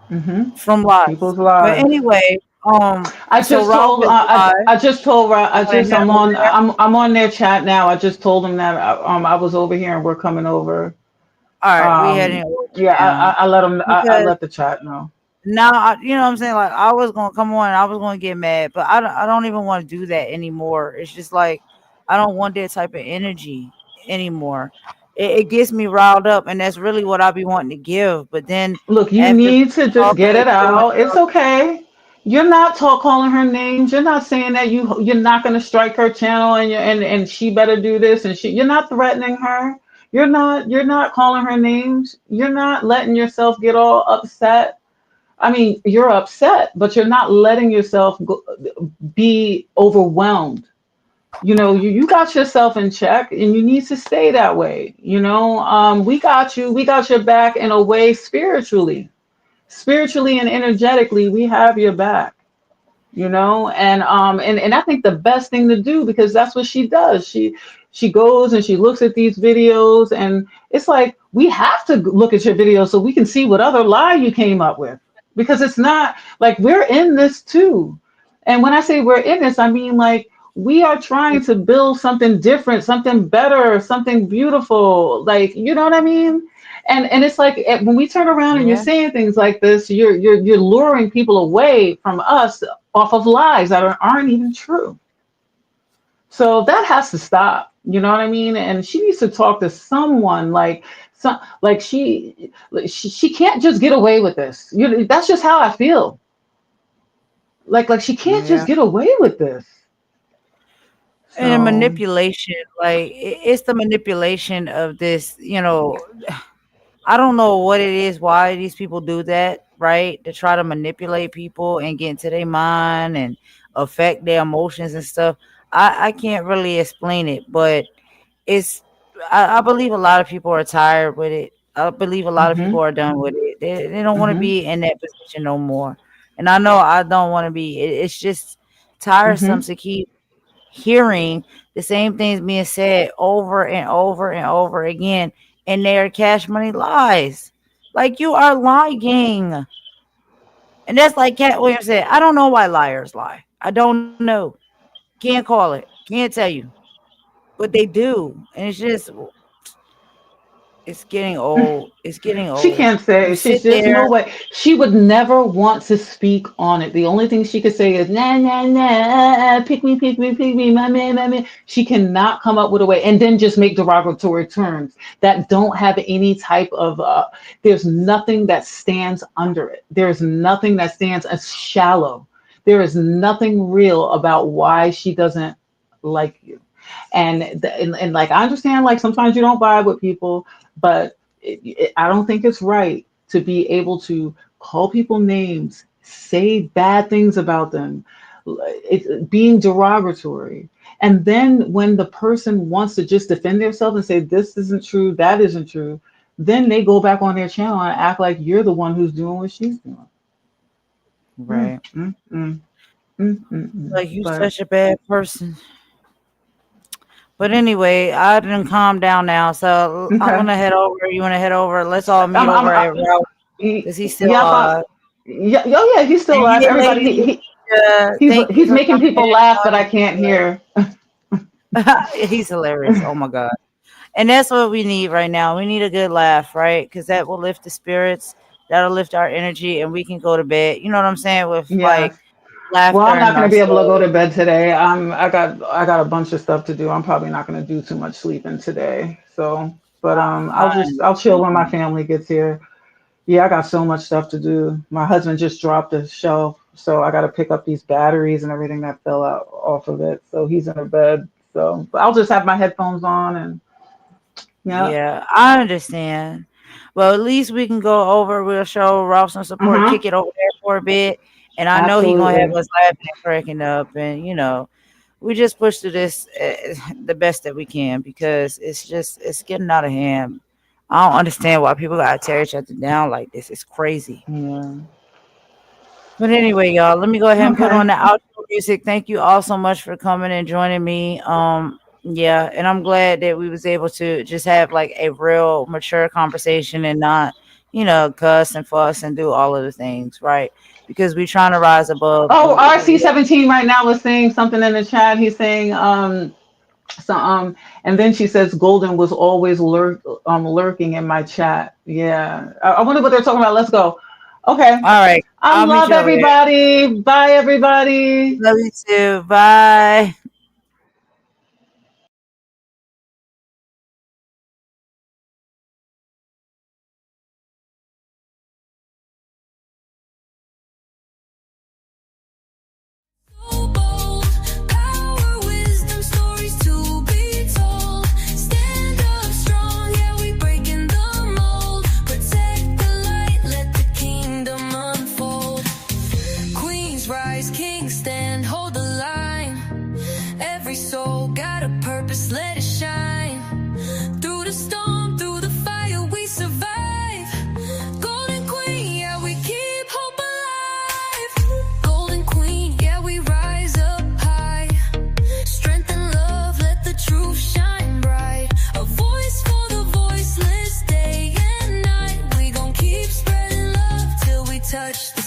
Hmm. From lives. People's But lives. anyway, I so just Ralph told is live. I just told You I wanna just head over there? I'm on their chat now. I just told them that I was over here and we're coming over. All right, we heading over Yeah, now. I let them I Because let the chat know. now you know what I'm saying? Like I was gonna come on and I was gonna get mad, but I don't even want to do that anymore. It's just like I don't want that type of energy anymore. It gets me riled up, and that's really what I be wanting to give. But then Look, you after need to just talking get with it you and out. It's okay. You're not calling her names. You're not saying that you're not going to strike her channel and she better do this and she. You're not threatening her. You're not calling her names. You're not letting yourself get all upset. I mean, you're upset, but you're not letting yourself be overwhelmed. You got yourself in check and you need to stay that way. We got you. We got your back in a way spiritually and energetically. We have your back. And I think the best thing to do, because that's what she does. She goes and she looks at these videos, and it's like we have to look at your videos so we can see what other lie you came up with, because it's not like we're in this too. And when I say we're in this, I mean like we are trying to build something different, something better, something beautiful, like, you know what I mean? And it's like when we turn around and you're yeah, saying things like this, you're luring people away from us off of lies that aren't even true. So that has to stop. You know what I mean? And she needs to talk to someone like she can't just get away with this. That's just how I feel. Like she can't yeah. just get away with this. And the So, manipulation, like it's the manipulation of this. I don't know what it is, why these people do that, right? To try to manipulate people and get into their mind and affect their emotions and stuff. I can't really explain it, but it's I believe a lot of people are tired with it. I believe a lot of people mhm, are done with it. They don't want to mhm, be in that position no more. And I know I don't want to be. It's just tiresome mhm. to keep hearing the same things being said over and over and over again, and they're cash money lies. Like you are lying. And that's like Cat Williams said, I don't know why liars lie. I don't know. Can't call it. Can't tell you. But they do. And it's getting old. It's getting She old. can't You say. sit She's just there. no way. She would never want to speak on it. The only thing she could say is nah nah nah, pick me, my man, my man. She cannot come up with a way, and then just make derogatory terms that don't have any type of. There's nothing that stands under it. There's nothing that stands as shallow. There is nothing real about why she doesn't like you. And like I understand, like sometimes you don't vibe with people, but I don't think it's right to be able to call people names, say bad things about them, being derogatory. And then when the person wants to just defend themselves and say this isn't true, that isn't true, then they go back on their channel and act like you're the one who's doing what she's doing. Mm, Right. mm, mm, mm. Like you But such a bad person. But anyway, I didn't calm down now, so I'm okay, gonna head over. You wanna head over? Let's all meet I'm over at Ralph because he's still yep. alive. Yeah, oh yeah, he's still And alive. yeah, Everybody, Lady Lucia, he's thank you he's for making coming people laugh, but I can't in. hear. He's hilarious. Oh my god. And that's what we need right now. We need a good laugh, right? Because that will lift the spirits. That'll lift our energy, and we can go to bed. You know what I'm saying? With Yes. like Well, laughter I'm not in going our to be able to go soul. to bed today. I got a bunch of stuff to do. I'm probably not going to do too much sleeping today. So, but I I'll chill when my understand. family gets here. Yeah, I got so much stuff to do. My husband just dropped a shelf, so I got to pick up these batteries and everything that fell out off of it. So he's in a bed. So but I'll just have my headphones on and yeah. Yeah, I understand. Well, at least we can go over. We'll show Ralph some support, Uh-huh. kick it over there for a bit, and I know he gonna have Absolutely. us laughing and cracking up, and we just push through this the best that we can because it's getting out of hand. I don't understand why people gotta tear each other down like this. It's crazy. Yeah. But anyway, y'all, let me go ahead and put on Okay. the outro music. Thank you all so much for coming and joining me. Yeah, and I'm glad that we was able to just have like a real mature conversation and not, cuss and fuss and do all of the things, right? Because we're trying to rise above. Oh, RC17 right now was saying something in the chat. He's saying so and then she says Golden was always lurking in my chat. Yeah. I wonder what they're talking about. Let's go. Okay. All right, I I'll meet love you over there. everybody. Bye everybody. Love you too. Bye. got a purpose, let it shine. Through the storm, through the fire, we survive. Golden Queen, yeah, we keep hope alive. Golden Queen, yeah, we rise up high. Strength and love, let the truth shine bright. A voice for the voiceless, day and night. We gon' keep spreading love till we touch